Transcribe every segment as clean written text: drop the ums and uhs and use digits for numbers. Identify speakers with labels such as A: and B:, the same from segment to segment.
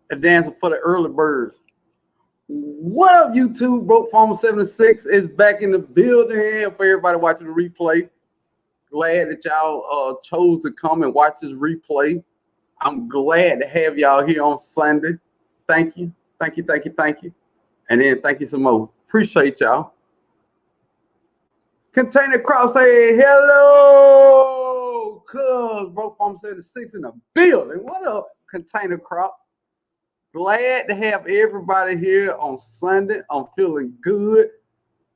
A: and dancing for the early birds. What up, YouTube? Broke Farmer 76 is back in the building. For everybody watching the replay, glad that y'all chose to come and watch this replay. I'm glad to have y'all here on Sunday. Thank you, thank you, thank you, thank you, and then thank you some more. Appreciate y'all. Container Crop say hello, cuz Broke Farmer 76 in the building. What up, Container Crop? Glad to have everybody here on Sunday. I'm feeling good.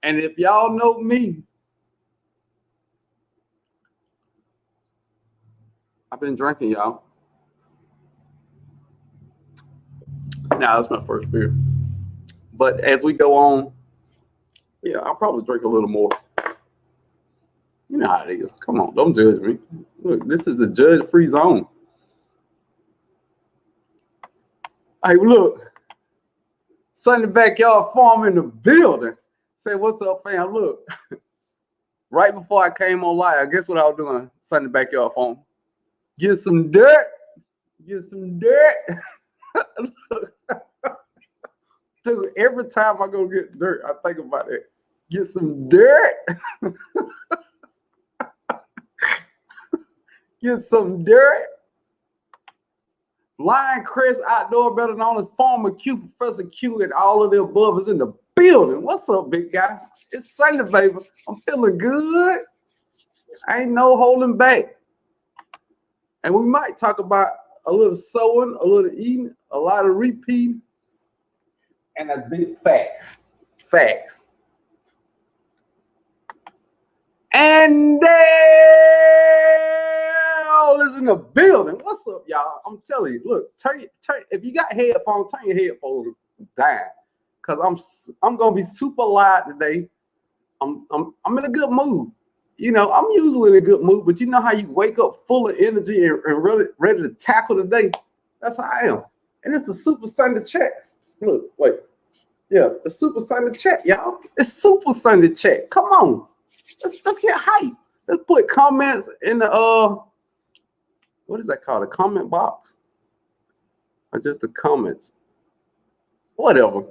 A: And if y'all know me, I've been drinking, y'all. Now, that's my first beer. But as we go on, yeah, I'll probably drink a little more. You know how it is. Come on, don't judge me. Look, this is a judge-free zone. Hey, look. Sunday Backyard Farm in the building. Say, what's up, fam? Look, right before I came on live, guess what I was doing? Sunday Backyard Farm. Get some dirt. Get some dirt. Dude, every time I go get dirt, I think about it. Get some dirt. Get some dirt. Lion Crest Outdoor, better known as Farmer Q, Professor Q, and all of the above is in the building. What's up, big guy? It's Sunday, baby. I'm feeling good. Ain't no holding back. And we might talk about a little sowing, a little eating, a lot of repeating, and a big facts. Facts. And Dale is in the building. What's up, y'all? I'm telling you, look, turn if you got headphones, turn your headphones down. Cause I'm gonna be super loud today. I'm in a good mood. You know, I'm usually in a good mood, but you know how you wake up full of energy and ready to tackle the day? That's how I am. And it's a Super Sunday chat. Look, wait. Yeah, the Super Sunday chat, y'all. It's Super Sunday chat. Come on. Let's get hype. Let's put comments in the what is that called? A comment box? Or just the comments? Whatever.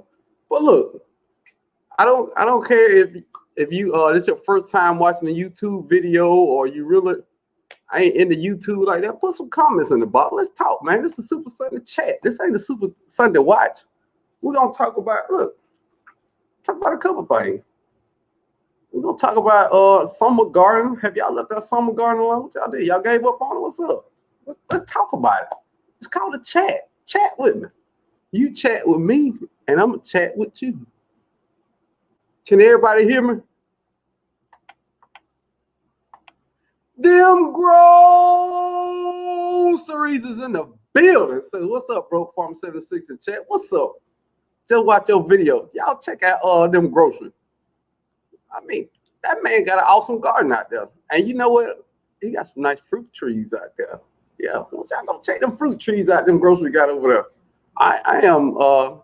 A: But look, I don't care if you this is your first time watching a YouTube video or you really ain't into YouTube like that. Put some comments in the box. Let's talk, man. This is Super Sunday chat. This ain't the Super Sunday watch. We're gonna talk about a couple things. We're gonna talk about summer garden. Have y'all left that summer garden alone? What y'all did? Y'all gave up on it? What's up? Let's talk about it. It's called a chat. Chat with me. You chat with me, and I'm gonna chat with you. Can everybody hear me? Them groceries is in the building. So what's up, bro? Farm 76 in chat. What's up? Just watch your video. Y'all check out them groceries. I mean, that man got an awesome garden out there. And you know what? He got some nice fruit trees out there. Yeah, y'all go check them fruit trees out, them grocery got over there. I am a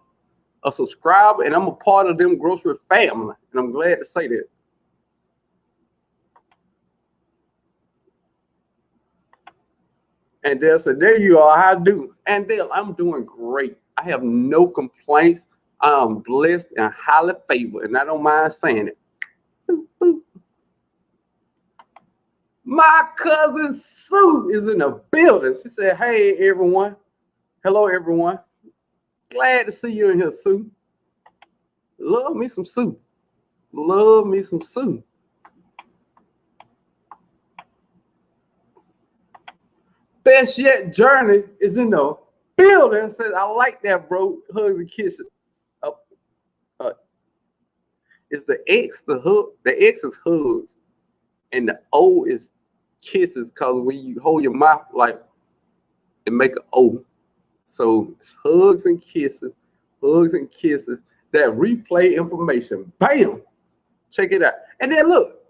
A: subscriber and I'm a part of them grocery family. And I'm glad to say that. And Dale said, there you are, how do? And Dale, I'm doing great. I have no complaints. I'm blessed and highly favored, and I don't mind saying it. Boop, boop. My cousin Sue is in the building. She said, hey, everyone. Hello, everyone. Glad to see you in here, Sue. Love me some Sue. Love me some Sue. Best Yet Journey is in the building. Says, I like that, bro. Hugs and kisses. It's the X, the X is hugs, and the O is kisses, because when you hold your mouth like it make an O. So it's hugs and kisses, that replay information. Bam! Check it out. And then look,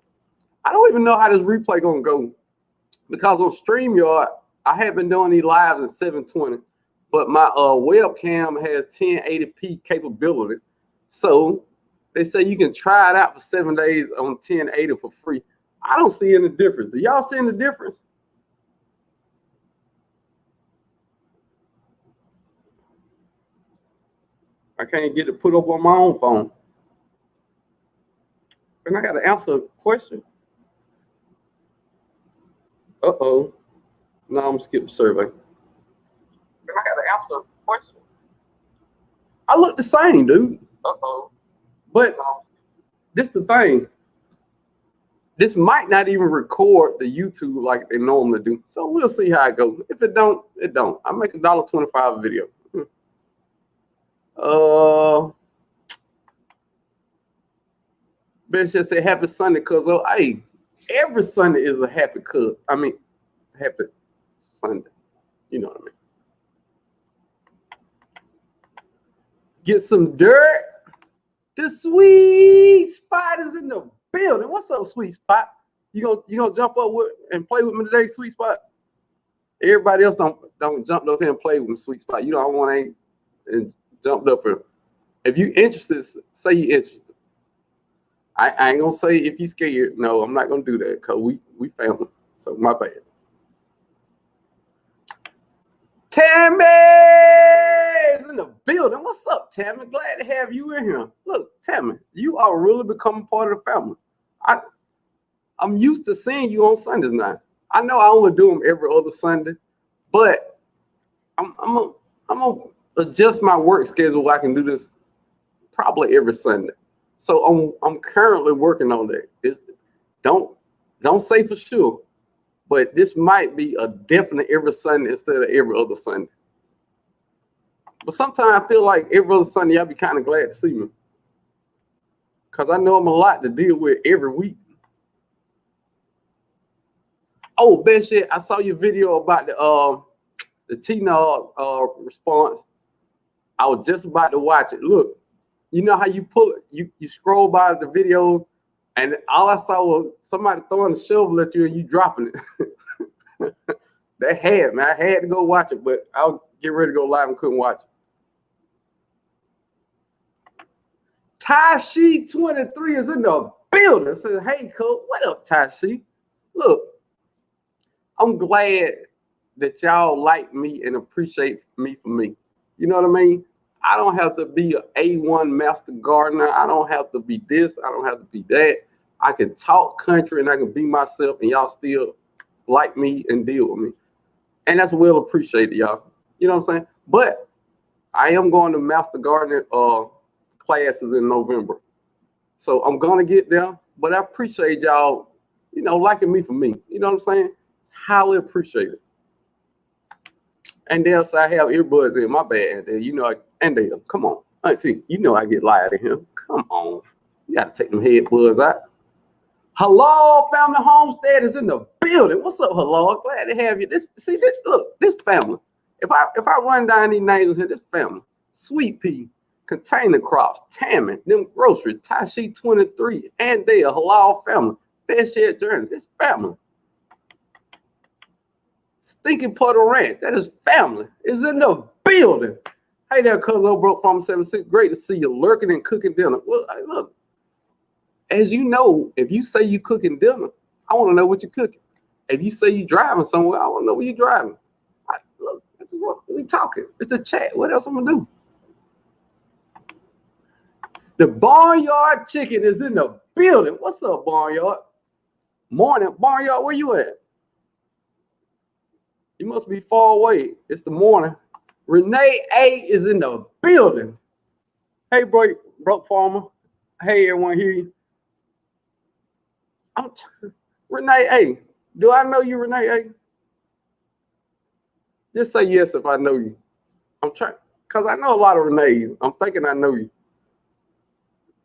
A: I don't even know how this replay gonna go, because on StreamYard, I have been doing these lives in 720, but my webcam has 1080p capability. So they say you can try it out for 7 days on 1080 for free. I don't see any difference. Do y'all see any difference? I can't get it put up on my own phone. And I got to answer a question. Uh-oh. No, I'm going to skip the survey. And I got to answer a question. I look the same, dude. Uh-oh. But this the thing. This might not even record the YouTube like they normally do. So we'll see how it goes. If it don't, it don't. I make $1.25 a video. Bitch just say happy Sunday, cuz hey, every Sunday is a happy happy Sunday. You know what I mean? Get some dirt. The sweet spot is in the building. What's up, sweet spot? You gonna jump up with and play with me today, sweet spot? Everybody else don't jump up here and play with me, sweet spot. You don't want to jumped up here. If you interested, say you interested. I ain't gonna say if you scared. No, I'm not gonna do that because we family. So my bad. Tammy is in the building. What's up, Tammy? Glad to have you in here. Look, Tammy, you are really becoming part of the family. I'm used to seeing you on Sundays now. I know I only do them every other Sunday, but I'm gonna adjust my work schedule where I can do this probably every Sunday. So I'm currently working on that. Don't say for sure, but this might be a definite every Sunday instead of every other Sunday. But sometimes I feel like every other Sunday I'll be kind of glad to see me, because I know I'm a lot to deal with every week. Oh, best shit! I saw your video about the Tina response. I was just about to watch it. Look, you know how you pull it, you scroll by the video, and all I saw was somebody throwing a shovel at you and you dropping it. That had me. I had to go watch it, but I'll get ready to go live and couldn't watch it. Tashi 23 is in the building. Says, hey, Coach, what up, Tashi? Look, I'm glad that y'all like me and appreciate me for me. You know what I mean? I don't have to be an A1 master gardener. I don't have to be this. I don't have to be that. I can talk country and I can be myself, and y'all still like me and deal with me. And that's well appreciated, y'all. You know what I'm saying? But I am going to master gardening classes in November. So I'm going to get there. But I appreciate y'all, liking me for me. You know what I'm saying? Highly appreciate it. And then I have earbuds in, my bad. And they come on, auntie, I get loud in here. Come on, you got to take them headbuds out. Hello, family. Homestead is in the building. What's up, hello? Glad to have you. This family. If I run down these names here, this family. Sweet Pea, Container Crops, Tammy, them groceries, Tashi 23, and they a halal family. Best Shed Journey. This family. Stinking Puddle Ranch, that is family, is in the building. Hey there, cuz old broke farm 76. Great to see you lurking and cooking dinner. Well, look, as you know, if you say you cooking dinner, I want to know what you're cooking. If you say you driving somewhere, I want to know where you're driving. Look, that's what we talking. It's a chat. What else I'm gonna do? The Barnyard Chicken is in the building. What's up, Barnyard? Morning, Barnyard. Where you at? You must be far away. It's the morning. Renee A is in the building. Hey, broke farmer. Hey, everyone here. Renee A. Do I know you, Renee A? Just say yes if I know you. I'm trying, because I know a lot of Renees. I'm thinking I know you.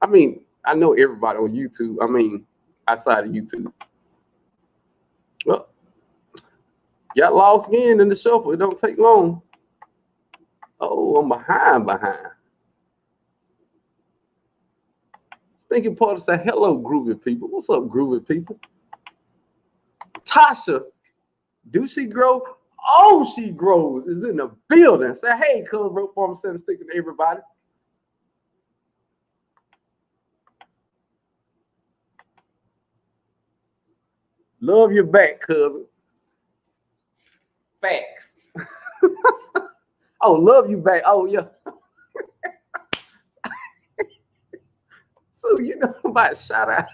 A: I mean, I know everybody on YouTube. I mean, outside of YouTube. Well, got lost again in the shuffle. It don't take long. Oh, I'm behind. Stinking Porter said, hello, groovy people. What's up, groovy people? Tasha, do she grow? Oh, she grows. Is in the building. Say, hey, cuz broke farm 76 and everybody. Love your back, cousin. Facts. Oh, love you back. Oh, yeah. Sue, you know about shout out.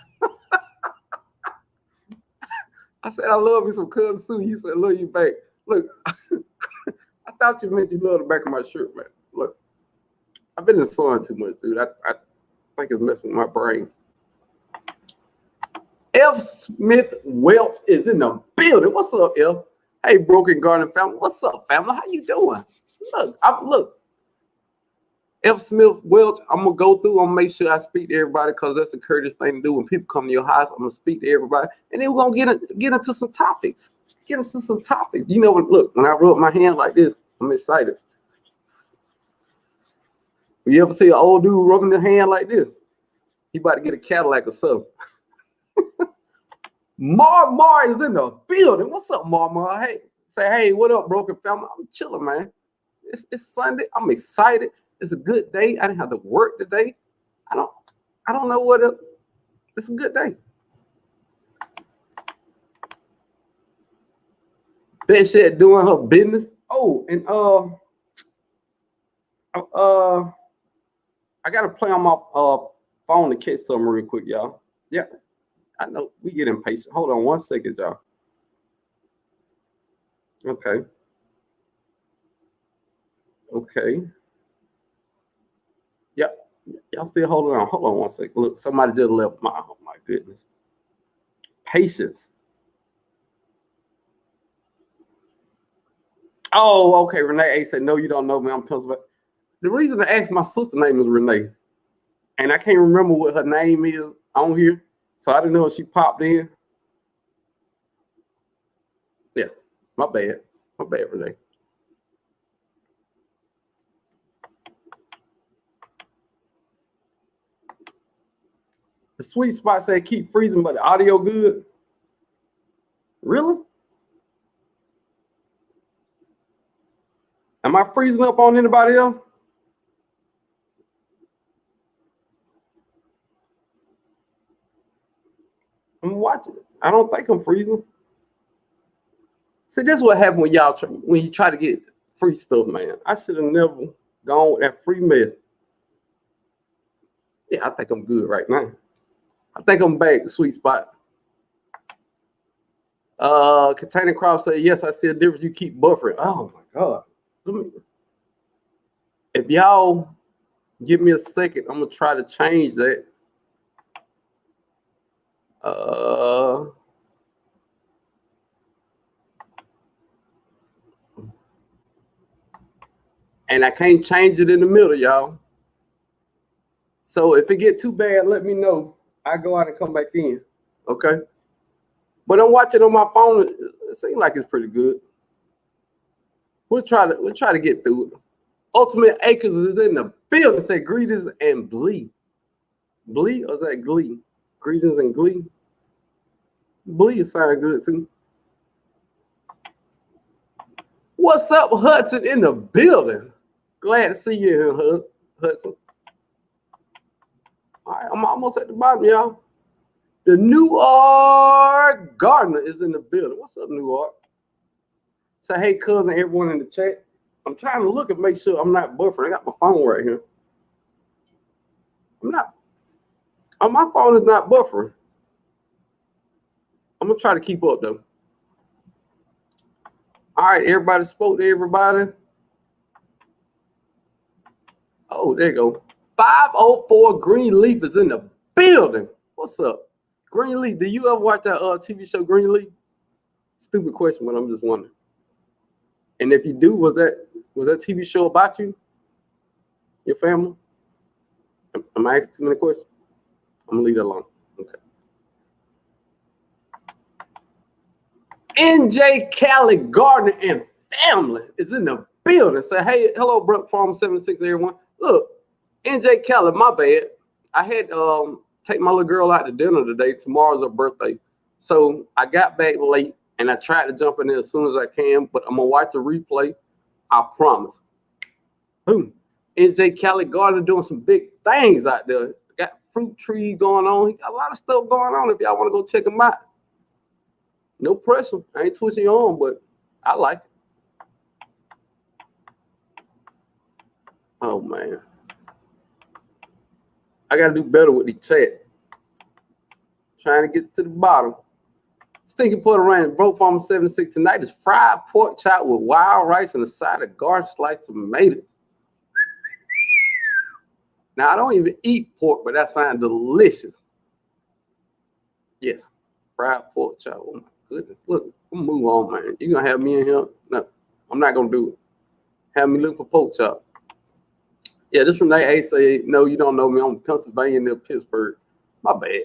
A: I said, I love you some cousin Sue. You said, love you back. Look, I thought you meant you love the back of my shirt, man. Look, I've been in the sun too much, dude. I think it's messing with my brain. F. Smith Welch is in the building. What's up, F? Hey, Broken Garden family. What's up, family? How you doing? Look. F. Smith Welch, I'm gonna go through. I'm gonna make sure I speak to everybody because that's the courteous thing to do. When people come to your house, I'm gonna speak to everybody, and then we're gonna get into some topics. You know, look, when I rub my hand like this, I'm excited. You ever see an old dude rubbing his hand like this? He about to get a Cadillac or something. Mar is in the building. What's up, Mar? Hey, say hey, what up, Broken family? I'm chilling, man. It's Sunday. I'm excited. It's a good day. I didn't have to work today. I don't know what it's a good day. That shit doing her business. Oh, and I gotta play on my phone to catch something real quick, y'all. Yeah, I know we get impatient. Hold on 1 second, y'all. Okay. Yep. Y'all still holding on. Hold on 1 second. Look, somebody just left. Oh my goodness. Patience. Oh, okay. Renee A said, no, you don't know me. I'm Pennsylvania. The reason I asked my sister's name is Renee. And I can't remember what her name is on here. So I didn't know if she popped in. Yeah, my bad. Renee. The sweet spot said keep freezing, but the audio good. Really? Am I freezing up on anybody else? I'm watching it. I don't think I'm freezing. See, this is what happened when you try to get free stuff, man. I should have never gone with that free mess. Yeah, I think I'm good right now. I think I'm back, sweet spot. Container Crop say, yes, I see a difference. You keep buffering. Oh my God. If y'all give me a second, I'm gonna try to change that. And I can't change it in the middle, y'all. So if it get too bad, let me know. I go out and come back in. Okay. But I'm watching on my phone. It seems like it's pretty good. We'll try to get through it. Ultimate Acres is in the building. Say greetings and Blee. Blee or is that Glee? Greetings and Glee. Blee sound good too. What's up, Hudson in the building? Glad to see you here, Hudson. All right, I'm almost at the bottom, y'all. The New Art Gardner is in the building. What's up, New Art? Say hey, cousin, everyone in the chat. I'm trying to look and make sure I'm not buffering. I got my phone right here. I'm not. Oh, my phone is not buffering. I'm gonna try to keep up though. All right, everybody spoke to everybody. Oh, there you go. 504 Greenleaf is in the building. What's up? Greenleaf, do you ever watch that TV show Greenleaf? Stupid question, but I'm just wondering. And if you do, was that TV show about you? Your family? Am I asking too many questions? I'm gonna leave that alone. Okay. NJ Cali Gardner and family is in the building. Say hey, hello, Brook Farm 76, everyone. Look, NJ Cali, my bad. I had take my little girl out to dinner today. Tomorrow's her birthday. So I got back late and I tried to jump in there as soon as I can, but I'm gonna watch the replay. I promise. Boom. NJ Cali Gardner doing some big things out there. Got fruit tree going on. He got a lot of stuff going on if y'all want to go check him out. No pressure. I ain't twisting your arm, but I like it. Oh man. I gotta do better with the chat. Trying to get to the bottom. Stinky Puerto Ranch, Broke Farmer 76. Tonight is fried pork chop with wild rice and a side of garden sliced tomatoes. Now, I don't even eat pork, but that sounds delicious. Yes, fried pork chop. Oh, my goodness. Look, I'm gonna move on, man. You gonna have me in here? No, I'm not gonna do it. Have me look for pork chop. Yeah, this from they say, no, you don't know me. I'm in Pennsylvania near Pittsburgh. My bad.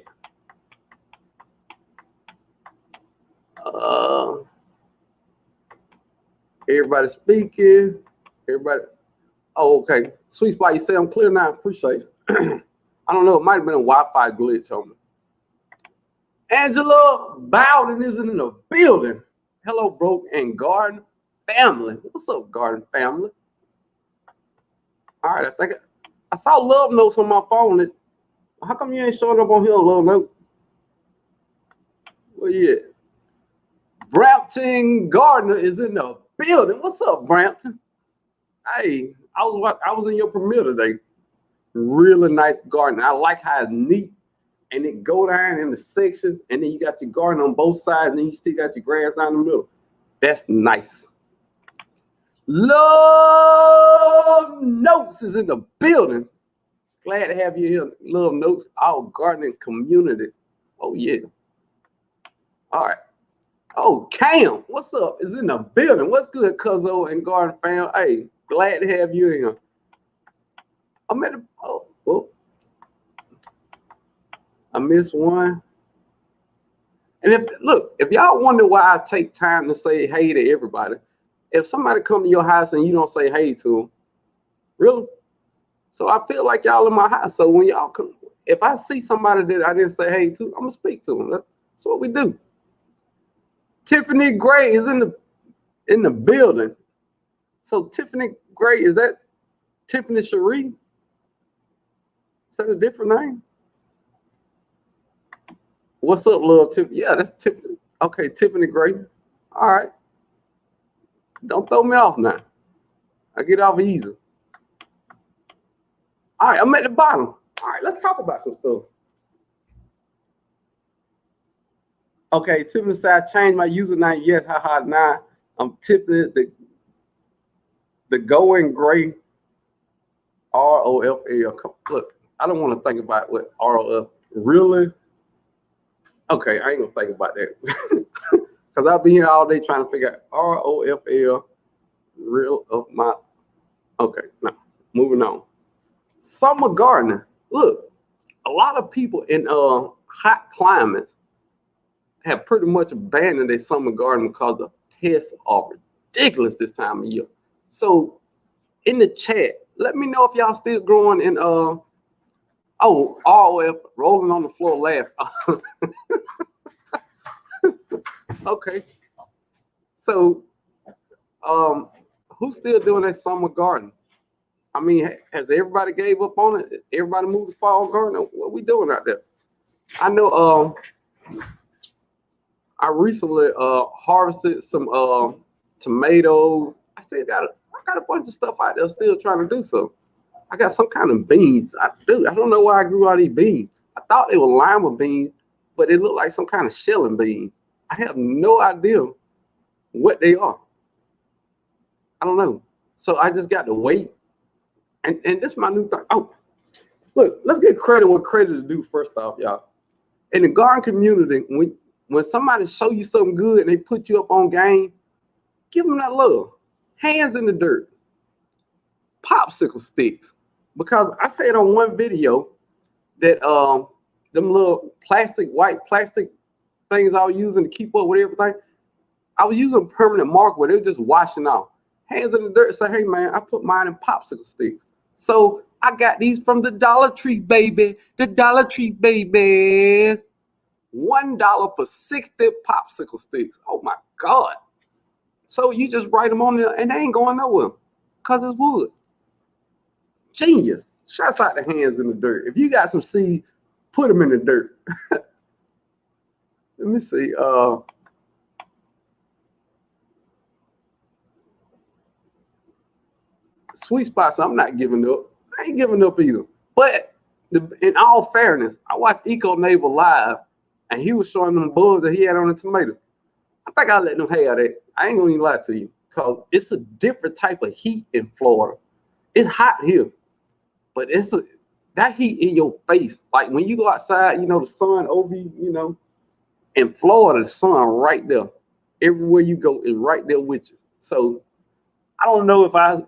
A: Everybody speaking. Everybody. Oh, okay. Sweet spot, you say I'm clear now. Appreciate it. I don't know. It might have been a Wi-Fi glitch on me. Angela Bowden is in the building. Hello, Broke and Garden family. What's up, Garden family? All right, I think I saw love notes on my phone. How come you ain't showing up on here, love note? Where you at? Brampton Gardner is in the building. What's up, Brampton? Hey, I was in your premiere today. Really nice garden. I like how it's neat, and it go down in the sections, and then you got your garden on both sides, and then you still got your grass down the middle. That's nice. Love Notes is in the building. Glad to have you here. Love Notes, our gardening community. Oh yeah. All right. Oh, Cam, what's up? Is in the building. What's good, Cuzzo and Garden fam? Hey, glad to have you here. I'm at the, oh, I missed one. And if y'all wonder why I take time to say hey to everybody, if somebody come to your house and you don't say hey to them, really? So I feel like y'all in my house. So when y'all come, if I see somebody that I didn't say hey to, I'm gonna speak to them. That's what we do. Tiffany Gray is in the building. So Tiffany Gray, is that Tiffany Cherie? Is that a different name? What's up, love Tiffany? Yeah, that's Tiffany. Okay, Tiffany Gray. All right. Don't throw me off now. I get off easy. All right, I'm at the bottom. All right, let's talk about some stuff. Okay, Tiffany said I changed my username. Yes, haha. Now I'm Tiffany the Going Gray ROFL. Look, I don't want to think about what ROF really. Okay, I ain't gonna think about that because I'll be here all day trying to figure out ROFL. Real of my. Okay, now moving on. Summer gardening. Look, a lot of people in hot climates have pretty much abandoned their summer garden because the pests are ridiculous this time of year. So in the chat, let me know if y'all still growing in ROF, rolling on the floor laugh. Okay. So who's still doing that summer garden? I mean, has everybody gave up on it? Everybody moved to fall garden? What we doing out there? I know I recently harvested some tomatoes. I got a bunch of stuff out there still trying to do so. I got some kind of beans. I don't know why I grew all these beans. I thought they were lima beans, but it looked like some kind of shelling beans. I have no idea what they are. I don't know. So I just got to wait. And this is my new thing. Oh, look, let's get credit what credit is due first off, y'all. In the garden community, when somebody show you something good and they put you up on game, give them that love. Hands in the dirt. Popsicle sticks. Because I said on one video that them little white plastic things I was using to keep up with everything, I was using permanent marker where they were just washing off. Hands in the dirt, say, hey man, I put mine in popsicle sticks. So I got these from the Dollar Tree, baby. The Dollar Tree, baby. $1 for 60 popsicle sticks. Oh my God. So you just write them on there and they ain't going nowhere because it's wood. Genius. Shouts out the hands in the dirt. If you got some seeds, put them in the dirt. Let me see. Sweet spots, I'm not giving up. I ain't giving up either. But In all fairness, I watched Eco Neighbor live, and he was showing them bugs that he had on the tomato. I think I'll let them have that. I ain't gonna even lie to you, because it's a different type of heat in Florida. It's hot here, but that heat in your face. Like when you go outside, you know, the sun over you, you know. In Florida, the sun right there. Everywhere you go is right there with you. So I don't know if I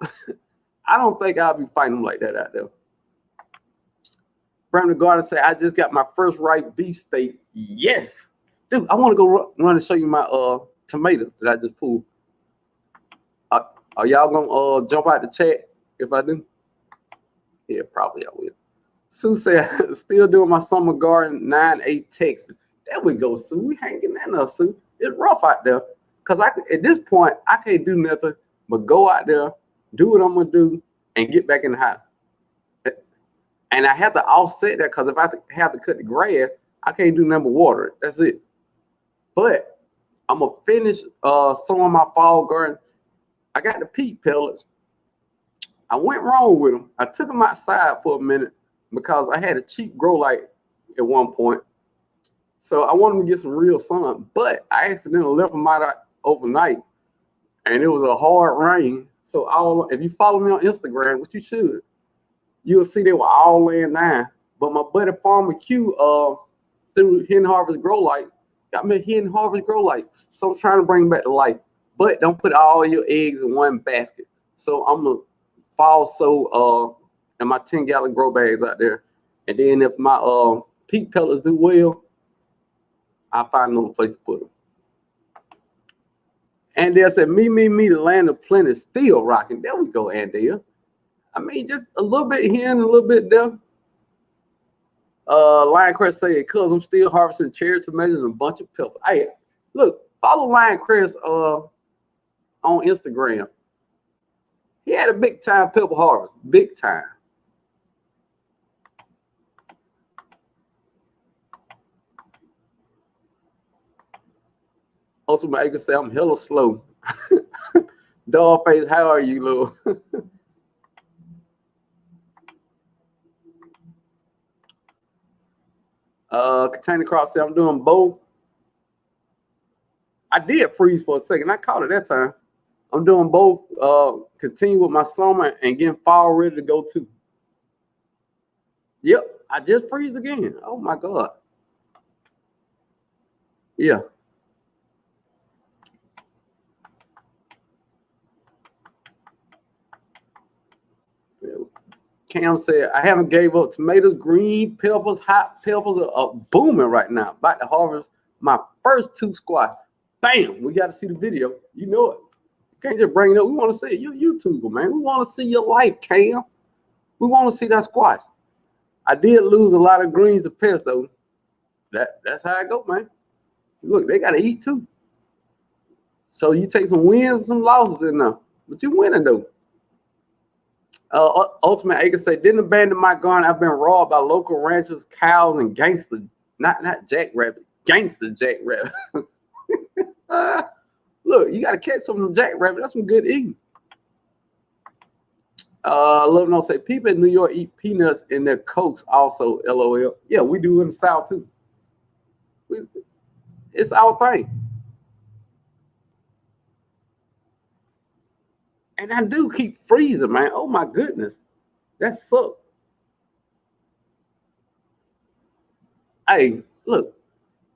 A: don't think I'll be fighting them like that out there. Brandon Gardner said, I just got my first right beef steak. Yes. Dude, I want to go run and show you my tomato that I just pulled. Are y'all gonna jump out the chat if I do? Yeah, probably I will. Sue said, still doing my summer garden, 9-8 Texas. There we go, Sue. We hanging that up, Sue. It's rough out there. Because at this point, I can't do nothing but go out there, do what I'm going to do, and get back in the house. And I have to offset that because if I have to cut the grass, I can't do nothing but water it. That's it. But I'm going to finish sowing my fall garden. I got the peat pellets. I went wrong with them. I took them outside for a minute because I had a cheap grow light at one point. So I wanted to get some real sun, but I accidentally left them out overnight, and it was a hard rain. So if you follow me on Instagram, which you should, you'll see they were all laying down. But my buddy Farmer Q, through Hidden Harvest Grow Light, got me a Hidden Harvest Grow Light. So I'm trying to bring back to life. But don't put all your eggs in one basket. So I'm gonna fall sow in my 10-gallon grow bags out there, and then if my peat pellets do well, I'll find another place to put them. And they said, me, the land of plenty still rocking. There we go, Andale. I mean, just a little bit here and a little bit there. Lioncrest said, because I'm still harvesting cherry tomatoes and a bunch of peppers. Hey, look, follow Lioncrest on Instagram. He had a big time pepper harvest, big time. Ultimate Acre say, I'm hella slow. Dog face, how are you, Lou? Container Cross said, I'm doing both. I did freeze for a second. I caught it that time. I'm doing both. Continue with my summer and getting fall ready to go too. Yep, I just freeze again. Oh my God. Yeah. Cam said, I haven't gave up. Tomatoes, green peppers, hot peppers are booming right now. About to harvest my first 2 squash. Bam, we got to see the video. You know it. You can't just bring it up. We want to see it. You're a YouTuber, man. We want to see your life, Cam. We want to see that squash. I did lose a lot of greens to pests, though. That's how I go, man. Look, they got to eat, too. So you take some wins and some losses in there. But you winning, though. Ultimate Acre said, didn't abandon my garden. I've been robbed by local ranchers, cows, and gangster. Not jackrabbit, gangster jackrabbit. Look, you got to catch some of them jackrabbit. That's some good eating. Love no say, people in New York eat peanuts in their Cokes also, LOL. Yeah, we do in the South, too. It's our thing. And I do keep freezing, man. Oh, my goodness. That sucks. Hey, look.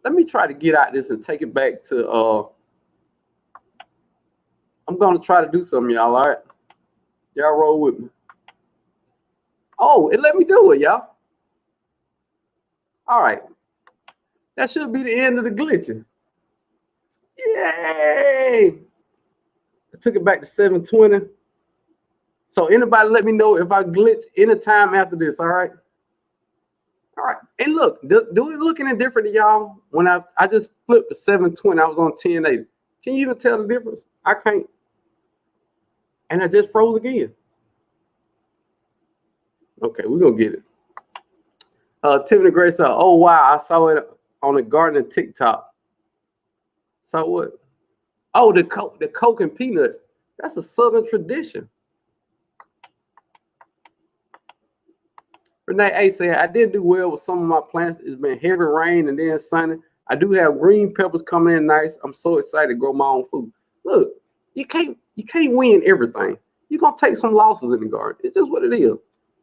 A: Let me try to get out this and take it back to, I'm going to try to do something, y'all, all right? Y'all roll with me. Oh, it let me do it, y'all. All right. That should be the end of the glitching. Yay! I took it back to 720. So anybody let me know if I glitch anytime after this, all right? All right. And look, do it looking any different to y'all? When I just flipped to 720, I was on 1080. Can you even tell the difference? I can't. And I just froze again. Okay, we're going to get it. Tiffany Gray said, oh, wow, I saw it on the garden TikTok. So what? Oh, the Coke and peanuts. That's a Southern tradition. Renee A said, I did do well with some of my plants. It's been heavy rain and then sunny. I do have green peppers coming in nice. I'm so excited to grow my own food. Look, you can't win everything. You're gonna take some losses in the garden. It's just what it is.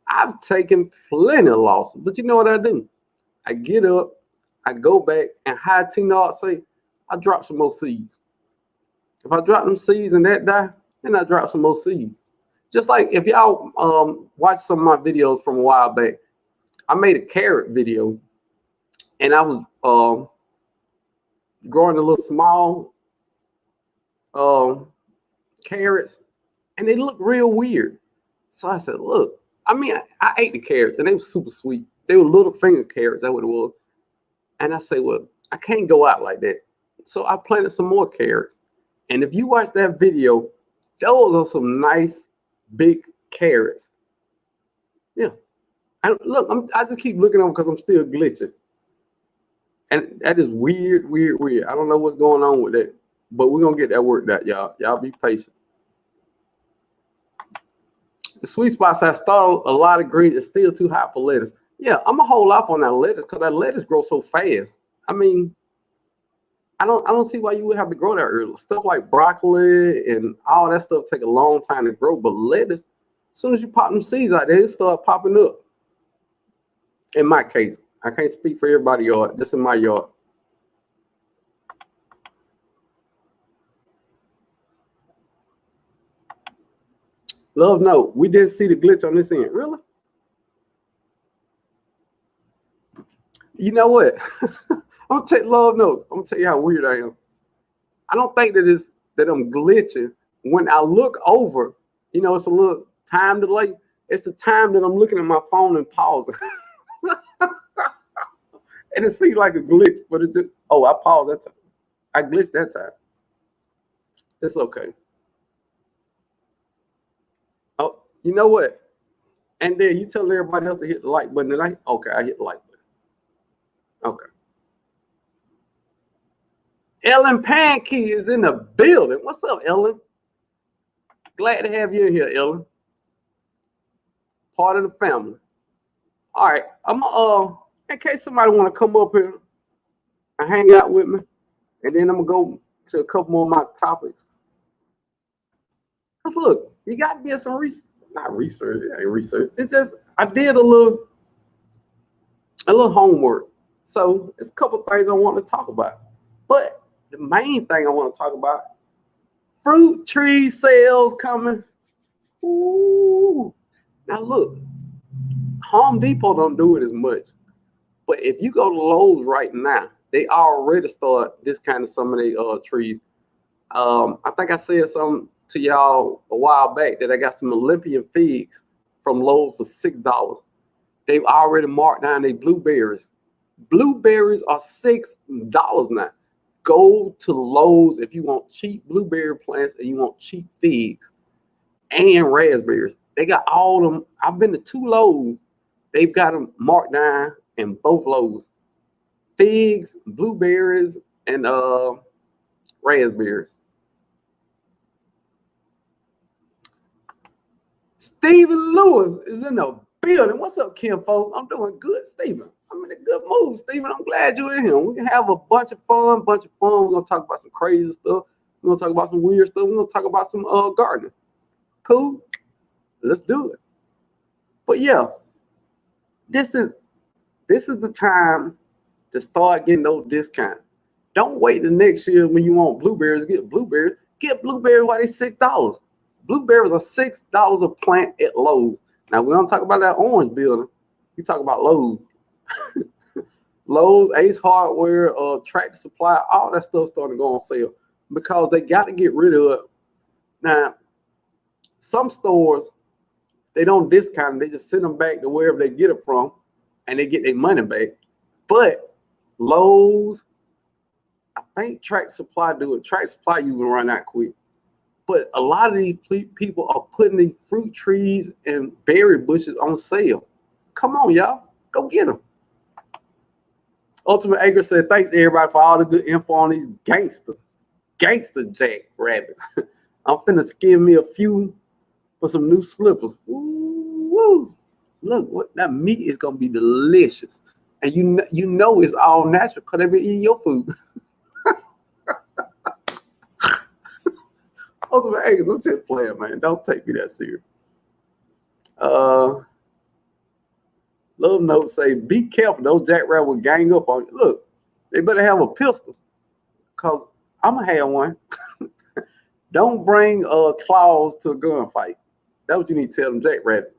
A: I've taken plenty of losses, but you know what I do? I get up, I go back, and how Tina say, I drop some more seeds. If I drop them seeds and that die, then I drop some more seeds. Just like if y'all watch some of my videos from a while back, I made a carrot video, and I was growing a little small carrots, and they look real weird. So I said, look, I ate the carrots, and they were super sweet. They were little finger carrots, that's what it was. And I said, well, I can't go out like that. So I planted some more carrots. And if you watch that video, those are some nice big carrots. Yeah. And look, I just keep looking at them because I'm still glitching. And that is weird. I don't know what's going on with that. But we're going to get that worked out, y'all. Y'all be patient. The sweet spots I started a lot of greens. It's still too hot for lettuce. Yeah, I'm going to hold off on that lettuce because that lettuce grows so fast. I mean, I don't see why you would have to grow that early. Stuff like broccoli and all that stuff take a long time to grow. But lettuce, as soon as you pop them seeds out there, it start popping up. In my case, I can't speak for everybody's yard, just in my yard. Love note, we didn't see the glitch on this end. Really? You know what? I'm gonna take love notes. I'm gonna tell you how weird I am. I don't think that I'm glitching. When I look over, it's a little time delay. It's the time that I'm looking at my phone and pausing. And it seems like a glitch, but it's just, I paused that time. I glitched that time. It's okay. Oh, you know what? And then you tell everybody else to hit the like button. I hit the like button. Okay. Ellen Pankey is in the building. What's up, Ellen? Glad to have you in here, Ellen. Part of the family. All right, in case somebody want to come up here and hang out with me, and then I'm gonna go to a couple more of my topics. Cause look, you got to be some research. Not research. It ain't research. It's just I did a little homework. So it's a couple things I want to talk about. But the main thing I want to talk about, fruit tree sales coming. Ooh. Now look, Home Depot don't do it as much. But if you go to Lowe's right now, they already start discounting some of their trees. I think I said something to y'all a while back that I got some Olympian figs from Lowe's for $6. They've already marked down their blueberries. Blueberries are $6 now. Go to Lowe's if you want cheap blueberry plants and you want cheap figs and raspberries. They got all them. I've been to 2 Lowe's. They've got them marked down in both Lowe's. Figs, blueberries, and raspberries. Stephen Lewis is in the building. What's up, Kim folks? I'm doing good, Stephen. I'm in a good mood, Stephen. I'm glad you're in here. We can have a bunch of fun. We're gonna talk about some crazy stuff. We're gonna talk about some weird stuff. We're gonna talk about some gardening. Cool. Let's do it. But yeah, this is the time to start getting those discounts. Don't wait the next year when you want blueberries. Get blueberries. Get blueberries while they're $6. Blueberries are $6 a plant at Lowe's. Now we don't talk about that orange building. We talk about Lowe's. Lowe's, Ace Hardware, Tractor Supply, all that stuff starting to go on sale because they got to get rid of it. Now, some stores, they don't discount them. They just send them back to wherever they get it from, and they get their money back. But Lowe's, I think Tractor Supply do it. Tractor Supply usually run out quick. But a lot of these people are putting these fruit trees and berry bushes on sale. Come on, y'all. Go get them. Ultimate Acre said, thanks everybody for all the good info on these gangster jack rabbits. I'm finna skin me a few for some new slippers. Woo! look, what that meat is gonna be delicious, and you know it's all natural because they be eating your food. Ultimate Acres, I'm just playing, man. Don't take me that serious. Little note say, be careful, those jackrabbits will gang up on you. Look, they better have a pistol, cause I'm gonna have one. Don't bring claws to a gunfight. That's what you need to tell them jackrabbit.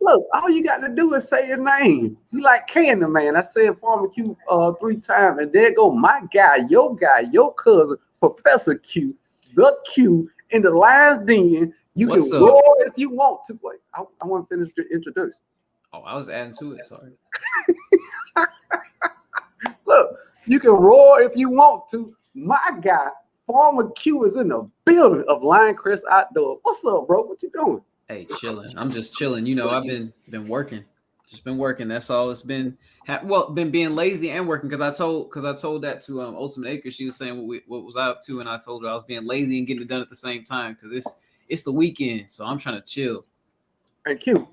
A: Look, all you got to do is say your name. You like Candy Man. I said Farmer Q 3 times, and there go my guy, your cousin, Professor Q, the Q in the lion's den. You
B: What's
A: can
B: up?
A: roar if you want to. Wait, I want to finish the introduction.
B: Oh, I was adding to it. Sorry.
A: Look, you can roar if you want to. My guy, Farmer Q, is in the building of Lioncrest Outdoor. What's up, bro? What you doing?
B: Hey, chilling. I'm just chilling. You know, I've been working. Just been working. That's all. It's been been being lazy and working because I told that to Ultimate Acres. She was saying what was I up to, and I told her I was being lazy and getting it done at the same time because it's the weekend, so I'm trying to chill.
A: Hey, Q.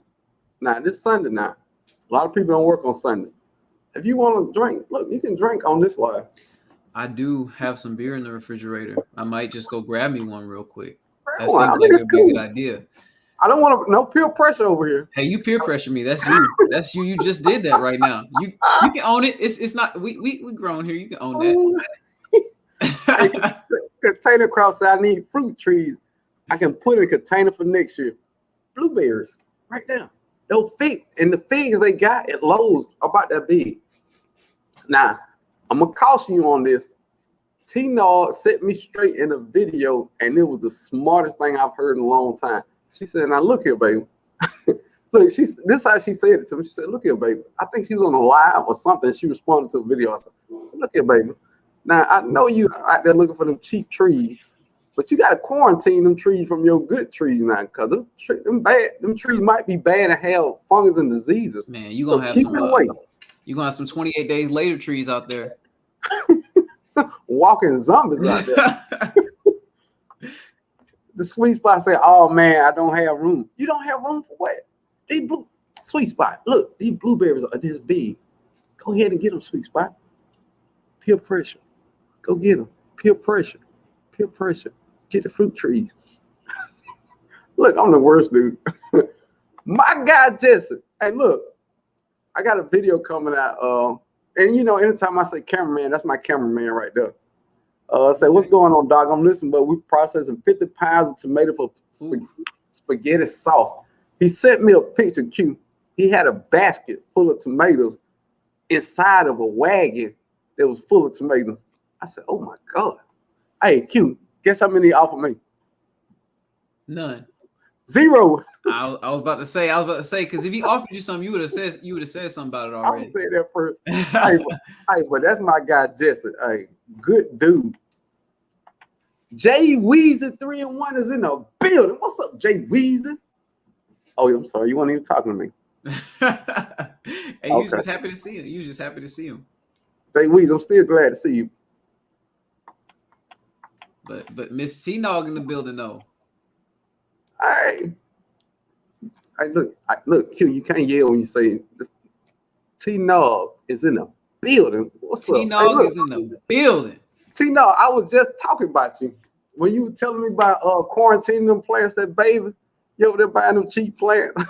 A: Now this Sunday now. A lot of people don't work on Sundays. If you want to drink, look, you can drink on this live.
B: I do have some beer in the refrigerator. I might just go grab me one real quick. That
A: Well,
B: seems like it'd be a good idea.
A: I don't want no peer pressure over here.
B: Hey, you peer pressure me. That's you. That's you. You just did that right now. You can own it. It's not we grown here. You can own that.
A: Container crops said I need fruit trees. I can put in a container for next year. Blueberries right now. They'll fit. And the figs they got at Lowe's are about that big. Now, I'm gonna caution you on this. T-Nard set me straight in a video, and it was the smartest thing I've heard in a long time. She said, now look here, baby. Look, this is how she said it to me. She said, look here, baby. I think she was on a live or something. She responded to a video. I said, look here, baby. Now, I know you out there looking for them cheap trees, but you got to quarantine them trees from your good trees now, because them trees might be bad and have fungus and diseases.
B: Man, you're going to have some 28 days later trees out there.
A: Walking zombies out there. The sweet spot say, oh man, I don't have room. You don't have room for what? Sweet spot. Look, these blueberries are this big. Go ahead and get them, sweet spot. Peer pressure. Go get them. Peer pressure. Peer pressure. Get the fruit trees. Look, I'm the worst dude. My guy Jesse. Hey, look, I got a video coming out. And you know, anytime I say cameraman, that's my cameraman right there. Say, what's going on, dog? I'm listening, but we're processing 50 pounds of tomato for spaghetti sauce. He sent me a picture, Q. He had a basket full of tomatoes inside of a wagon that was full of tomatoes. I said, oh my God. Hey, Q, guess how many he offered me?
B: None.
A: 0.
B: I was about to say, because if he offered you something, you would have said something about it already.
A: I would say that first. hey, but that's my guy Jesse. Hey, good dude. Jay Weezy 3-in-1 is in the building. What's up, Jay Weezy? Oh, I'm sorry. You weren't even talking to me.
B: Hey, you was just happy to see him. You was just happy to see him.
A: Jay Weezy, I'm still glad to see you.
B: But Miss T-Nog in the building though.
A: Hey, look, Q, you can't yell when you say this. T-Nog is in the building. What's up?
B: T-Nog is in the building.
A: T-Nog, I was just talking about you. When you were telling me about quarantining them plants, that baby, you over there buying them cheap plants.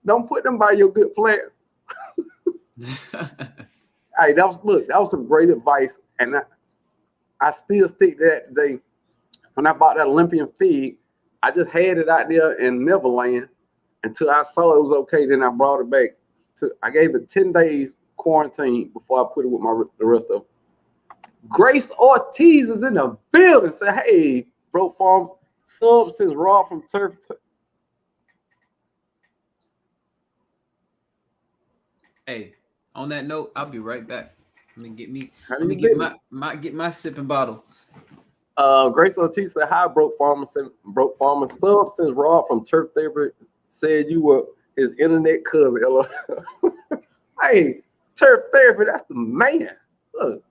A: Don't put them by your good plants. Hey, that was some great advice. And I still stick to that today. When I bought that Olympian fig, I just had it out there in Neverland until I saw it was okay. Then I brought it back. I gave it 10 days quarantine before I put it with the rest of them. Grace Ortiz is in the building. Say, hey, bro, farm substance raw from turf.
B: Hey, on that note, I'll be right back. Let me get my sipping bottle.
A: Grace Ortiz said, hi, broke farmer. Substance raw from turf therapy said you were his internet cousin. Hey, turf therapy, that's the man. Look,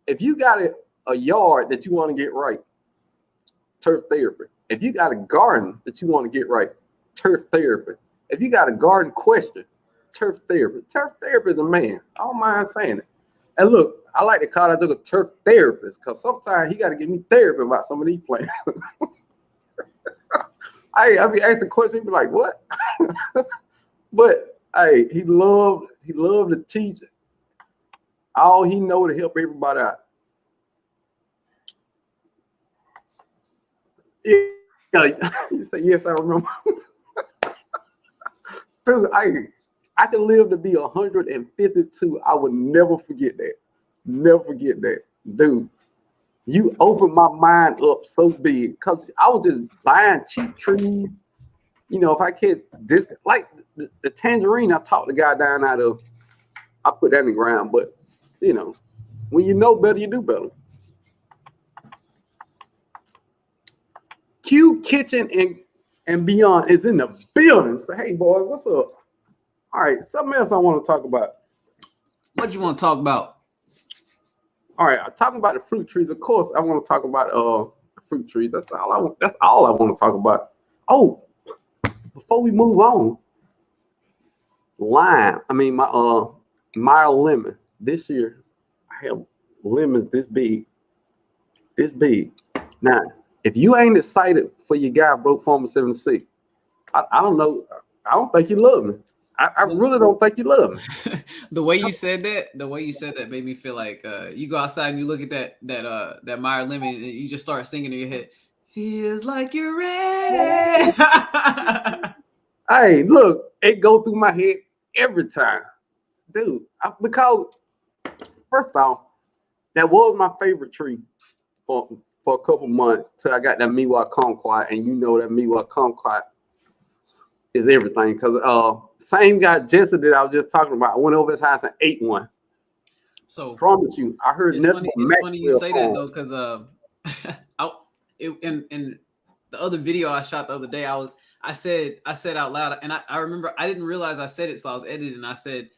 A: if you got a yard that you want to get right, turf therapy. If you got a garden that you want to get right, turf therapy. If you got a garden question, turf therapy. Turf therapy is a man. I don't mind saying it. And look, I like to call that a turf therapist because sometimes he got to give me therapy about some of these plants. I be asking questions, be like, what? But hey, he loved to teach. All he know to help everybody out. Yeah, you say yes, I remember. Dude, I can live to be 152. I would never forget that. Never forget that. Dude, you opened my mind up so big because I was just buying cheap trees. You know, if I could like the tangerine I talked the guy down out of, I put that in the ground. But you know, when you know better, you do better. Q Kitchen and Beyond is in the building. So hey boy, what's up? All right, something else I want to talk about.
B: What you want to talk about?
A: All right, I'm talking about the fruit trees. Of course, I want to talk about the fruit trees. That's all I want. That's all I want to talk about. Oh, before we move on, my Meyer lemon. This year, I have lemons this big. This big. Now, if you ain't excited for your guy broke Farmer 76, I don't know. I don't think you love me. I really don't think you love me.
B: The way you said that made me feel like you go outside and you look at that Meyer lemon and you just start singing in your head. Feels like you're ready.
A: Hey, look, it go through my head every time, dude. Because first off, that was my favorite tree for a couple months till I got that Miwa kumquat, and you know that Miwa kumquat is everything. Because same guy Jesse that I was just talking about, I went over his house and ate one. So I promise you, I heard nothing.
B: It's funny you say that though, because in the other video I shot the other day, I said out loud, and I remember I didn't realize I said it, so I was editing. I said,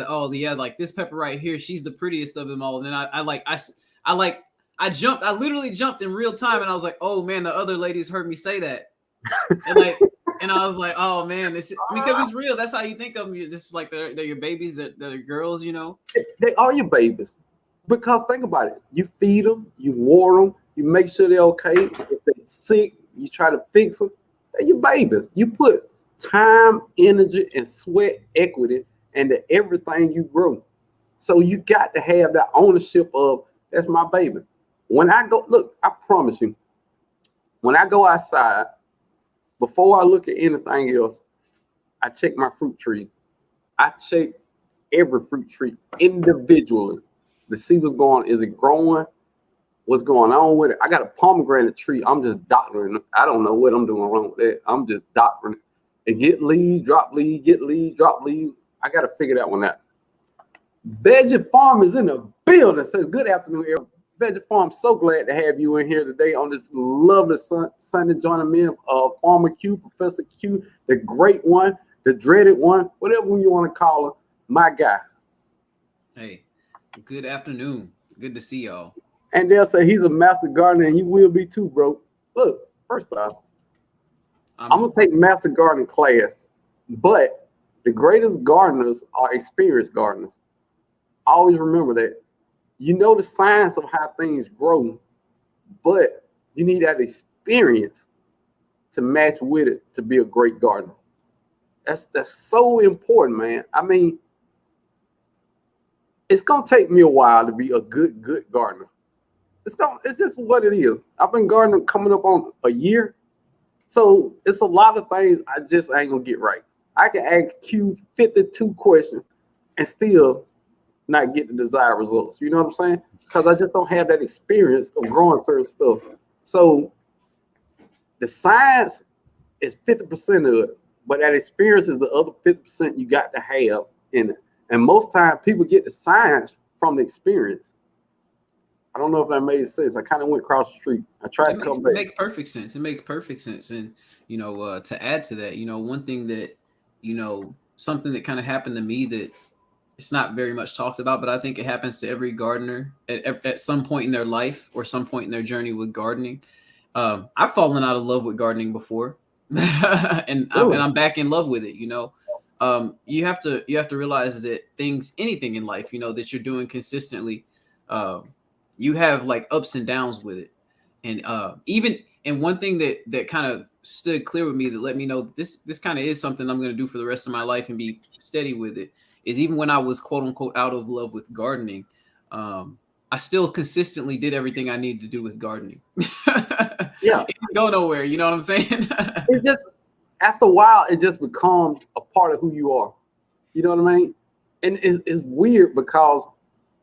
B: oh yeah, like this pepper right here, she's the prettiest of them all. And then I jumped, I literally jumped in real time, and I was like, oh man, the other ladies heard me say that, and I was like, oh man, because it's real. That's how you think of them. You're just like they're your babies, that are girls, you know.
A: They are your babies, because think about it. You feed them, you water them, you make sure they're okay. If they're sick, you try to fix them. They're your babies. You put time, energy, and sweat equity into everything you grow. So you got to have that ownership of, that's my baby. When I go, look, I promise you, when I go outside, before I look at anything else, I check my fruit tree. I check every fruit tree individually to see what's going on. Is it growing? What's going on with it? I got a pomegranate tree. I'm just doctoring it. I don't know what I'm doing wrong with it. I'm just doctoring it. It get leaves, drop leaves, get leaves, drop leaves. I got to figure that one out. Veggie Farm is in the building. Says good afternoon, everyone. Veggie Farm, so glad to have you in here today on this lovely Sunday. Joining me, Farmer Q, Professor Q, the great one, the dreaded one, whatever you want to call her, my guy.
B: Hey, good afternoon. Good to see y'all.
A: And they'll say he's a master gardener, and you will be too, bro. Look, first off, I'm gonna take master gardening class, but the greatest gardeners are experienced gardeners. Always remember that. You know the science of how things grow, but you need that experience to match with it to be a great gardener. That's so important, man. I mean, it's gonna take me a while to be a good gardener. It's just what it is. I've been gardening coming up on a year, so it's a lot of things I just ain't gonna get right. I can ask Q 52 questions and still not get the desired results. You know what I'm saying? Because I just don't have that experience of growing certain stuff. So the science is 50% of it, but that experience is the other 50% you got to have in it. And most times people get the science from the experience. I don't know if that made sense. I kind of went across the street. I tried to come back.
B: It makes perfect sense. It makes perfect sense. And, you know, to add to that, you know, one thing that, you know, something that kind of happened to me that it's not very much talked about, but I think it happens to every gardener at some point in their life or some point in their journey with gardening. I've fallen out of love with gardening before, and I'm back in love with it. You know, you have to realize that anything in life, you know, that you're doing consistently, you have like ups and downs with it, and one thing that kind of stood clear with me, that let me know this kind of is something I'm going to do for the rest of my life and be steady with it, is even when I was quote unquote out of love with gardening, I still consistently did everything I needed to do with gardening.
A: Yeah.
B: It didn't go nowhere. You know what I'm saying?
A: It just, after a while, it just becomes a part of who you are. You know what I mean? And it's weird because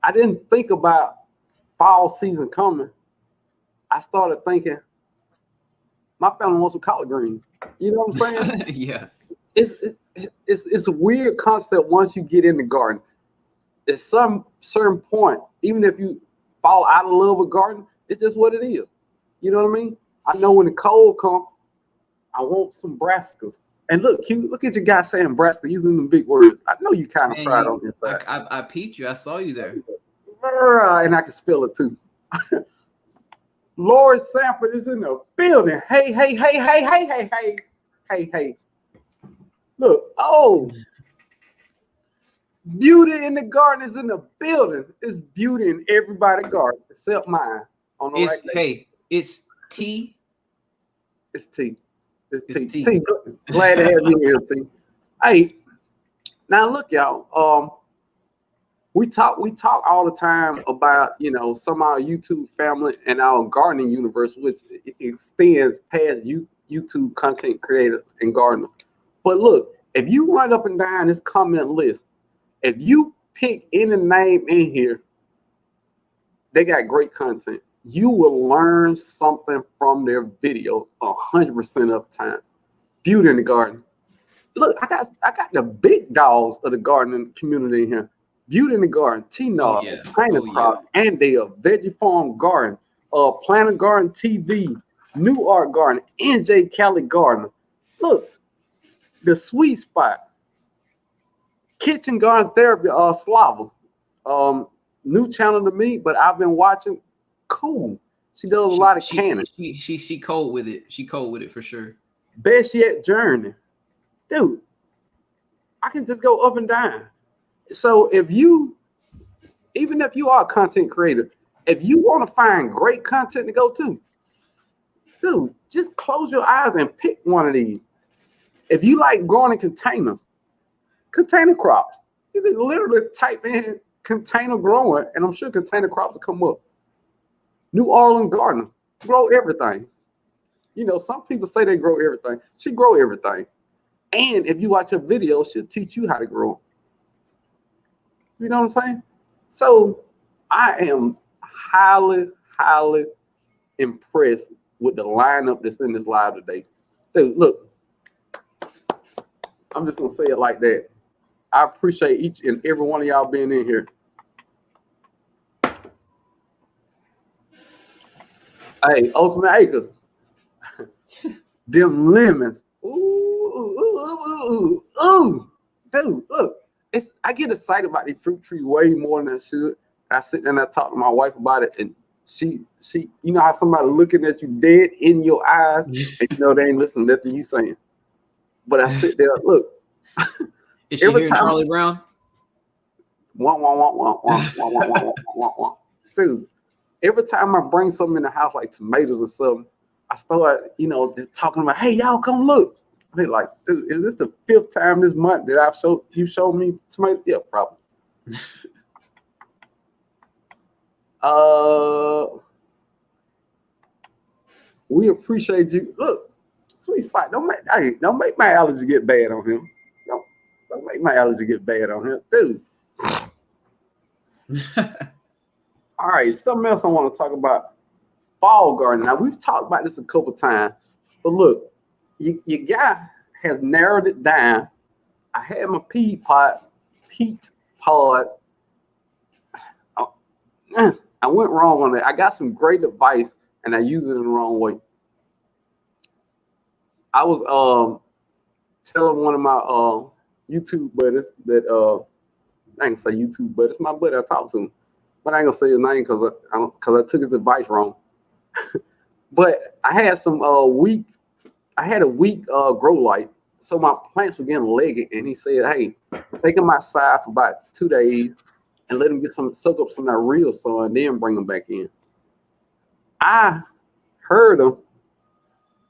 A: I didn't think about fall season coming. I started thinking my family wants some collard greens. You know what I'm saying?
B: Yeah.
A: It's a weird concept once you get in the garden. At some certain point, even if you fall out of love with garden, it's just what it is. You know what I mean? I know when the cold comes, I want some brassicas. And look at your guy saying brassica, using them big words. I know you kind of pride on this side.
B: I peeped you. I saw you there.
A: And I can spell it too. Lord Sanford is in the building. Hey. Look, beauty in the garden is in the building. It's beauty in everybody's garden except mine. On the
B: it's T.
A: It's T. T. Glad to have you here, T. Hey, now look, y'all. We talk all the time about, you know, some of our YouTube family and our gardening universe, which extends past YouTube content creators and gardeners. But look, if you run up and down this comment list, if you pick any name in here, they got great content. You will learn something from their videos 100% of the time. Beauty in the garden. Look, I got the big dogs of the gardening community in here. Beauty in the Garden, T-Nod, Planter Crop, Andale, Veggie Farm Garden, Planter Garden TV, New Art Garden, NJ Cali Garden. Look, the Sweet Spot, Kitchen Garden Therapy, Slava. New channel to me, but I've been watching. Cool. She does a lot of canning.
B: She cold with it. She cold with it for sure.
A: Best Yet Journey. Dude, I can just go up and down. So even if you are a content creator, if you want to find great content to go to, dude, just close your eyes and pick one of these. If you like growing in containers, container crops, you can literally type in container growing, and I'm sure container crops will come up. New Orleans Gardener, grow everything. You know, some people say they grow everything. She grow everything. And if you watch her video, she'll teach you how to grow. You know what I'm saying? So I am highly, highly impressed with the lineup that's in this live today. Dude, look, I'm just going to say it like that. I appreciate each and every one of y'all being in here. Hey, Ultimate Acres. Them lemons. Ooh. Dude, look. I get excited about the fruit tree way more than I should. I sit there and I talk to my wife about it, and she, you know how somebody looking at you dead in your eyes, and you know they ain't listening to nothing you saying. But I sit there, look.
B: Is she hearing Charlie Brown?
A: Dude, every time I bring something in the house, like tomatoes or something, I start, you know, just talking about, hey, y'all come look. They like, dude, is this the 5th time this month that you showed me tomatoes? Yeah, probably. We appreciate you. Look, Sweet Spot, don't make my allergy get bad on him. Don't make my allergy get bad on him, dude. All right, something else I want to talk about. Fall gardening. Now, we've talked about this a couple times, but look, your guy has narrowed it down. I had my peat pod. I went wrong on that. I got some great advice, and I used it in the wrong way. I was telling one of my YouTube buddies that I ain't gonna say YouTube buddy, it's my buddy I talk to him, but I ain't gonna say his name because I took his advice wrong. But I had I had a weak grow light, so my plants were getting leggy. And he said, "Hey, take them outside for about 2 days and let them get soak up some of that real sun, then bring them back in." I heard them,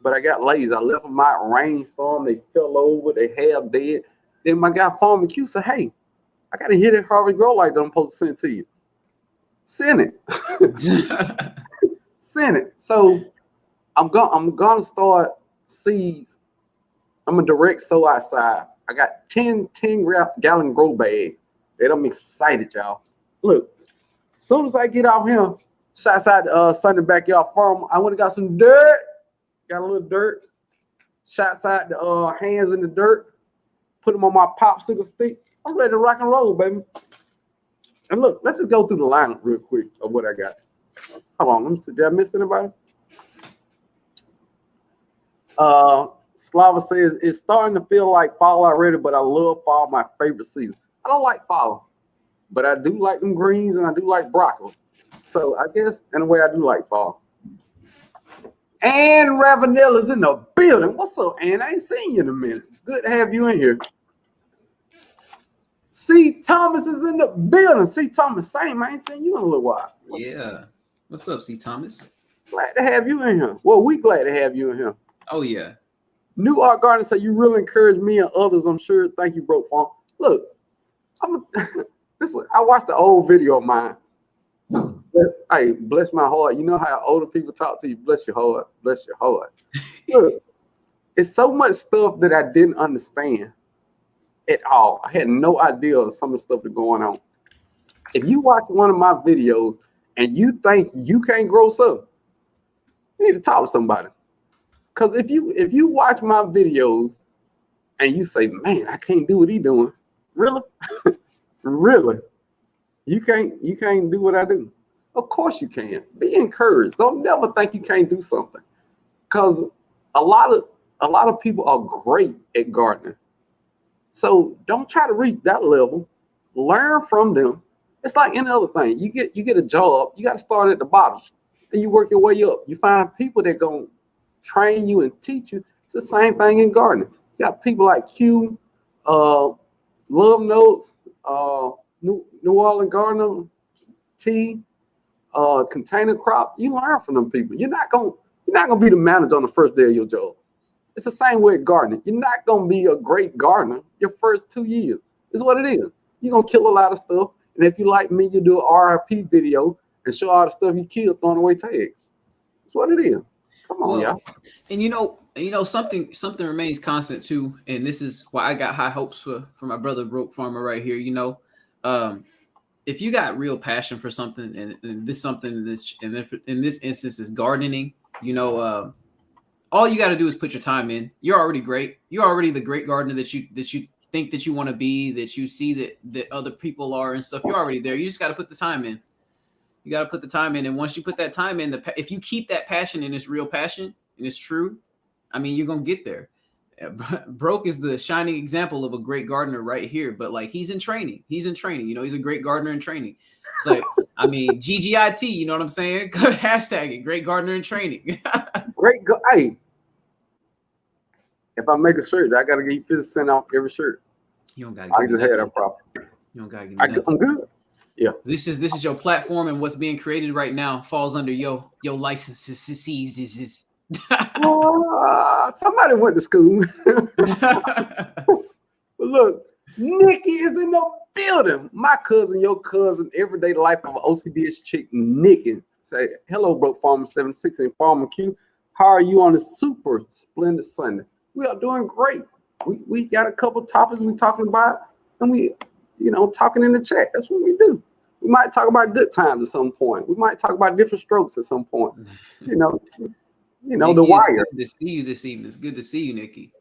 A: but I got lazy. I left them out, rainstorm. They fell over. They half dead. Then my guy Farmer Q said, "Hey, I got to hit it Harvey grow light that I'm supposed to send to you. Send it." Send it. So I'm gonna start seeds. I'm a direct sow outside. I got 10 gallon grow bags that I'm excited, y'all. Look, as soon as I get out here, shots out Sunday backyard farm. I went and got some dirt. Got a little dirt. Shots out the hands in the dirt. Put them on my popsicle stick. I'm ready to rock and roll, baby. And look, let's just go through the lineup real quick of what I got. Hold on, let me see. Did I miss anybody? Slava says it's starting to feel like fall already, but I love fall, my favorite season. I don't like fall, but I do like them greens and I do like broccoli. So I guess in a way I do like fall. Ann Ravenella's in the building. What's up, Ann? I ain't seen you in a minute. Good to have you in here. C. Thomas is in the building. C. Thomas, same. I ain't seen you in a little while.
B: Yeah. What's up, C. Thomas?
A: Glad to have you in here. Well, we glad to have you in here.
B: Oh, yeah.
A: New Art Garden said you really encourage me and others, I'm sure. Thank you, Broke Farm. Look, I watched the old video of mine. Hey, bless my heart. You know how older people talk to you. Bless your heart. Bless your heart. Look, it's so much stuff that I didn't understand at all. I had no idea of some of the stuff that's going on. If you watch one of my videos and you think you can't grow something, you need to talk to somebody. Because if you watch my videos and you say, "Man, I can't do what he doing," really, really, you can't do what I do. Of course you can. Be encouraged. Don't never think you can't do something. Because a lot of people are great at gardening. So don't try to reach that level. Learn from them. It's like any other thing. You get a job, you got to start at the bottom and you work your way up. You find people that gonna train you and teach you. It's the same thing in gardening. You got people like Q, Love Notes, New Orleans Gardener, T, Container Crop. You learn from them people. You're not gonna be the manager on the first day of your job. It's the same way at gardening. You're not gonna be a great gardener your first 2 years. It's what it is. You're gonna kill a lot of stuff. And if you like me, you do an RIP video and show all the stuff you killed throwing away tags. That's what it is. Come on, y'all.
B: And you know something remains constant too, and this is why I got high hopes for my brother Broke Farmer right here. If you got real passion for something, and this in this instance is gardening, all you got to do is put your time in. You're already great. You're already the great gardener that you think that you want to be, that you see that other people are and stuff. You're already there. You just got to put the time in. You got to put the time in. And once you put that time in, if you keep that passion and it's real passion and it's true, I mean, you're going to get there. Broke is the shining example of a great gardener right here. But like, he's in training. He's a great gardener in training. It's like, I mean, GGIT, you know what I'm saying? Hashtag it, great gardener in training.
A: Hey, if I make a shirt, I got to get 50% off every shirt.
B: You don't got to
A: I just had that problem.
B: You don't got to get
A: I'm good. Yeah.
B: This is your platform, and what's being created right now falls under your licenses.
A: Somebody went to school. But look, Nikki is in the building. My cousin, your cousin, everyday life of an OCDS chick, Nikki. Say hello, Broke Farmer 76 and Farmer Q. How are you on a super splendid Sunday? We are doing great. We got a couple topics we're talking about, and we, talking in the chat. That's what we do. We might talk about good times at some point. We might talk about different strokes at some point. Nikki, the wire.
B: It's good to see you this evening. It's good to see you, Nikki.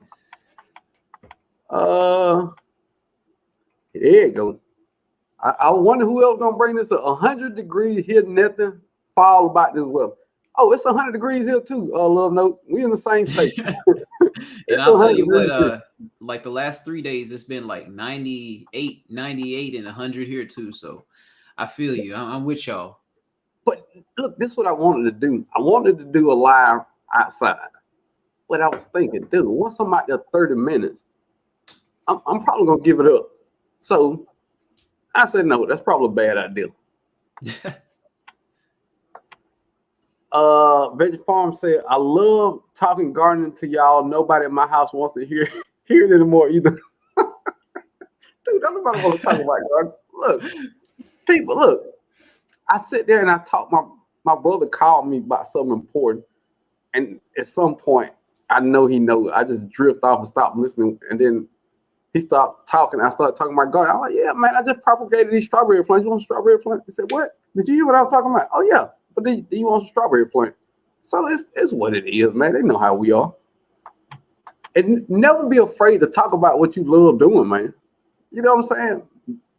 A: There you go. I wonder who else gonna bring this 100 degrees here, nothing fall about this weather. Oh, it's 100 degrees here too. Love Notes. We in the same state.
B: And I'll tell you what, like the last 3 days, it's been like 98, and 100 here too. So I feel you. I'm with y'all.
A: But look, this is what I wanted to do. I wanted to do a live outside. But I was thinking, dude, once I'm out there 30 minutes, I'm probably gonna give it up. So I said, no, that's probably a bad idea. Veggie Farm said, I love talking gardening to y'all. Nobody at my house wants to hear it anymore either. Dude, nobody want to talk about gardening. Look, people, look. I sit there and I talk. My brother called me about something important, and at some point, I know he knows. I just drift off and stop listening, and then he stopped talking. I started talking about gardening. I'm like, yeah, man, I just propagated these strawberry plants. You want a strawberry plant? He said, what? Did you hear what I was talking about? Oh yeah, but do you want some strawberry plant? So it's what it is, man. They know how we are. And never be afraid to talk about what you love doing, man. You know what I'm saying?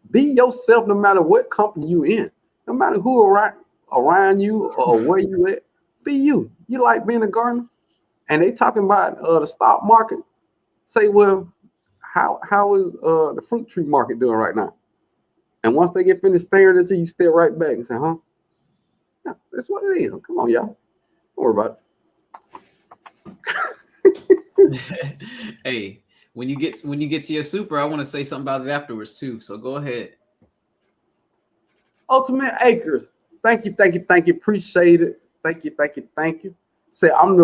A: Be yourself no matter what company you in. No matter who around you or where you at, be you. You like being a gardener? And they talking about the stock market. Say, well, how is the fruit tree market doing right now? And once they get finished staring at you, you stare right back and say, huh? Yeah, that's what it is. Come on, y'all. Don't worry about
B: it. Hey, when you get to your super, I want to say something about it afterwards too. So go ahead.
A: Ultimate Acres. Thank you. Appreciate it. Thank you. Say I'm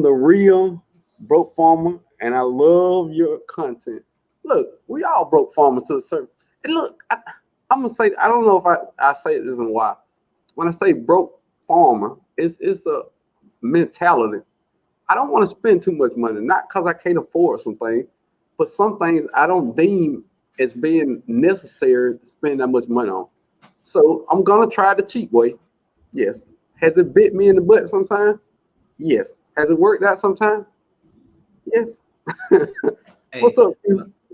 A: the real broke farmer, and I love your content. Look, we all broke farmers to a certain. And look, I'm gonna say I don't know if I say this in a while. When I say broke farmer, it's a mentality. I don't want to spend too much money, not because I can't afford some things, but some things I don't deem as being necessary to spend that much money on. So I'm gonna try the cheap way. Yes. Has it bit me in the butt sometimes? Yes. Has it worked out sometimes? Yes.
B: Hey,
A: what's up,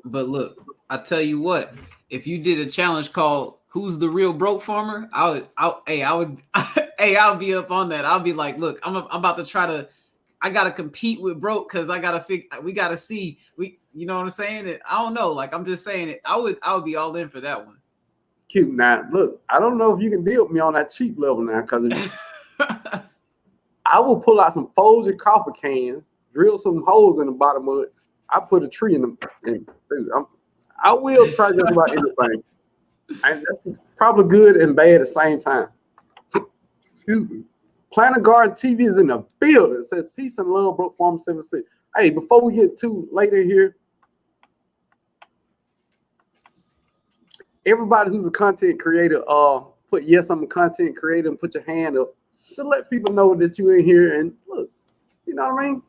B: but look, I tell you what, if you did a challenge called "Who's the Real Broke Farmer," I would I'll be up on that. I'll be like, look, I'm about to try to. I gotta compete with broke because I gotta we gotta see you know what I'm saying? I don't know. Like I'm just saying it. I would be all in for that one.
A: Cute. Now look, I don't know if you can deal with me on that cheap level now, because I will pull out some Folgers coffee cans, drill some holes in the bottom of it. I put a tree in them, and I will try just about anything. And that's probably good and bad at the same time. Excuse me. Planet Garden TV is in the building. It says peace and love, Broke Farm 76. Hey, before we get too later here, everybody who's a content creator, put yes, I'm a content creator, and put your hand up to let people know that you're in here. And look, you know what I mean?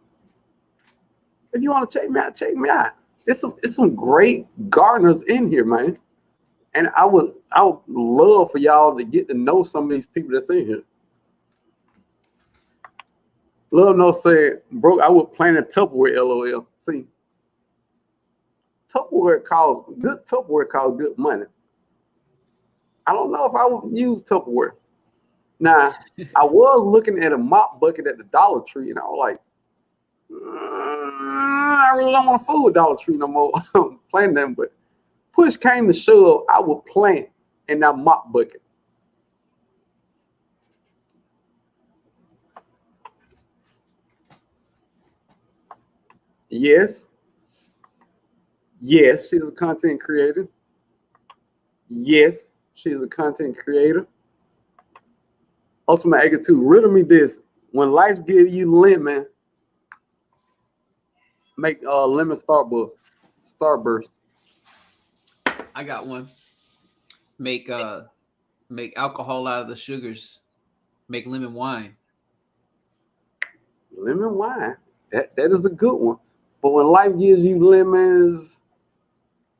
A: If you want to check me out, check me out. It's some great gardeners in here, man. And I would love for y'all to get to know some of these people that's in here. Love No said, bro, I would plant a Tupperware, LOL. See, Tupperware costs good money. I don't know if I would use Tupperware. Now, I was looking at a mop bucket at the Dollar Tree, and I was like, I really don't want to fool with Dollar Tree no more. Plant them, but push came to shove, I would plant in that mop bucket. Yes, she's a content creator. Yes, she's a content creator. Ultimate Acre 2, riddle me this. When life gives you lemon, make lemon starburst.
B: I got one. Make alcohol out of the sugars. Make lemon wine.
A: Lemon wine. That is a good one. But when life gives you lemons,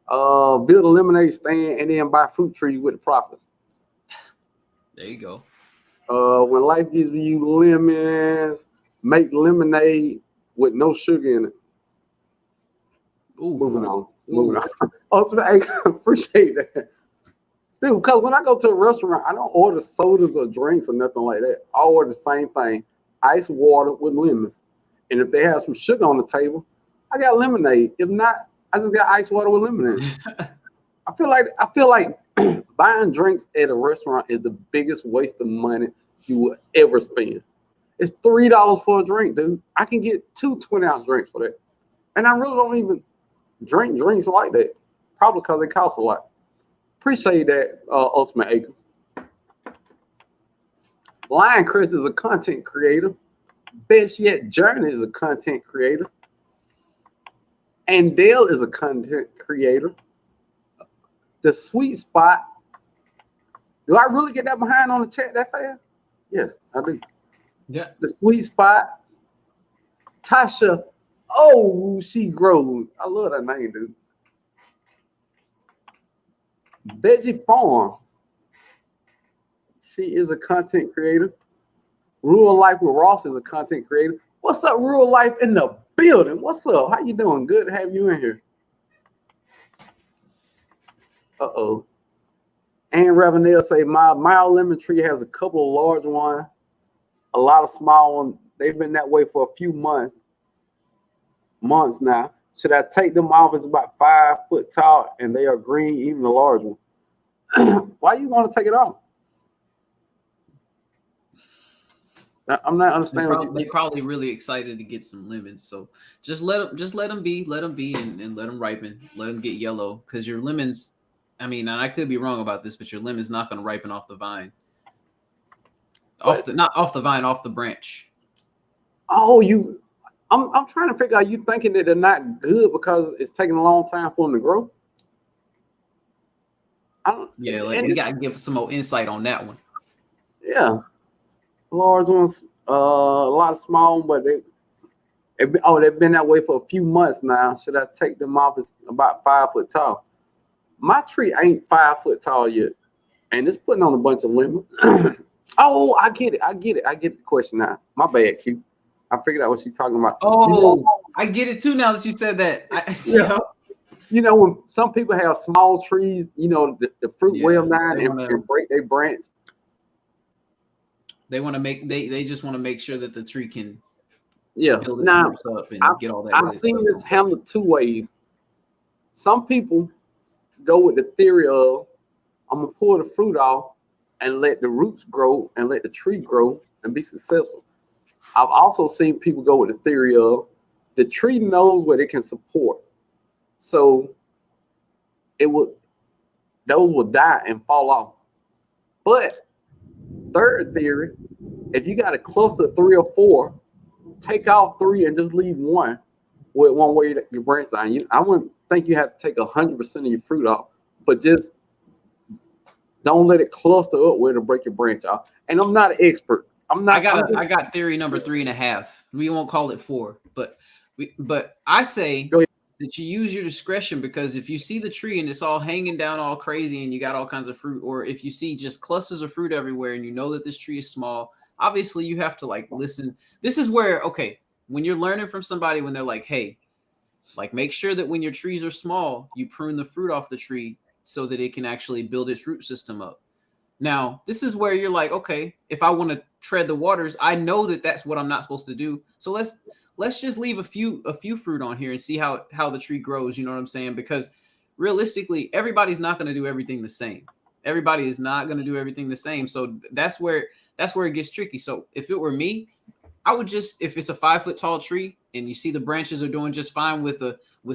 A: build a lemonade stand and then buy fruit trees with the profits.
B: There you go.
A: When life gives you lemons, make lemonade with no sugar in it.
B: Ooh.
A: Moving on. Ultimate, I appreciate that. Dude, because when I go to a restaurant, I don't order sodas or drinks or nothing like that. I order the same thing, ice water with lemons. And if they have some sugar on the table, I got lemonade. If not, I just got ice water with lemonade. I feel like buying drinks at a restaurant is the biggest waste of money you will ever spend. It's $3 for a drink, dude. I can get two 20-ounce drinks for that. And I really don't even drink drinks like that. Probably because they cost a lot. Appreciate that, Ultimate Acres. Lion Chris is a content creator. Best yet, Journey is a content creator. And Dale is a content creator. The Sweet Spot. Do I really get that behind on the chat that fast? Yes, I do.
B: Yeah.
A: The Sweet Spot. Tasha. Oh, she grows. I love that name, dude. Veggie Farm. She is a content creator. Rural Life with Ross is a content creator. What's up, Rural Life in the building? What's up? How you doing? Good to have you in here. Uh-oh. And Ravenel say, my mild lemon tree has a couple of large ones, a lot of small ones. They've been that way for a few months now. Should I take them off? It's about 5 foot tall, and they are green, even the large one. Why you want to take it off? I'm not understanding.
B: They're probably really excited to get some lemons. So just let them be, and let them ripen. Let them get yellow, because your lemons. I mean, and I could be wrong about this, but your lemon's not going to ripen off the vine. Not off the vine, off the branch.
A: Oh, I'm trying to figure out, you thinking that they're not good because it's taking a long time for them to grow?
B: You got to give some more insight on that one.
A: Yeah. Large ones, a lot of small, but they've been that way for a few months now. Should I take them off? It's about 5 foot tall. My tree ain't 5 foot tall yet, and it's putting on a bunch of lemons. Oh, I get it. I get the question now. My bad, Q. I figured out what she's talking about.
B: Oh, I get it too now that you said that.
A: Yeah. You know, when some people have small trees, the fruit well down and break their branch.
B: They want to they just want to make sure that the tree can build its roots up and get all that.
A: I've seen this handled two ways. Some people go with the theory of, I'm gonna pull the fruit off and let the roots grow and let the tree grow and be successful. I've also seen people go with the theory of, the tree knows what it can support, so those will die and fall off. But third theory, if you got a cluster of 3 or 4, take off 3 and just leave 1 with one way that your branch on. I wouldn't think you have to take 100% of your fruit off, but just don't let it cluster up where it'll break your branch off. And I'm not an expert. I
B: got theory number 3.5. We won't call it 4, but I say that you use your discretion, because if you see the tree and it's all hanging down all crazy and you got all kinds of fruit, or if you see just clusters of fruit everywhere and you know that this tree is small, obviously you have to listen. This is where, when you're learning from somebody, when they're like, hey, make sure that when your trees are small, you prune the fruit off the tree so that it can actually build its root system up. Now, this is where you're like, okay, if I want to tread the waters, I know that that's what I'm not supposed to do. So let's just leave a few fruit on here and see how the tree grows. You know what I'm saying? Because realistically, everybody's not going to do everything the same. Everybody is not going to do everything the same. So that's where it gets tricky. So if it were me, I would just, if it's a 5 foot tall tree and you see the branches are doing just fine with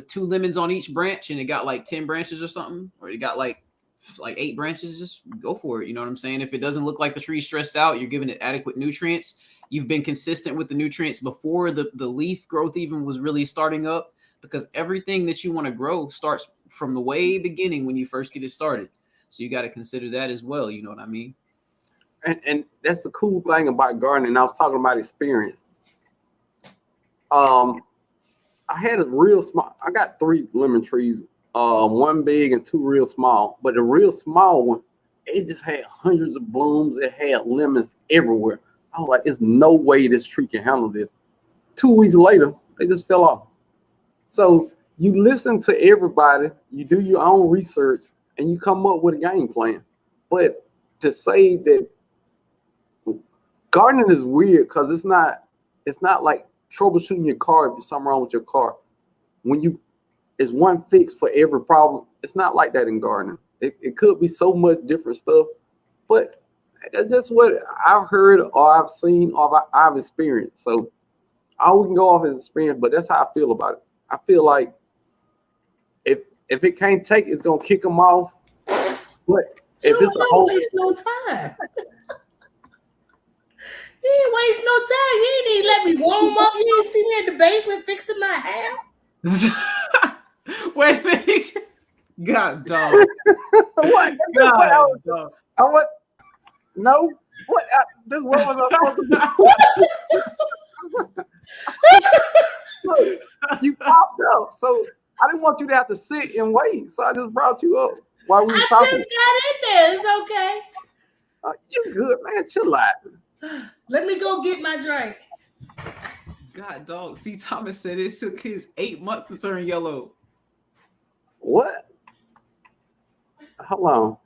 B: 2 lemons on each branch, and it got 10 branches or something, or it got like 8 branches, just go for it. You know what I'm saying? If it doesn't look like the tree's stressed out, you're giving it adequate nutrients. You've been consistent with the nutrients before the leaf growth even was really starting up, because everything that you want to grow starts from the way beginning when you first get it started. So you got to consider that as well. You know what I mean?
A: And that's the cool thing about gardening. I was talking about experience. I had a real small, I got 3 lemon trees, 1 big and 2 real small. But the real small one, it just had hundreds of blooms. It had lemons everywhere. I was like, there's no way this tree can handle this. 2 weeks later, they just fell off. So you listen to everybody, you do your own research, and you come up with a game plan. But to say that gardening is weird, because it's not like troubleshooting your car if there's something wrong with your car. is one fix for every problem. It's not like that in gardening. It could be so much different stuff, but that's just what I've heard or I've seen or I've experienced. So all we can go off is experience, but that's how I feel about it. I feel like if it can't take, it's gonna kick them off. But if it's a whole,
C: waste no time. You ain't waste no time. You ain't even let me warm up. You ain't see me in the basement fixing my hair.
B: Wait a minute. God, dog.
A: What?
B: God, dog.
A: I was no. What? Dude, what was I supposed to do? Look, you popped up, so I didn't want you to have to sit and wait. So I just brought you up while we were talking.
C: I just got in there. It's okay.
A: You good, man? Chill out.
C: Let me go get my drink.
B: God, dog. See, Thomas said it took his 8 months to turn yellow.
A: What? Hold on.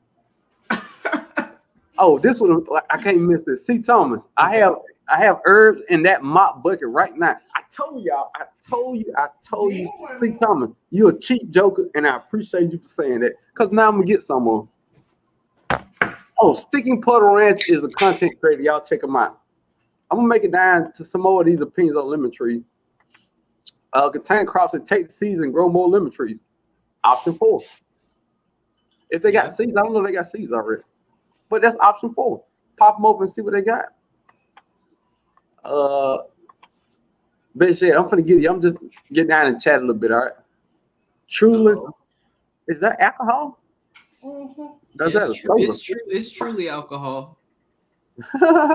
A: Oh, this one, I can't miss this. See, Thomas, I have herbs in that mop bucket right now. I told you. See, Thomas, you're a cheap joker, and I appreciate you for saying that. Because now I'm going to get some more. Oh, Sticking Puddle Ranch is a content creator. Y'all check him out. I'm going to make it down to some more of these opinions on lemon trees. Contain crops that take the seeds and grow more lemon trees. Option 4. If they got seeds, I don't know if they got seeds already. But that's option 4. Pop them open and see what they got. Bitch, shit, I'm finna get you. I'm just get down and chat a little bit, all right? Truly, is that alcohol?
C: Mm-hmm.
B: It's truly alcohol.
C: Truly.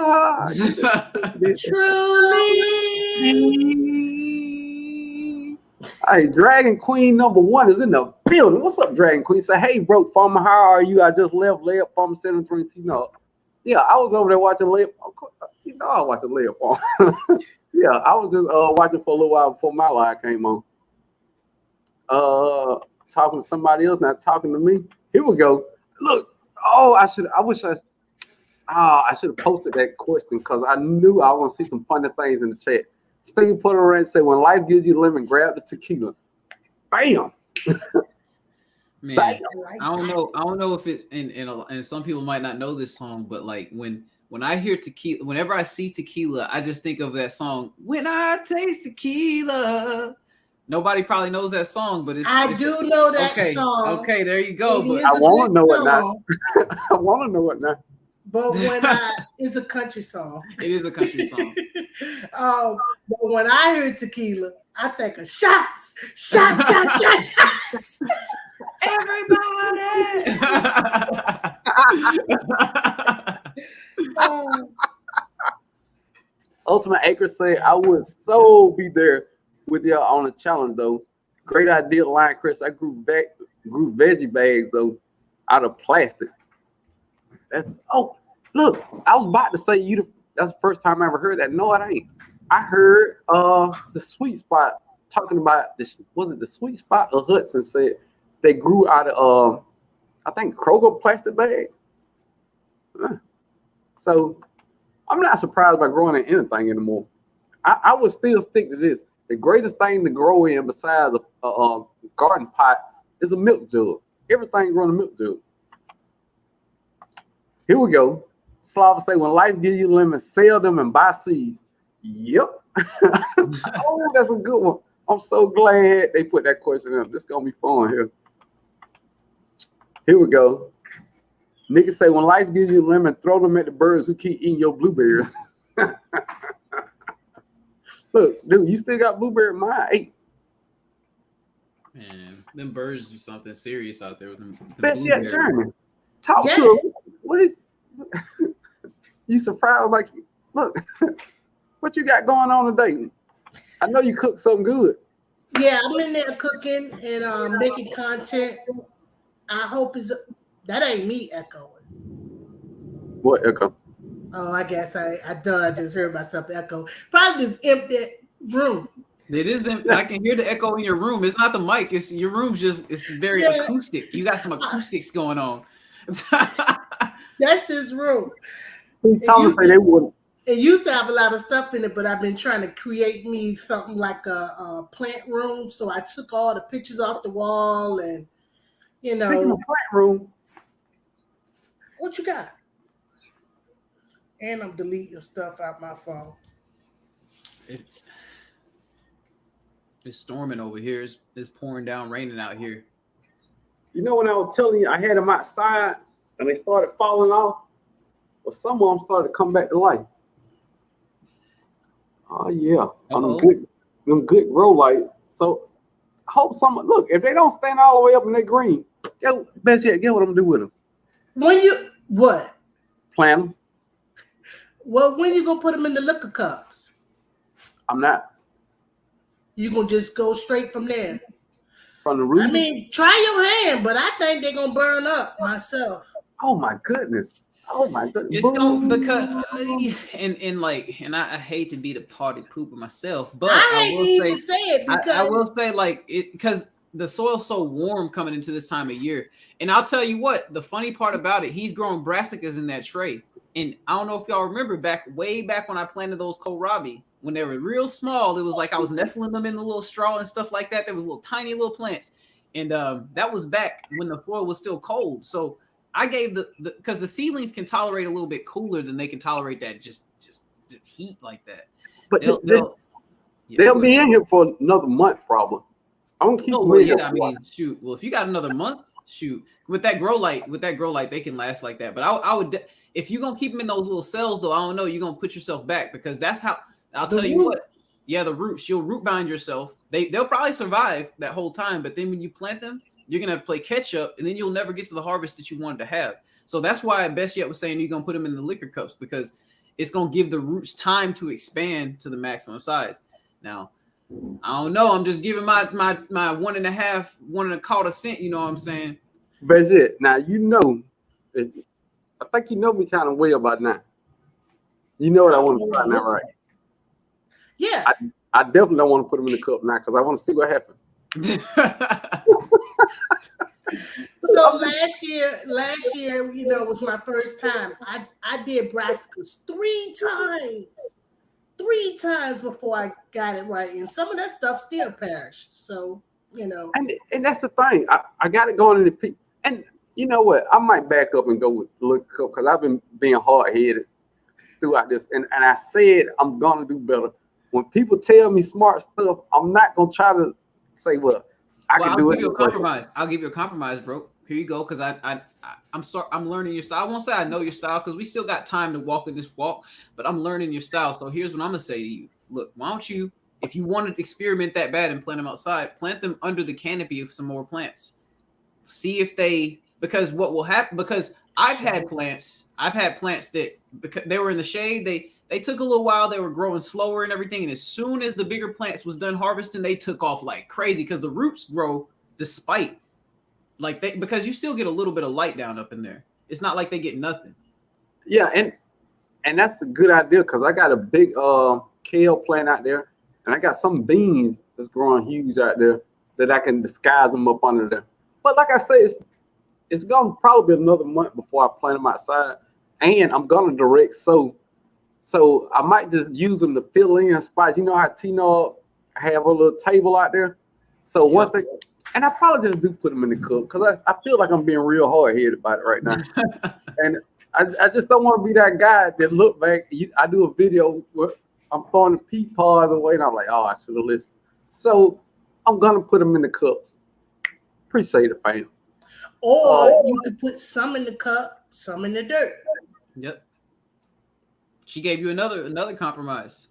A: Hey, Dragon Queen #1 is in the building. What's up, Dragon Queen? Say, hey, bro, farmer, how are you? I just left Layup Farm 722. No, yeah, I was over there watching Layup. You know, I watched Layup Farm. Yeah, I was just watching for a little while before my live came on. Talking to somebody else, not talking to me. Here we go. Look, I should have posted that question because I knew I was gonna see some funny things in the chat. Stinky Puddle Ranch say, when life gives you lemon, grab the tequila. Bam.
B: Man, I don't know if it's and some people might not know this song, but like when I hear tequila, whenever I see tequila, I just think of that song. When I taste tequila. Nobody probably knows that song, but I
C: do know that song.
B: Okay, there you go.
A: But I want to know it now. I want to know it now.
C: But it's a country song.
B: It is a country song.
C: But when I hear tequila, I think of shots. Shots. Everybody.
A: Ultimate Acre say, I would so be there with y'all on a challenge though. Great idea, Lion Chris. I grew veggie bags though out of plastic. Look, I was about to say that's the first time I ever heard that. No, it ain't. I heard the Sweet Spot talking about this. Was it the Sweet Spot or Hudson said they grew out of I think Kroger plastic bags. So I'm not surprised by growing in anything anymore. I would still stick to this. The greatest thing to grow in besides a garden pot is a milk jug. Everything grown in a milk jug. Here we go. Slava say, when life gives you lemons, sell them and buy seeds. Yep. Oh, that's a good one. I'm so glad they put that question in. This is going to be fun here. Here we go. Niggas say, when life gives you lemon, throw them at the birds who keep eating your blueberries. Look, dude, you still got blueberry in mine. Hey.
B: Man, them birds do something serious out there with them.
A: Best yet, Jeremy. Talk to him. What is you surprised? Like, look, what you got going on today? I know you cook something good.
C: Yeah, I'm in there cooking and making content. I hope that ain't me echoing.
A: What echo?
C: Oh, I guess I just heard myself echo. Probably this empty room.
B: It is. I can hear the echo in your room. It's not the mic. It's your room's it's very acoustic. You got some acoustics going on.
C: That's this room.
A: See, Thomas say they wouldn't.
C: It used to have a lot of stuff in it, but I've been trying to create me something like a plant room. So I took all the pictures off the wall, and
A: Speaking of plant room,
C: what you got? And I'm deleting stuff out my phone.
B: It's storming over here. It's pouring down, raining out here.
A: you know when I was telling you I had them outside and they started falling off, well, some of them started to come back to life. Oh yeah, on them good grow lights. So I hope someone look if they don't stand all the way up in that green. Best yet, get what I'm gonna do with them.
C: When you what?
A: Plant them.
C: Well, when you gonna put them in the liquor cups?
A: I'm not
C: You gonna just go straight from there?
A: from the root.
C: I mean, try your hand, but I think they're gonna burn up myself.
A: Oh my goodness. Oh my goodness.
B: It's going because and I hate to be the party pooper myself, but
C: I hate to even say it because
B: I will say like it because the soil's so warm coming into this time of year. And I'll tell you what, the funny part about it, he's growing brassicas in that tray. And I don't know if y'all remember way back when I planted those kohlrabi, when they were real small, it was like I was nestling them in the little straw and stuff like that. There was little tiny little plants. And that was back when the soil was still cold. So I gave because the seedlings can tolerate a little bit cooler than they can tolerate that just heat like that.
A: But they'll be in here for another month probably. I'm gonna keep them in here.
B: I mean, shoot. Well, if you got another month, shoot. With that grow light, they can last like that. But I would, if you're gonna keep them in those little cells, though, I don't know, you're gonna put yourself back because that's how. I'll tell you what. Yeah, the roots. You'll root bind yourself. They'll probably survive that whole time, but then when you plant them, you're gonna play catch up, and then you'll never get to the harvest that you wanted to have. So that's why Best Yet was saying you're gonna put them in the liquor cups because it's gonna give the roots time to expand to the maximum size. Now, I don't know. I'm just giving my 1.25 cent. You know what I'm saying?
A: That's it. Now I think you know me kind of well by now. You know what I want to try now, right?
C: Yeah.
A: I definitely don't want to put them in the cup now because I want to see what happens.
C: So last year, was my first time. I did brassicas 3 times before I got it right, and some of that stuff still perished. So and
A: that's the thing. I got it going in the peak, and you know what? I might back up and go with look because I've been being hard headed throughout this, and I said I'm gonna do better. When people tell me smart stuff, I'm not gonna try to say, well, I'll give you a
B: compromise. I'll give you a compromise, bro. Here you go, because I'm learning your style. I won't say I know your style because we still got time to walk in this walk, but I'm learning your style. So here's what I'm gonna say to you. Look, why don't you, if you want to experiment that bad and plant them outside, plant them under the canopy of some more plants. See if because what will happen, because I've had plants that because they were in the shade, they took a little while, they were growing slower and everything. And as soon as the bigger plants was done harvesting, they took off like crazy because the roots grow despite because you still get a little bit of light down up in there. It's not like they get nothing.
A: Yeah, and that's a good idea because I got a big kale plant out there, and I got some beans that's growing huge out there that I can disguise them up under there. But like I say, it's gonna probably be another month before I plant them outside, and I'm gonna direct sow. So I might just use them to fill in spots. You know how Tino have a little table out there. So once and I probably just do put them in the cup because I feel like I'm being real hard headed about it right now, and I just don't want to be that guy that look back. I do a video where I'm throwing the peat pods away, and I'm like, oh, I should have listened. So I'm gonna put them in the cups. Appreciate it, fam.
C: Or you could put some in the cup, some in the dirt.
B: Yep. She gave you another compromise.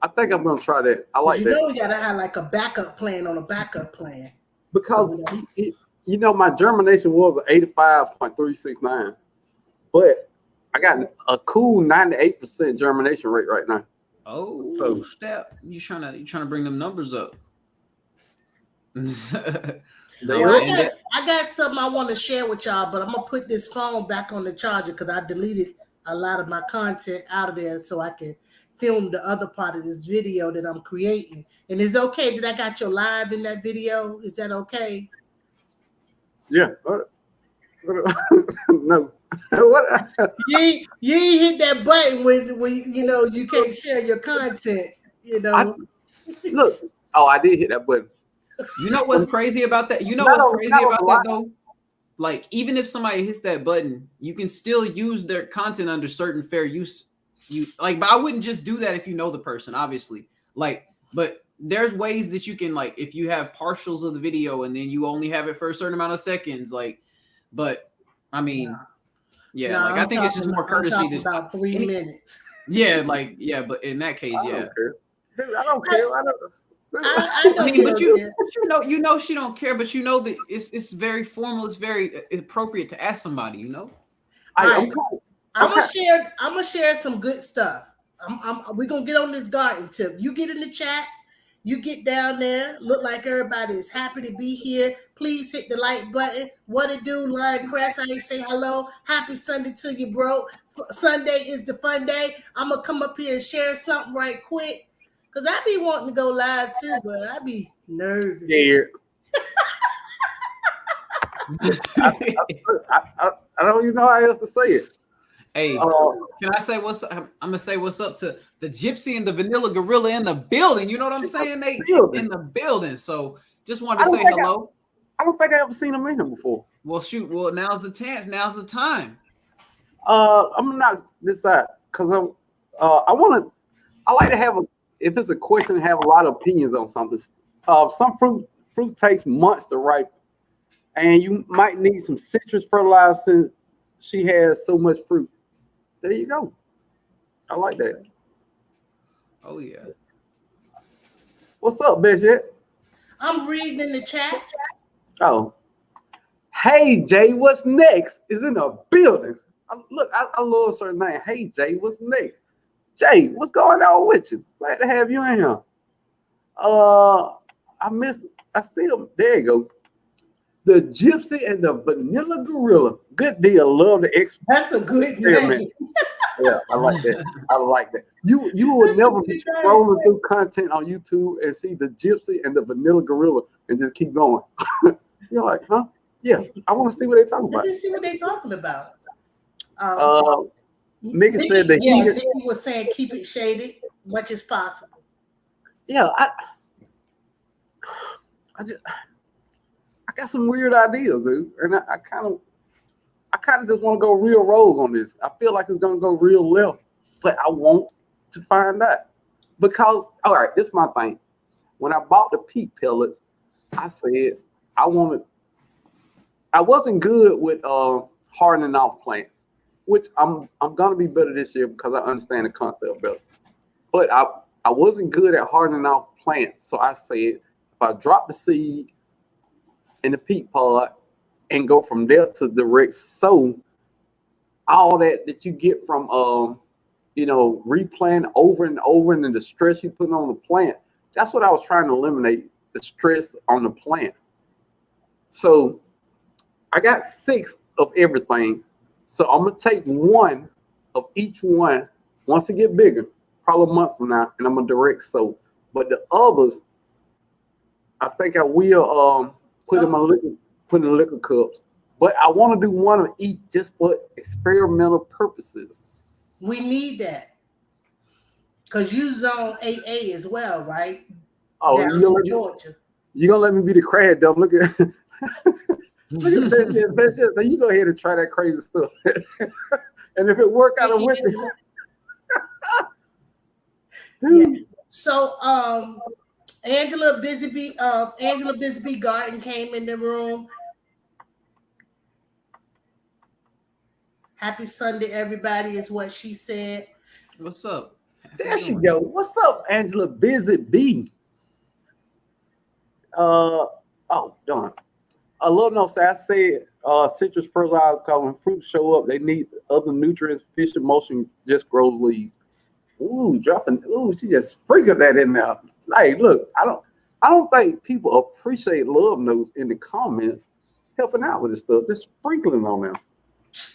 A: I think I'm gonna try that. I like that.
C: You know, we gotta have like a backup plan on a backup plan.
A: Because my germination was 85.369, but I got a cool 98% germination rate right now.
B: Oh, so, snap! You trying to bring them numbers up?
C: I got something I want to share with y'all, but I'm gonna put this phone back on the charger because I deleted a lot of my content out of there so I can film the other part of this video that I'm creating. And it's okay that I got your live in that video? Is that okay?
A: Yeah. No. What?
C: You ain't hit that button when you know you can't share your content. You know.
A: Look. Oh, I did hit that button.
B: You know what's crazy about that? You know
A: Not
B: what's
A: on-
B: crazy
A: not on
B: about
A: live.
B: that though? Like, even if somebody hits that button, you can still use their content under certain fair use. But I wouldn't just do that if you know the person, obviously. Like, but there's ways that you can, like, if you have partials of the video and then you only have it for a certain amount of seconds, like, but I mean, yeah,
C: No,
B: like I think it's just more courtesy.
C: I'm talking about 3 minutes.
B: Yeah, like, yeah, but in that case,
A: I
B: yeah.
A: don't care. Dude, I don't care.
C: I know
B: I mean, but
C: you
B: you know she don't care, but you know that it's very formal. It's very appropriate to ask somebody. You know.
C: I'm gonna share some good stuff. We're gonna get on this garden tip. You get in the chat. You get down there. Look like everybody is happy to be here. Please hit the like button. What it do, Lion Crest? I say hello. Happy Sunday to you, bro. Sunday is the fun day. I'm gonna come up here and share something right quick. Cause I be wanting to go live too, but I be nervous.
A: Scared. I don't even know how else to say it.
B: Hey, can I say what's? I'm gonna say what's up to the Gypsy and the Vanilla Gorilla in the building. You know what I'm saying? They in the building. So just wanted to say hello.
A: I don't think I ever seen them in here before.
B: Well, shoot. Well, now's the chance. Now's the time.
A: I'm not decide because I like to have if it's a question, have a lot of opinions on something. Some fruit takes months to ripen, and you might need some citrus fertilizer since she has so much fruit. There you go. I like that.
B: Oh yeah.
A: What's up, Bishop?
C: I'm reading in the chat.
A: Oh. Hey Jay, what's next? Is in a building. I love her name. Hey Jay, what's next? Jay, what's going on with you? Glad to have you in here. There you go. The Gypsy and the Vanilla Gorilla. Good deal. Love the experiment.
C: That's a good name.
A: Yeah, I like that. I like that. You will never be scrolling through content on YouTube and see the Gypsy and the Vanilla Gorilla and just keep going. You're like, huh? Yeah, I want to see what they're talking about.
C: Let me see what they're talking about.
A: Mickey said that
C: Nikki was saying keep it shaded much as possible.
A: Yeah, I got some weird ideas, dude, and I kind of just want to go real rogue on this. I feel like it's gonna go real left, but I want to find out because all right, this is my thing. When I bought the peat pellets, I said I wasn't good with hardening off plants, which I'm gonna be better this year because I understand the concept better. But I wasn't good at hardening off plants, so I said if I drop the seed in the peat pod and go from there to direct sow, all that you get from replant over and over and then the stress you put on the plant, that's what I was trying to eliminate, the stress on the plant. So I got 6 of everything. So I'm gonna take 1 of each one once it get bigger, probably a month from now, and I'm gonna direct sow. But the others, I think I will put in the liquor cups. But I want to do 1 of each just for experimental purposes.
C: We need that. Because you zone 8A as well, right?
A: Oh,
C: Georgia.
A: You're gonna let me be the crab dump. Look at look at that. So you go ahead and try that crazy stuff. And if it work out, I'm with you.
C: Yeah. So Angela Bisbee Garden came in the room. Happy Sunday, everybody, is what she said.
B: What's up?
A: There she go. What's up, Angela Bisbee? Oh, darn. A little no say I said citrus fertilizer because when fruits show up, they need other nutrients. Fish emotion just grows leaves. Ooh, she just sprinkled that in there. Like, look, I don't think people appreciate love notes in the comments helping out with this stuff. They're sprinkling on them.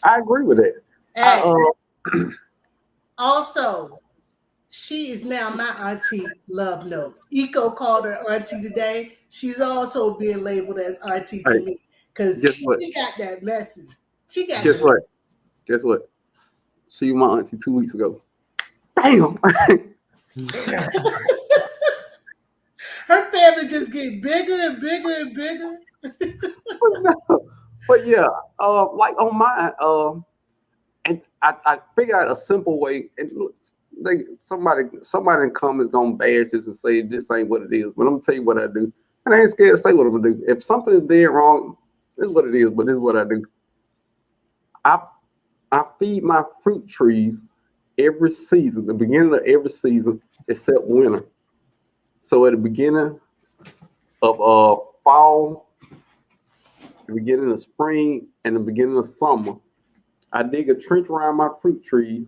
A: I agree with that.
C: And also, she is now my auntie love notes. Eco called her auntie today. She's also being labeled as auntie to me because she got that message. She got
A: Guess what? Guess what? See you, my auntie, 2 weeks ago. Bam!
C: Her family just get bigger and bigger and bigger.
A: But yeah, like on mine, and I figured out a simple way. And look, somebody in comments gonna bash this and say this ain't what it is. But I'm gonna tell you what I do, and I ain't scared to say what I'm gonna do. If something is dead wrong, this is what it is. But this is what I do. I feed my fruit trees every season, the beginning of every season except winter. So at the beginning of fall, the beginning of spring, and the beginning of summer, I dig a trench around my fruit trees,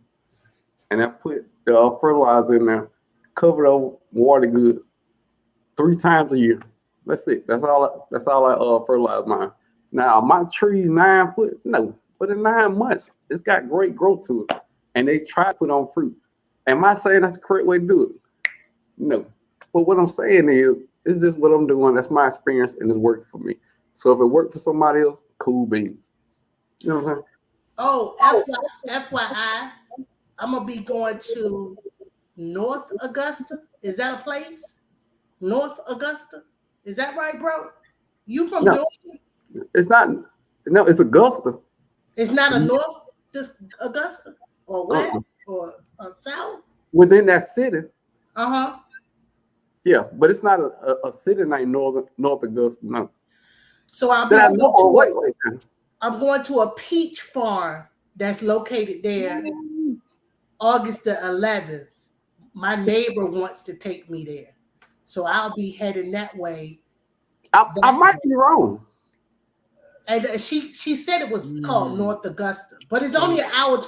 A: and I put fertilizer in there, cover it over, water good 3 times a year. That's it. That's all I fertilize mine. Now, are my trees 9 foot? No, but in 9 months, it's got great growth to it, and they try to put on fruit. Am I saying that's the correct way to do it? No. But what I'm saying is, it's just what I'm doing. That's my experience, and it's working for me. So if it worked for somebody else, cool beans. You know what I'm saying?
C: Oh, FYI, I'm gonna be going to North Augusta. Is that a place? North Augusta? Is that right, bro? You from
A: No.
C: Georgia?
A: It's not. No, it's Augusta.
C: It's not a North Augusta or West or South?
A: Within that city.
C: Uh-huh.
A: Yeah, but it's not a city named North Augusta. No.
C: So I'm going to a peach farm that's located there August the 11th. My neighbor wants to take me there. So I'll be heading that way.
A: I might be wrong.
C: And she said it was called North Augusta, but it's only an hour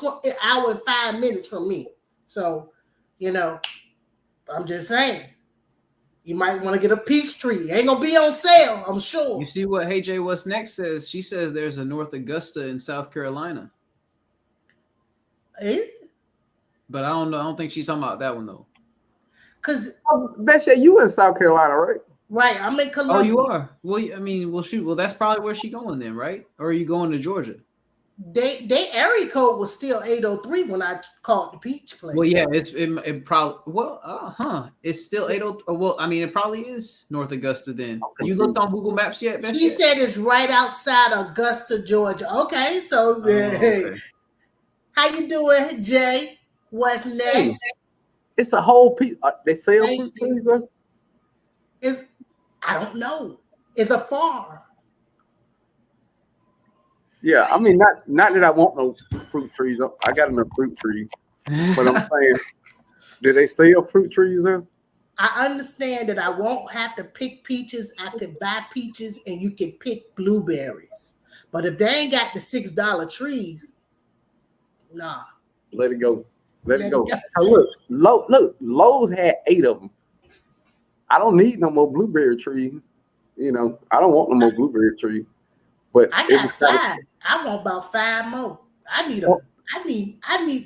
C: and 5 minutes from me. So, I'm just saying, you might want to get a peach tree. Ain't gonna be on sale, I'm sure.
B: You see what Hey Jay What's Next says? She says there's a North Augusta in South Carolina.
C: Is it?
B: But I don't know. I don't think she's talking about that one though.
C: Cause
A: Besha, you in South Carolina, right?
C: Right, I'm in Columbia.
B: Oh, you are. Well, shoot. Well, that's probably where she going then, right? Or are you going to Georgia?
C: They area code was still 803 when I called the peach place.
B: Well, yeah, it probably it's still 803. Well, it probably is North Augusta then. You looked on Google Maps yet?
C: She said it's right outside Augusta, Georgia. Okay, so okay. How you doing, Jay? What's next? Hey,
A: it's a whole piece. They sell fruit trees there?
C: I don't know. It's a farm.
A: Yeah, not that I want no fruit trees. I got enough fruit trees, but I'm saying, do they sell fruit trees there?
C: I understand that I won't have to pick peaches. I could buy peaches, and you can pick blueberries. But if they ain't got the $6 trees, nah.
A: Let it go. Let it go. Look, Lowe's had 8 of them. I don't need no more blueberry trees. I don't want no more blueberry trees. But
C: I got 5. I want about 5 more. I need to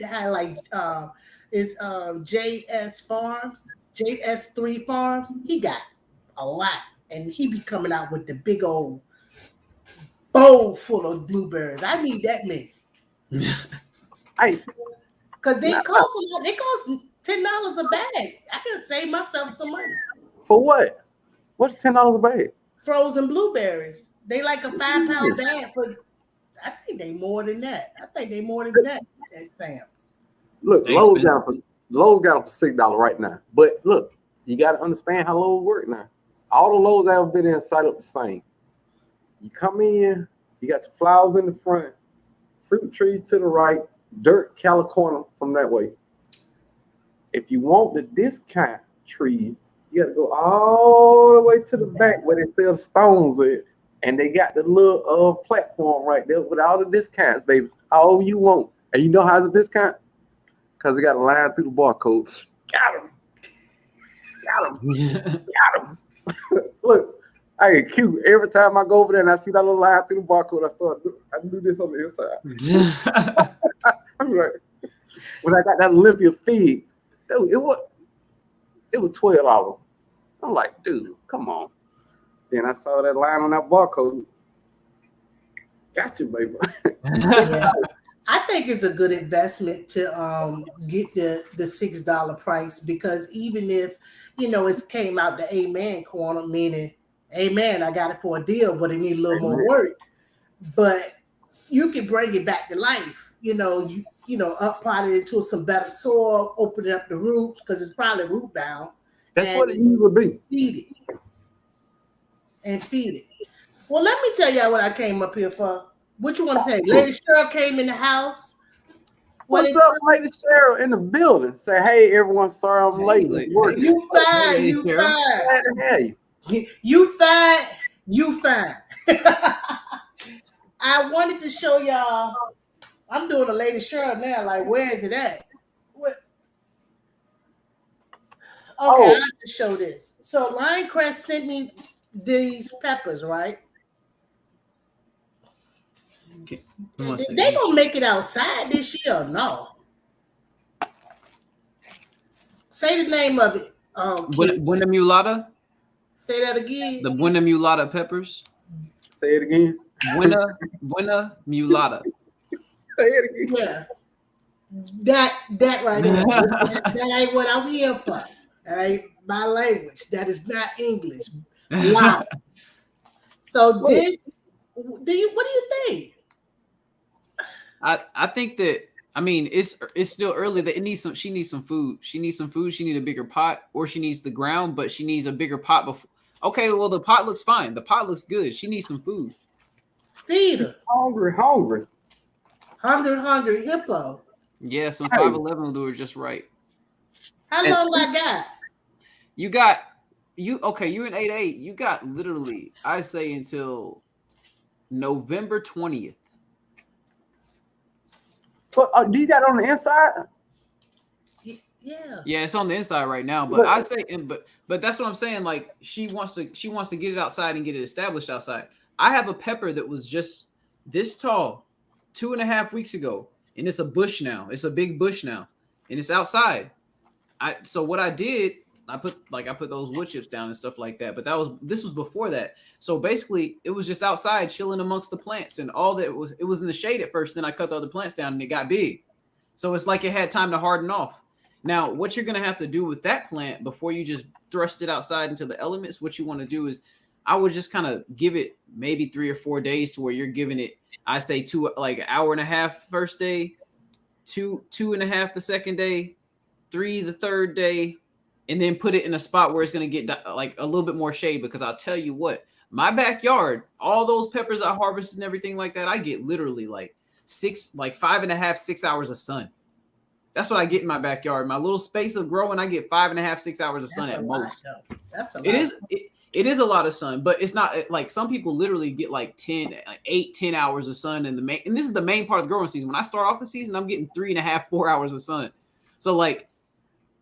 C: have like JS3 Farms. He got a lot, and he be coming out with the big old bowl full of blueberries. I need that many. Because they cost a lot. They cost $10 a bag. I can save myself some money.
A: For what? What's $10 a bag?
C: Frozen blueberries. They like a 5-pound bag for. I think they more than that. At Sam's.
A: Look, Lowe's got them for $6 right now. But look, you got to understand how Lowe's work now. All the Lowe's I've been in set up the same. You come in, you got your flowers in the front, fruit trees to the right, dirt California from that way. If you want the discount trees, you got to go all the way to the back where they sell stones at. And they got the little platform right there with all the discounts, baby. All you want. And you know how's a discount? Because they got a line through the barcode. Got him. Look, I get cute. Every time I go over there and I see that little line through the barcode, I do this on the inside. I'm like, when I got that Olympia feed, it was $12. I'm like, dude, come on. Then I saw that line on that barcode. Got you, baby.
C: I think it's a good investment to get the $6 price, because even if it came out the amen corner, meaning amen, I got it for a deal, but it need a little more work. But you can bring it back to life. Up pot it into some better soil, open up the roots because it's probably root bound.
A: That's what it usually
C: be. Feed it. Well, let me tell y'all what I came up here for. What you want to say? Lady Cheryl came in the house.
A: What's up, Lady Cheryl in the building? Say, hey, everyone. Sorry I'm late.
C: You fine. You fine.
A: Glad to have you.
C: You fine. You fine. I wanted to show y'all. I'm doing a Lady Cheryl now. Like, where is it at? What? Okay, I have to show this. So Linecrest sent me these peppers, right?
B: Okay.
C: They gonna make it outside this year or no? Say the name of it.
B: Buena Mulata.
C: Say that again.
B: The Buena Mulata peppers.
A: Say it again.
B: Buena Mulata.
A: Say it again.
C: Yeah. That right there. that ain't what I'm here for. That ain't my language. That is not English. Wow. So this, what do you think?
B: I think that, I mean, it's still early. That she needs some food. She needs some food. She needs a bigger pot, or she needs the ground, but she needs a bigger pot before. Okay, well, the pot looks fine. The pot looks good. She needs some food.
C: Feed her.
A: Hungry.
C: Hungry hippo.
B: Yeah, some 511 will do her just right.
C: How long I got?
B: You're in 8-8. You got literally, I say, until November 20th.
A: But do you got it on the inside?
C: Yeah.
B: Yeah, it's on the inside right now. But I say, but that's what I'm saying. Like, she wants to get it outside and get it established outside. I have a pepper that was just this tall 2.5 weeks ago, and it's a bush now. It's a big bush now, and it's outside. So what I did, I put those wood chips down and stuff like that. But this was before that. So basically, it was just outside chilling amongst the plants, and all that it was in the shade at first. Then I cut the other plants down, and it got big. So it's like it had time to harden off. Now, what you're gonna have to do with that plant before you just thrust it outside into the elements, what you want to do is, I would just kind of give it maybe 3 or 4 days to where you're giving it, I say, an hour and a half first day, 2.5 the second day, 3 the third day, and then put it in a spot where it's going to get like a little bit more shade. Because I'll tell you what, my backyard, all those peppers I harvested and everything like that, I get literally like 5.5, 6 hours of sun. That's what I get in my backyard. My little space of growing, I get 5.5, 6 hours of sun at most.
C: That's a lot.
B: It is a lot of sun, but it's not like some people literally get like 10 hours of sun in the main. And this is the main part of the growing season. When I start off the season, I'm getting 3.5, 4 hours of sun. So like,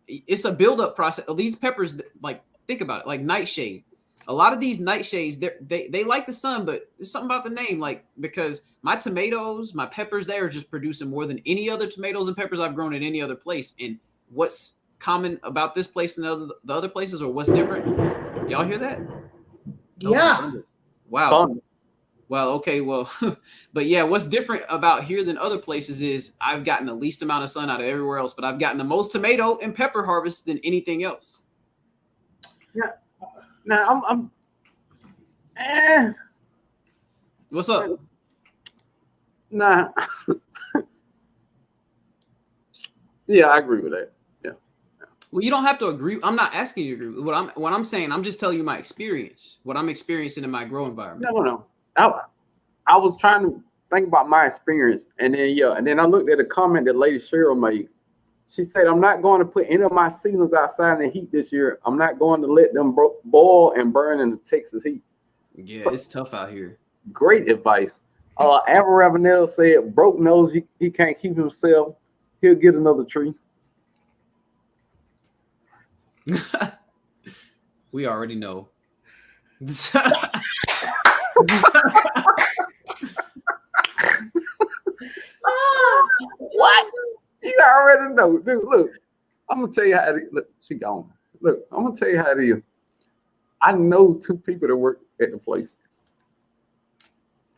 B: it's a buildup process. These peppers, like, think about it, like nightshade. A lot of these nightshades, they like the sun, but there's something about the name, like, because my tomatoes, my peppers, they are just producing more than any other tomatoes and peppers I've grown in any other place. And what's common about this place and the other places, or what's different? Y'all hear that?
C: Yeah.
B: Wow. Well, okay. Well, but yeah, what's different about here than other places is I've gotten the least amount of sun out of everywhere else, but I've gotten the most tomato and pepper harvest than anything else.
A: Yeah. Now
B: What's up?
A: Nah. Yeah, I agree with that. Yeah.
B: Well, you don't have to agree. I'm not asking you to agree. What I'm saying, I'm just telling you my experience, what I'm experiencing in my grow environment.
A: No. I was trying to think about my experience, and then I looked at a comment that Lady Cheryl made. She said, "I'm not going to put any of my seedlings outside in the heat this year. I'm not going to let them boil and burn in the Texas heat."
B: Yeah, so, it's tough out here.
A: Great advice. Avril Ravenel said, "Broke knows he can't keep himself. He'll get another tree."
B: We already know.
A: What? You already know, dude. Look, I'm gonna tell you how it is. Look, she gone. Look, I'm gonna tell you how it is. I know 2 people that work at the place.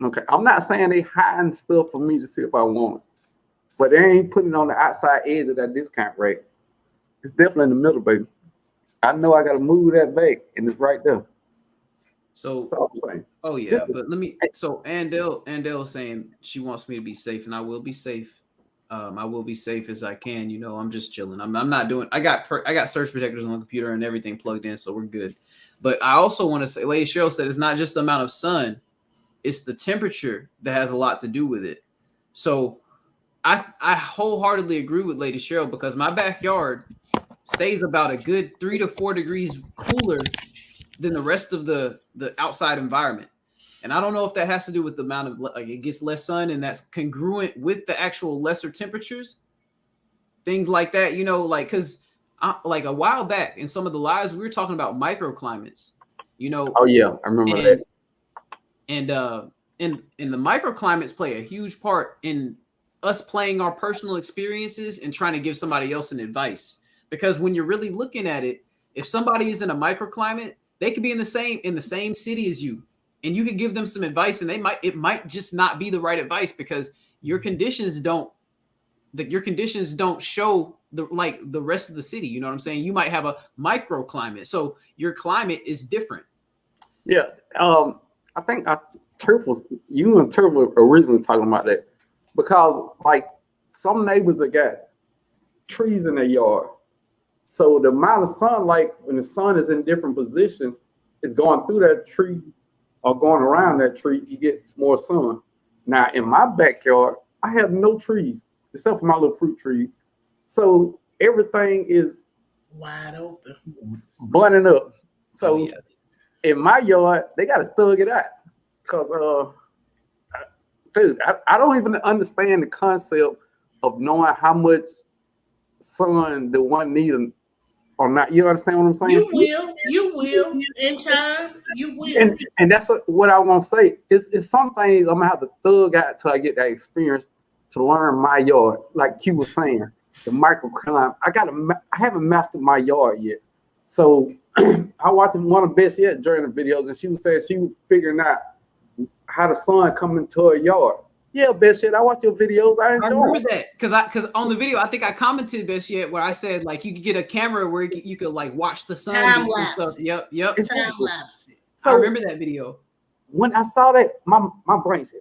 A: Okay, I'm not saying they hiding stuff for me to see if I want it. but they ain't putting it on the outside edge of that discount rate. It's definitely in the middle, baby. I know I got to move that back, and it's right there.
B: So,
A: that's all I'm saying.
B: Oh yeah, but let me. So Andel is saying she wants me to be safe, and I will be safe. I will be safe as I can. You know, I'm just chilling. I'm not doing. I got surge protectors on the computer and everything plugged in, so we're good. But I also want to say, Lady Cheryl said it's not just the amount of sun, it's the temperature that has a lot to do with it. So I wholeheartedly agree with Lady Cheryl because my backyard stays about a good 3 to 4 degrees cooler than the rest of the outside environment. And I don't know if that has to do with the amount of, like, it gets less sun and that's congruent with the actual lesser temperatures, things like that, you know, like, because like a while back in some of the lives, we were talking about microclimates, you know.
A: Oh yeah, I remember that.
B: And the microclimates play a huge part in us playing our personal experiences and trying to give somebody else an advice. Because when you're really looking at it, if somebody is in a microclimate, they could be in the same city as you, and you could give them some advice, and it might just not be the right advice because your conditions don't show the rest of the city. You know what I'm saying? You might have a microclimate, so your climate is different.
A: Yeah, I think you and Turf were originally talking about that because like some neighbors have got trees in their yard. So the amount of sunlight when the sun is in different positions is going through that tree or going around that tree, you get more sun. Now in my backyard, I have no trees except for my little fruit tree. So everything is
C: wide open,
A: bunting up. So in my yard, they got to thug it out because, dude, I don't even understand the concept of knowing how much sun the one need or not. You understand what I'm saying?
C: You will in time. You will.
A: And that's what I want to say. It's some things I'm gonna have to thug out till I get that experience to learn my yard. Like Q was saying, the microclimate. I haven't mastered my yard yet. So I watched one of Best Yet during the videos, and she was saying she was figuring out how the sun come into her yard. Yeah, Best Yet, I watched your videos. I
B: remember that because on the video, I think I commented Best Yet where I said like you could get a camera where you could like watch the sun.
C: Time lapse.
B: Yep.
C: Time lapse.
B: So I remember that video.
A: When I saw that, my brain said,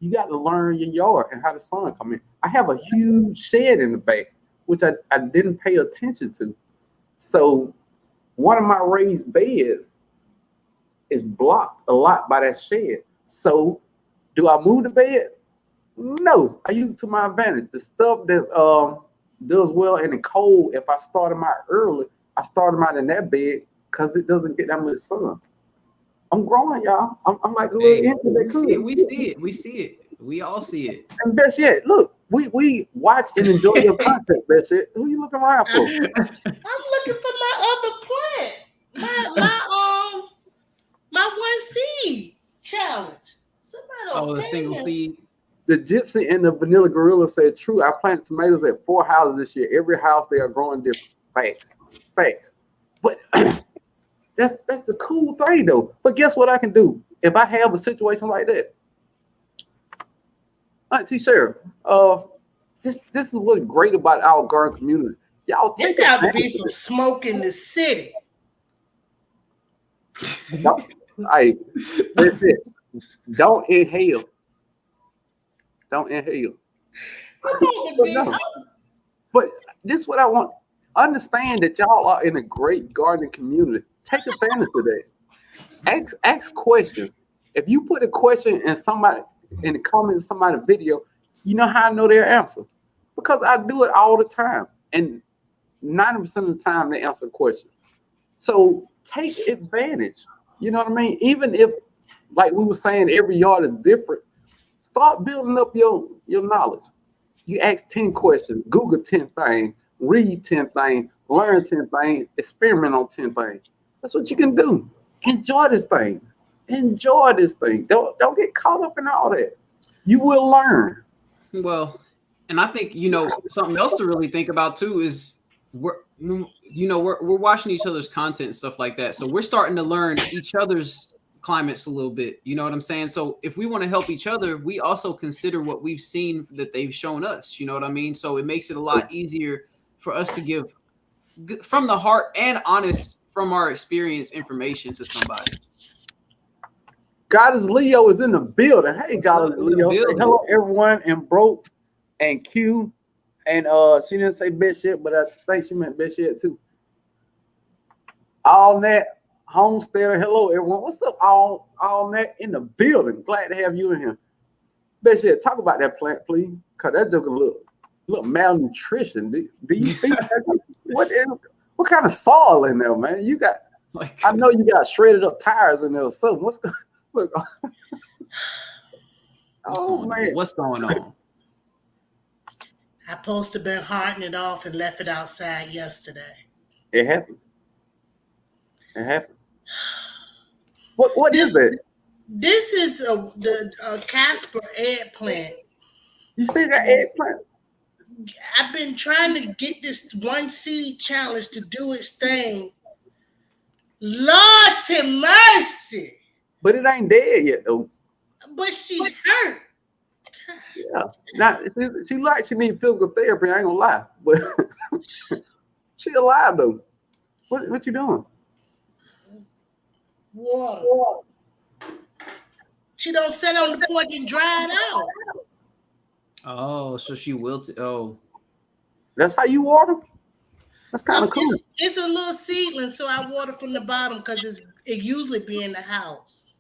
A: you got to learn your yard and how the sun come in. I have a huge shed in the back, which I didn't pay attention to. So one of my raised beds is blocked a lot by that shed. So do I move the bed? No, I use it to my advantage. The stuff that does well in the cold, if I start them out early, I start them out in that bed because it doesn't get that much sun. I'm growing, y'all. I'm like a little into
B: We see it. We all see it.
A: And Best Yet, look, we watch and enjoy your content, Best Yet. Who you looking around for?
C: I'm looking for my other plant. My one seed challenge.
B: The single seed.
A: The Gypsy and the Vanilla Gorilla said, true, I planted tomatoes at 4 houses this year. Every house they are growing different. Facts. But that's the cool thing though. But guess what I can do if I have a situation like that? Auntie Sarah, this is what's great about our garden community. Y'all take
C: there got to be some smoke in the city.
A: Hey, that's it. Don't inhale. Don't inhale. But this is what I want. Understand that y'all are in a great gardening community. Take advantage of that. Ask questions. If you put a question in the comments of somebody's video, you know how I know their answer. Because I do it all the time. And 90% of the time they answer the question. So take advantage. You know what I mean? Even if, like we were saying, every yard is different, start building up your knowledge. You ask 10 questions, Google 10 things, read 10 things, learn 10 things, experiment on 10 things. That's what you can do. Enjoy this thing. Don't get caught up in all that. You will learn.
B: Well, and I think, something else to really think about too is we're watching each other's content and stuff like that. So we're starting to learn each other's climates a little bit. You know what I'm saying? So if we want to help each other, we also consider what we've seen that they've shown us. You know what I mean? So it makes it a lot easier for us to give from the heart and honest from our experience information to somebody.
A: Goddess Leo is in the building. Hey, Goddess Leo. Say hello, everyone, and Broke and Q. And she didn't say bitch shit, but I think she meant bitch shit too. All that Homesteader. Hello, everyone. What's up? All that in the building. Glad to have you in here. Bitch shit, talk about that plant, please. Cause that joke a little malnutrition. Do you think what kind of soil in there, man? You got I know you got shredded up tires in there or something. What's going man.
B: What's going on?
C: I supposed to been hardening it off and left it outside yesterday.
A: It happens. It happened. What is it?
C: This is the Casper eggplant.
A: You still got eggplant?
C: I've been trying to get this one seed challenge to do its thing. Lord have mercy.
A: But it ain't dead yet though.
C: But she hurt.
A: Yeah. Now she like she need physical therapy. I ain't gonna lie, but she alive though. What you doing?
C: Water. She don't sit on the porch and dry it out.
B: Oh, so she wilted. Oh,
A: that's how you water? That's kind of cool.
C: It's a little seedling, so I water from the bottom because it usually be in the house.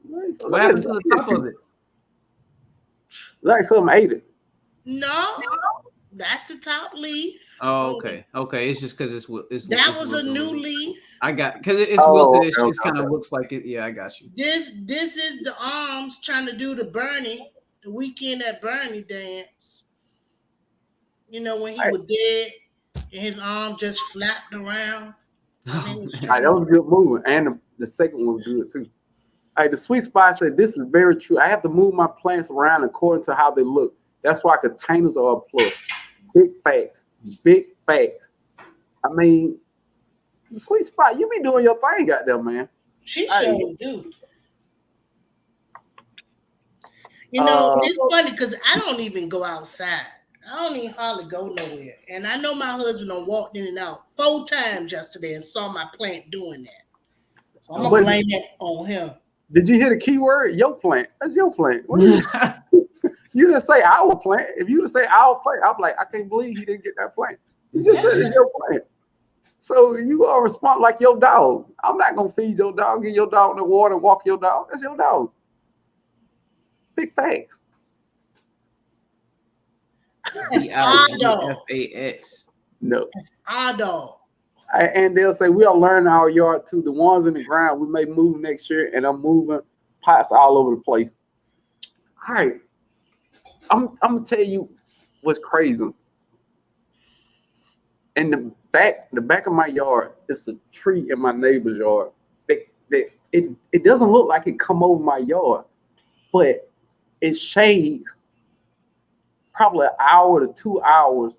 B: What happened to the top of it?
A: Like something ate it.
C: No, that's the top leaf.
B: Oh, okay. Okay, it's just because it's
C: that was a new leaf.
B: I got because it's wilted. It just kind of looks like it. Yeah, I got you.
C: This is the arms trying to do the Bernie, the weekend at Bernie dance. You know when he was dead and his arm just flapped around.
A: That was a good movie, and the second one was good too. Hey, the sweet spot said this is very true. I have to move my plants around according to how they look. That's why containers are a plus. Big facts. Big facts. I mean, the sweet spot, you be doing your thing out there, man.
C: She sure do. You know, it's funny because I don't even go outside. I don't even hardly go nowhere. And I know my husband done walked in and out 4 times yesterday and saw my plant doing that. So I'm going to blame that on him.
A: Did you hear the key word? Your plant. That's your plant. You didn't say our plant. If you didn't say our plant, I'm like, I can't believe he didn't get that plant. You just said it's your plant. So you are respond like your dog. I'm not gonna feed your dog, get your dog in the water, walk your dog. That's your dog. Big facts.
C: That's our dog.
B: F-A-X.
A: No.
C: That's our dog.
A: And they'll say we are learning our yard too. The ones in the ground we may move next year, and I'm moving pots all over the place. All right. I'm gonna tell you what's crazy. In the back of my yard, it's a tree in my neighbor's yard. It doesn't look like it come over my yard, but it shades probably an hour to 2 hours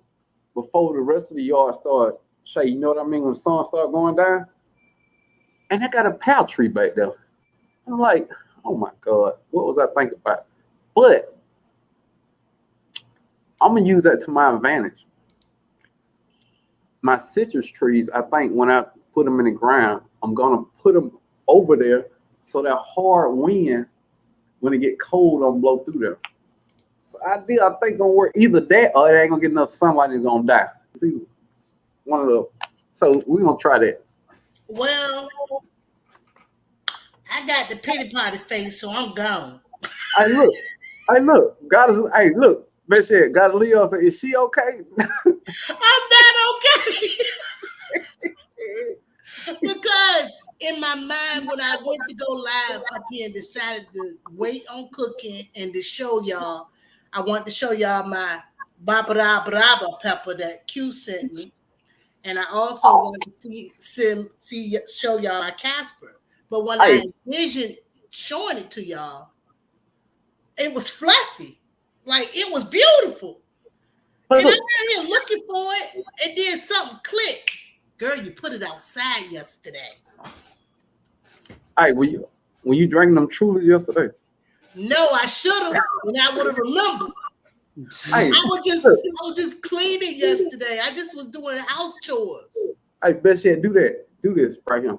A: before the rest of the yard starts shade. You know what I mean? When the sun starts going down, and I got a pear tree back there. I'm like, oh my God, what was I thinking about? But I'm gonna use that to my advantage. My citrus trees, I think when I put them in the ground, I'm gonna put them over there so that hard wind, when it get cold, don't blow through there. So I think gonna work either that or it ain't gonna get enough sunlight and it's gonna die. It's either one of those. So we're gonna try that.
C: Well, I got the pity party face, so I'm gone.
A: Hey, look. Look. Best shit. Got Leo say, is she okay?
C: I'm not okay. Because in my mind, when I went to go live up here and decided to wait on cooking and to show y'all, I wanted to show y'all my brava pepper that Q sent me. And I also wanted to show y'all my Casper. But when I envisioned showing it to y'all, it was fluffy. Like, it was beautiful. And I'm here looking for it, and then something clicked. Girl, you put it outside yesterday.
A: Hey, when you drank them Truly yesterday?
C: No, I should have, and I would have remembered.
A: Hey,
C: I was just cleaning yesterday. I just was doing house chores.
A: hey, best yet, do that. Do this right here.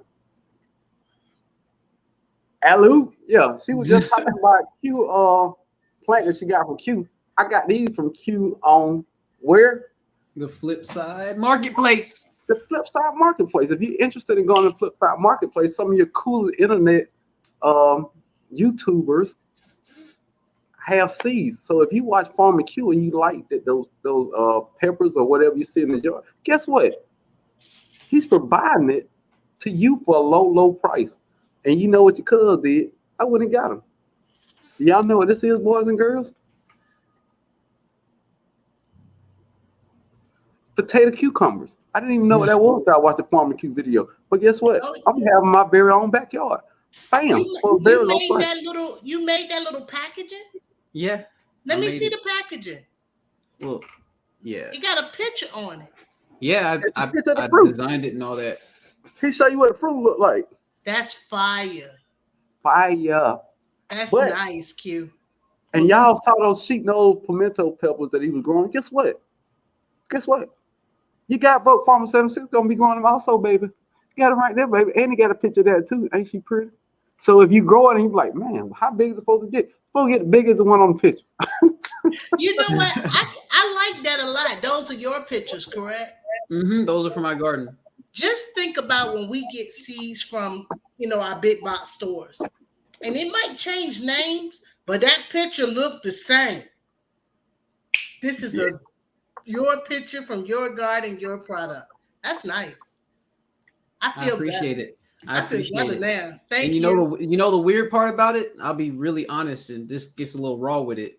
A: Alley, yeah, she was just talking about Q plant that she got from Q. I got these from Q on where?
B: The flip side marketplace.
A: The flip side marketplace. If you're interested in going to the flip side marketplace, some of your coolest internet YouTubers have seeds. So if you watch Farmer Q and you like that those peppers or whatever you see in the jar, guess what? He's providing it to you for a low price. And you know what your cuz did? I went and got him. Y'all know what this is, boys and girls? Potato cucumbers. I didn't even know what that was until I watched the Farmer Q video. But guess what? I'm having my very own backyard. Bam!
C: You made that little packaging?
B: Yeah.
C: Let me see the packaging.
B: Well, yeah.
C: It got a picture on it.
B: Yeah, I designed it and all that.
A: He show you what the fruit look like.
C: That's fire.
A: Fire.
C: That's nice, Q.
A: And y'all saw those sheet nose pimento peppers that he was growing. Guess what? You got broke Farmer 76 gonna be growing them also, baby. You got it right there, baby. And he got a picture of that too. Ain't she pretty? So if you grow it and you're like, man, how big is it supposed to get? It's supposed to get big as the one on the picture.
C: You know what? I like that a lot. Those are your pictures, correct?
B: Mm-hmm. Those are for my garden.
C: Just think about when we get seeds from, our big box stores. And it might change names, but that picture looked the same. This is your picture from your garden, your product. That's nice. I
B: appreciate it. I appreciate it.
C: Now. Thank
B: and you know the weird part about it? I'll be really honest, and this gets a little raw with it.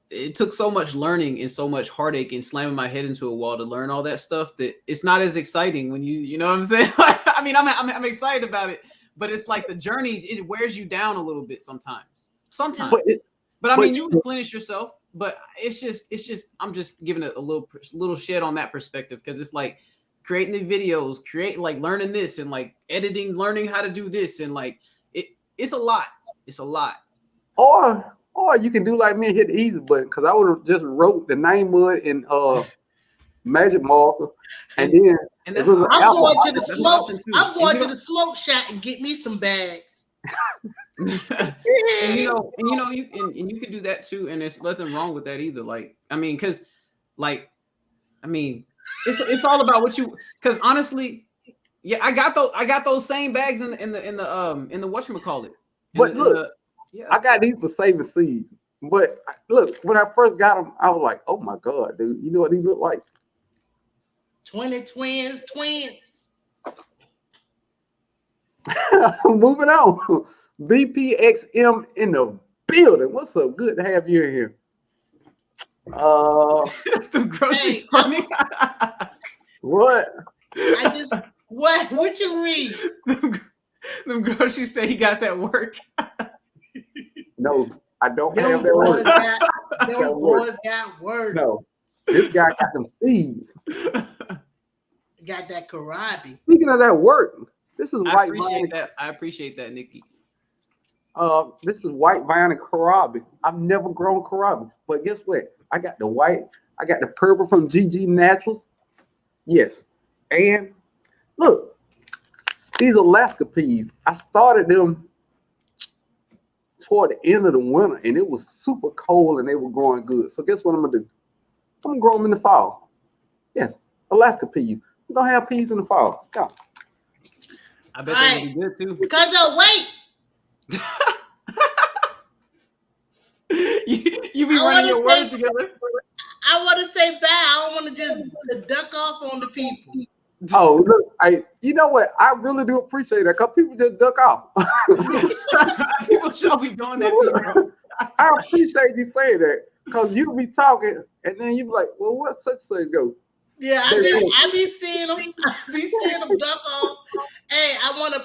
B: It took so much learning and so much heartache and slamming my head into a wall to learn all that stuff that it's not as exciting when you know what I'm saying? I mean, I'm excited about it, but it's like the journey, it wears you down a little bit sometimes. But I mean, you replenish yourself, but it's just I'm just giving it a little shed on that perspective, because it's like creating the videos, learning this and like editing, learning how to do this, and like it's a lot. It's a lot.
A: Or you can do like me and hit the easy button, because I would have just wrote the name mud in magic marker, and then
C: I'm going to the smoke shop and get me some bags.
B: and you can do that too, and there's nothing wrong with that either. Like, I mean, because it's all about what you. Because honestly, yeah, I got those same bags in the whatchamacallit.
A: But look, I got these for saving seeds. But look, when I first got them, I was like, oh my God, dude, you know what these look like?
C: 20 twins.
A: Moving on. BPXM in the building. What's up? Good to have you in here.
B: The groceries funny.
A: What?
C: What you read?
B: Them groceries say he got that work.
A: No, I don't have that work.
C: Them boys got work.
A: No, this guy got them seeds.
C: Got that karabi.
A: Speaking of that work, this is
B: I appreciate that, Nikki.
A: This is white vine and karabi. I've never grown karabi, but guess what? I got the white, I got the purple from GG Naturals. Yes, and look, these Alaska peas. I started them toward the end of the winter, and it was super cold, and they were growing good. So guess what I'm gonna do? I'm gonna grow them in the fall. Yes, Alaska peas. We're gonna have peas in the fall. Go.
B: I bet they'll be good too.
C: Because of weight.
B: you be running your words together.
C: I want to say bye. I don't want to just duck off on the people.
A: Oh, look, you know what? I really do appreciate that, because people just duck off.
B: People should be doing that too.
A: I appreciate you saying that, because you be talking and then you be like, well, what's such go?
C: Yeah, I be seeing them. I be seeing them duck off. Hey, I want to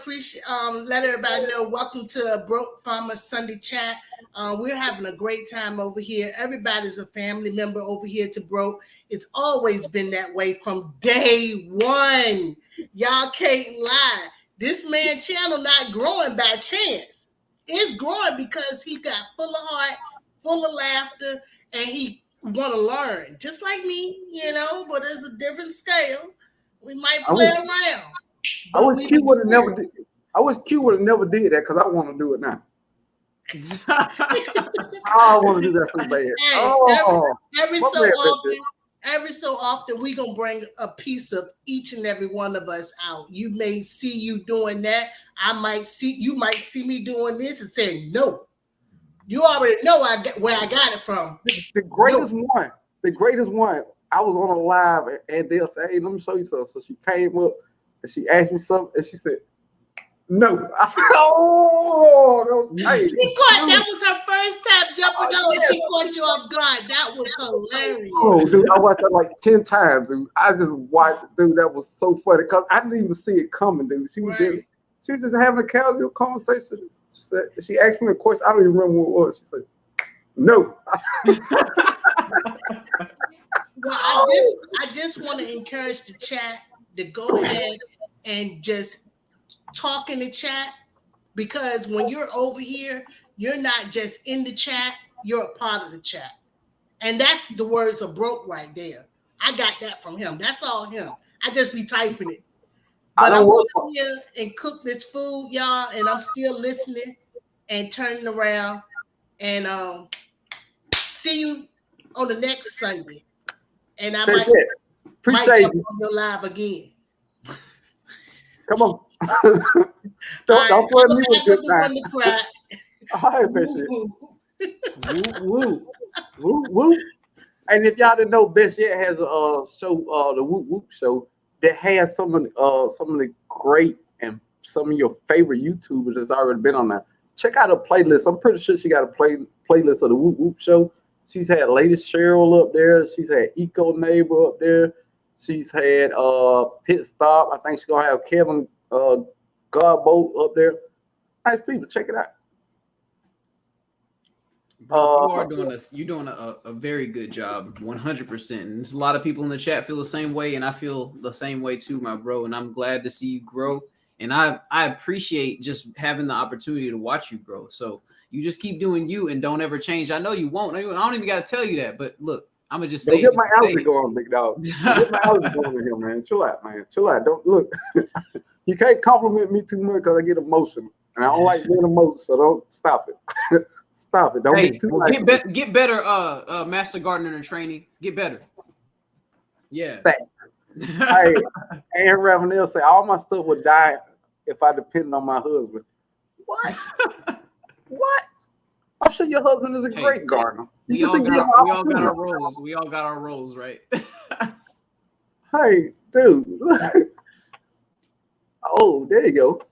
C: let everybody know. Welcome to Broke Farmer Sunday Chat. We're having a great time over here. Everybody's a family member over here to Broke. It's always been that way from day one. Y'all can't lie. This man channel not growing by chance. It's growing because he got full of heart, full of laughter, and he want to learn, just like me, you know. But it's a different scale. We might play around.
A: I wish Q would have never did. I wish Q would have never did that because I want to do it now. I want to do that so bad.
C: Hey, every so often, we gonna bring a piece of each and every one of us out. You may see you doing that. You might see me doing this and saying no. You already know where I got it from.
A: The greatest one. I was on a live and they'll say, "Hey, let me show you something." So she came up and she asked me something and she said, "No." I said, "Oh, no." Hey,
C: that was her first time jumping on. She caught you off guard. That was hilarious.
A: Oh, dude, I watched that like 10 times, dude. I just watched it, dude. That was so funny because I didn't even see it coming, dude. She was just having a casual conversation. She asked me a question. I don't even remember what it was. She said, "No."
C: Well, I just want to encourage the chat to go ahead and just talk in the chat, because when you're over here, you're not just in the chat, you're a part of the chat. And that's the words of Broke right there. I got that from him. That's all him. I just be typing it. But I'm over here and cook this food, y'all, and I'm still listening and turning around. And see you on the next Sunday. And I might jump on your live again.
A: Come on. don't play me with good time. I appreciate it. Woo, woo, woo. And if y'all didn't know, Best Yet has a show, the Whoop Whoop Show, that has some of the great and some of your favorite YouTubers that's already been on there. Check out her playlist. I'm pretty sure she got a playlist of the Whoop Whoop Show. She's had Latest Cheryl up there. She's had Eco Neighbor up there. She's had Pit Stop. I think she's gonna have Kevin Godbolt up there. Nice people. Check it out.
B: Bro, you're doing a very good job, 100%. And there's a lot of people in the chat feel the same way, and I feel the same way too, my bro. And I'm glad to see you grow. And I appreciate just having the opportunity to watch you grow. So you just keep doing you and don't ever change. I know you won't. I don't even got to tell you that. But look, I'm gonna just say.
A: Get my allergy going, big dog. Get my allergy going here, man. Chill out, man. Chill out. Don't look. You can't compliment me too much because I get emotional, and I don't like being emotional. So don't stop it. Stop it. Don't get too much.
B: Get better, Master Gardener in training. Get better. Yeah.
A: Thanks. Hey, and Ravenel say all my stuff would die if I depended on my husband. What? What? I'm sure your husband is a great gardener.
B: We all got our roles. We all got our roles, right?
A: Hey, dude. Oh, there you go.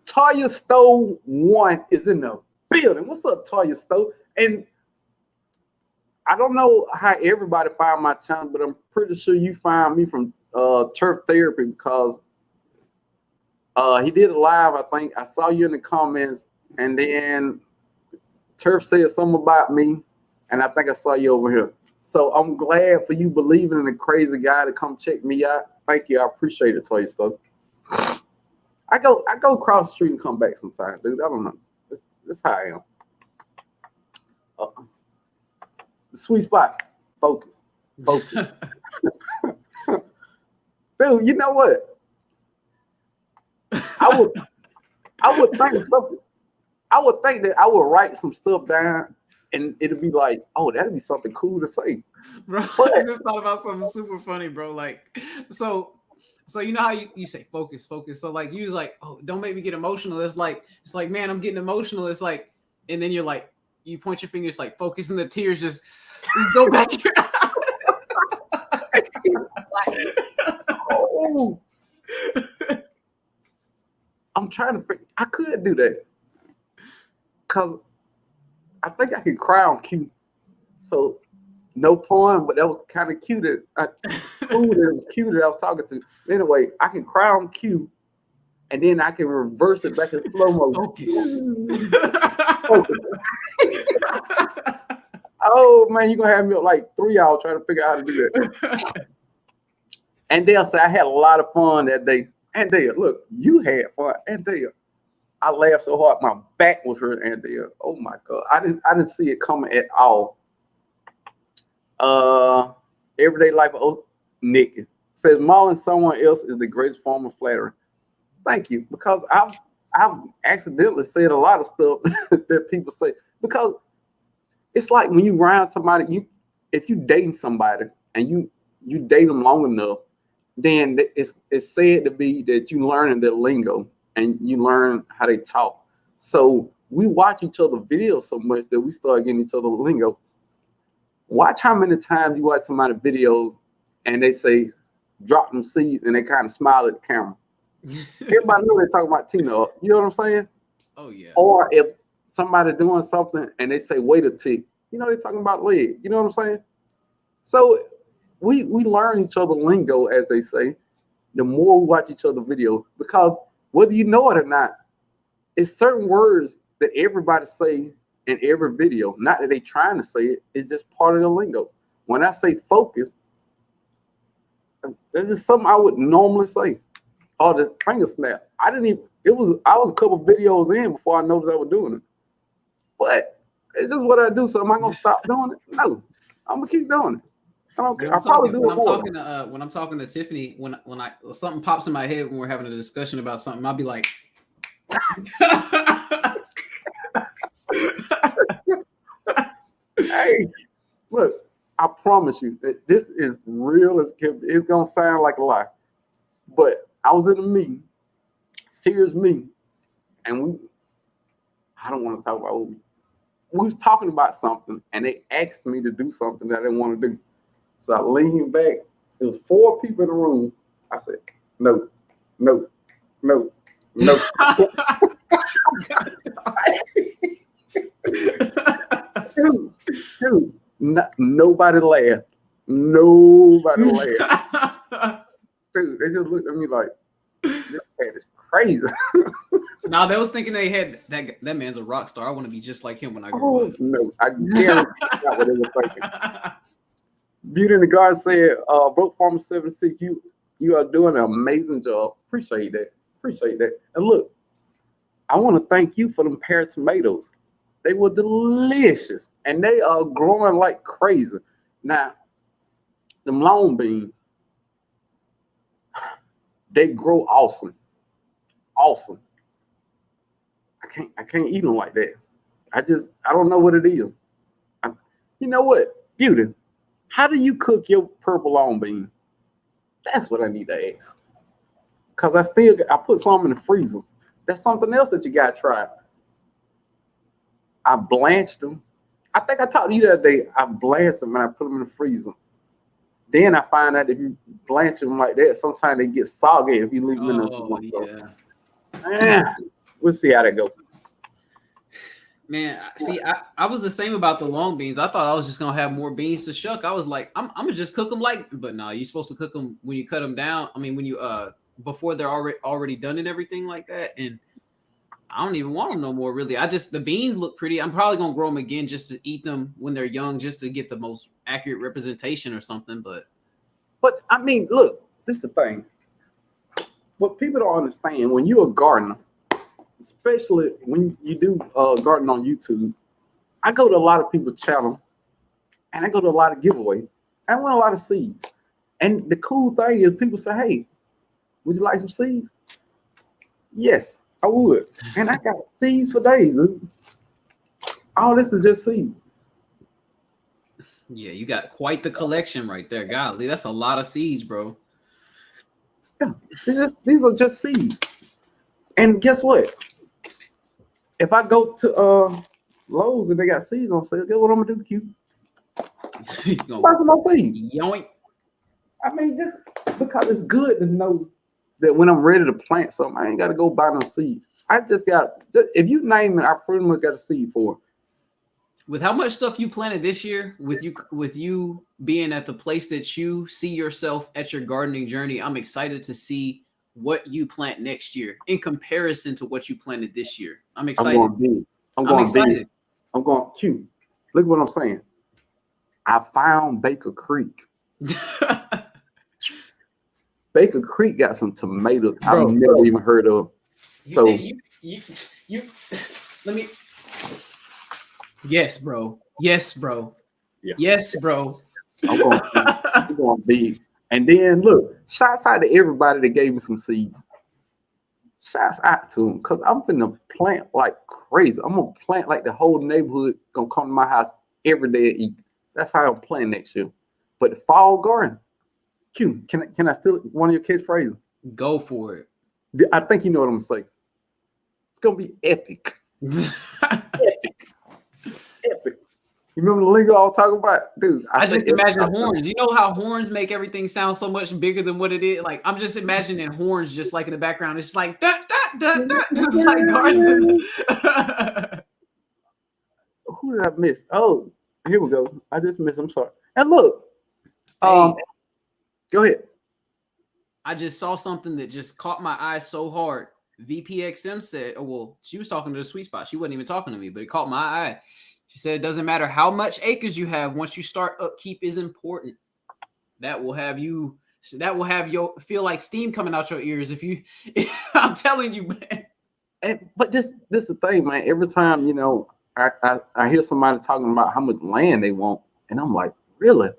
A: Taya Stowe 1 is in the building. What's up, Taya Stowe? And I don't know how everybody found my channel, but I'm pretty sure you found me from Turf Therapy because he did a live. I think I saw you in the comments, and then Turf said something about me, and I think I saw you over here. So I'm glad for you believing in a crazy guy to come check me out. Thank you. I appreciate it, Taya Stowe. I go across the street and come back sometimes, dude. I don't know. That's how I am. The sweet spot. Focus. Dude, you know what? I would think something. I would think that I would write some stuff down and it'd be like, oh, that'd be something cool to say.
B: Bro, I just thought about something super funny, bro. Like, so you know how you say focus. So like you was like, oh, don't make me get emotional. It's like, man, I'm getting emotional. It's like, and then you're like, you point your fingers like focus and the tears just go back.
A: Oh. I'm trying to figure. I could do that because I think I could cry on cue. So no pun, but that was kind of cute. It was cute that I was talking to. Anyway, I can cry on cue, and then I can reverse it back in slow motion. Focus. Oh man, you're gonna have me up like 3 hours trying to figure out how to do that. And they'll say I had a lot of fun that day. Andrea, look, you had fun. Andrea, I laughed so hard, my back was hurt. Andrea, oh my God, I didn't see it coming at all. Everyday life of Nikki says mauling someone else is the greatest form of flattery. Thank you, because I've accidentally said a lot of stuff that people say, because it's like when you around somebody, if you dating somebody and you date them long enough, then it's said to be that you learning their lingo and you learn how they talk. So we watch each other videos so much that we start getting each other lingo. Watch how many times you watch somebody videos and they say drop them seeds and they kind of smile at the camera. Everybody know they're talking about Tina. You know what I'm saying?
B: Oh yeah.
A: Or if somebody doing something and they say wait a tick, you know they're talking about leg. You know what I'm saying? So we learn each other lingo, as they say, the more we watch each other video, because whether you know it or not, it's certain words that everybody say in every video. Not that they trying to say it, it's just part of the lingo. When I say focus, this is something I would normally say. Or the finger snap. I was a couple videos in before I noticed I was doing it. But it's just what I do. So am I gonna stop doing it? No. I'm gonna keep doing it. I don't care. I'll probably do it more.
B: When I'm talking to Tiffany, when something pops in my head when we're having a discussion about something, I'll be like,
A: hey, look, I promise you that this is real as can be. It's gonna sound like a lie. But I was in a meeting, serious meeting, and I don't want to talk about we was talking about something, and they asked me to do something that I didn't want to do. So I leaned back. There was 4 people in the room. I said, no. Dude, nobody laughed. Nobody laughed. Dude, they just looked at me like, this man is crazy.
B: Now they was thinking they had that man's a rock star. I want to be just like him when I grow up.
A: No, I guarantee that's not what they were thinking. Beauty in the Garden said, Broke Farmer 76, you are doing an amazing job. Appreciate that. And look, I want to thank you for them pear tomatoes. They were delicious, and they are growing like crazy. Now, them long beans, they grow awesome. I can't eat them like that. I don't know what it is. You know what, Beauty? How do you cook your purple long bean? That's what I need to ask. Cause I put some in the freezer. That's something else that you gotta try. I blanched them. I think I talked to you that day. I blanched them and I put them in the freezer. Then I find out if you blanch them like that, sometimes they get soggy if you leave them in there too long. Yeah. We'll see how that goes.
B: Man, see, I was the same about the long beans. I thought I was just gonna have more beans to shuck. I was like, I'm gonna just cook them but no, you're supposed to cook them when you cut them down. I mean, when you before they're already done and everything like that. And I don't even want them no more, really. The beans look pretty. I'm probably gonna grow them again just to eat them when they're young, just to get the most accurate representation or something. But
A: I mean, look, this is the thing. What people don't understand, when you're a gardener, especially when you do garden on YouTube, I go to a lot of people's channel and I go to a lot of giveaway. I win a lot of seeds. And the cool thing is people say, hey, would you like some seeds? Yes, I would. And I got seeds for days, dude. All this is just seeds.
B: Yeah, you got quite the collection right there. Golly, that's a lot of seeds, bro.
A: Yeah, these are just seeds. And guess what? If I go to Lowe's and they got seeds on sale, guess what I'm gonna do, Q? Buy some more seeds.
B: Yoink.
A: I mean, just because it's good to know that when I'm ready to plant something, I ain't gotta go buy no seeds. If you name it, I pretty much got a seed for it.
B: With how much stuff you planted this year, with you being at the place that you see yourself at your gardening journey, I'm excited to see what you plant next year in comparison to what you planted this year. I'm excited. I'm excited.
A: I'm going Q. Look what I'm saying. I found Baker Creek. Baker Creek got some tomatoes I've
B: Bro.
A: never even heard of. So
B: you let me. Yes, bro. Yes, bro.
A: Yeah.
B: Yes, bro.
A: I'm going big. And then look, shouts out to everybody that gave me some seeds. Shouts out to them because I'm finna plant like crazy. I'm gonna plant like the whole neighborhood gonna come to my house every day and eat. That's how I'm planning next year. But the fall garden, Q, can I steal one of your catchphrases?
B: Go for it.
A: I think you know what I'm gonna say. It's gonna be epic. Epic. Epic. You remember the lingo I was talking about? Dude,
B: I just imagine horns. You know how horns make everything sound so much bigger than what it is? Like, I'm just imagining horns just like in the background. It's like, dot, dot, dot, dot, just like gardens.
A: Who did I miss? Oh, here we go. I just missed. I'm sorry. And look,
B: Hey.
A: Go ahead.
B: I just saw something that just caught my eye so hard. VPXM said, oh, well, she was talking to the sweet spot. She wasn't even talking to me, but it caught my eye. She said, it doesn't matter how much acres you have. Once you start, upkeep is important. That will have you feel like steam coming out your ears. If you, I'm telling you, man.
A: But this is the thing, man. Every time, you know, I hear somebody talking about how much land they want, and I'm like, really?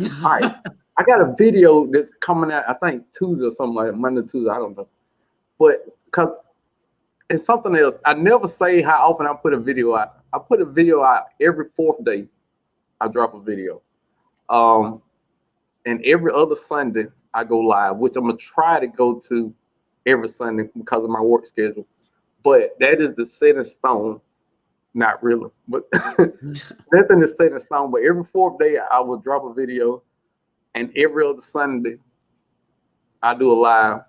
A: All right. I got a video that's coming out, I think Tuesday or something like that, Monday, Tuesday, I don't know. But because it's something else. I never say how often I put a video out. I put a video out every 4th day. I drop a video. And every other Sunday I go live, which I'm gonna try to go to every Sunday because of my work schedule. But that is the set in stone. Not really, but nothing is set in stone. But every 4th day I will drop a video, and every other Sunday I do a live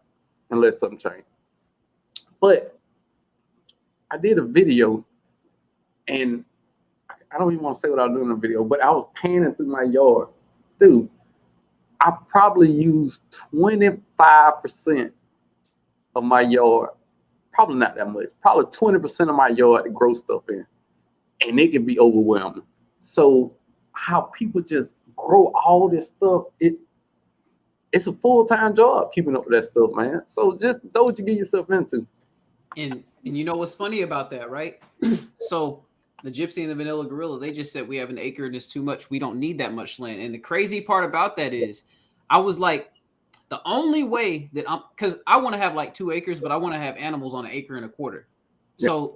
A: unless something change. But I did a video, and I don't even want to say what I was doing in the video, but I was panning through my yard. Dude, I probably used 25% of my yard, probably not that much, probably 20% of my yard to grow stuff in. And it can be overwhelming. So how people just grow all this stuff, it's a full-time job keeping up with that stuff, man. So just know what you get yourself into.
B: And you know what's funny about that, right? So the Gypsy and the Vanilla Gorilla, they just said we have an acre and it's too much. We don't need that much land. And the crazy part about that is I was like, the only way that because I want to have like 2 acres, but I want to have animals on 1.25 acres.
A: Yeah.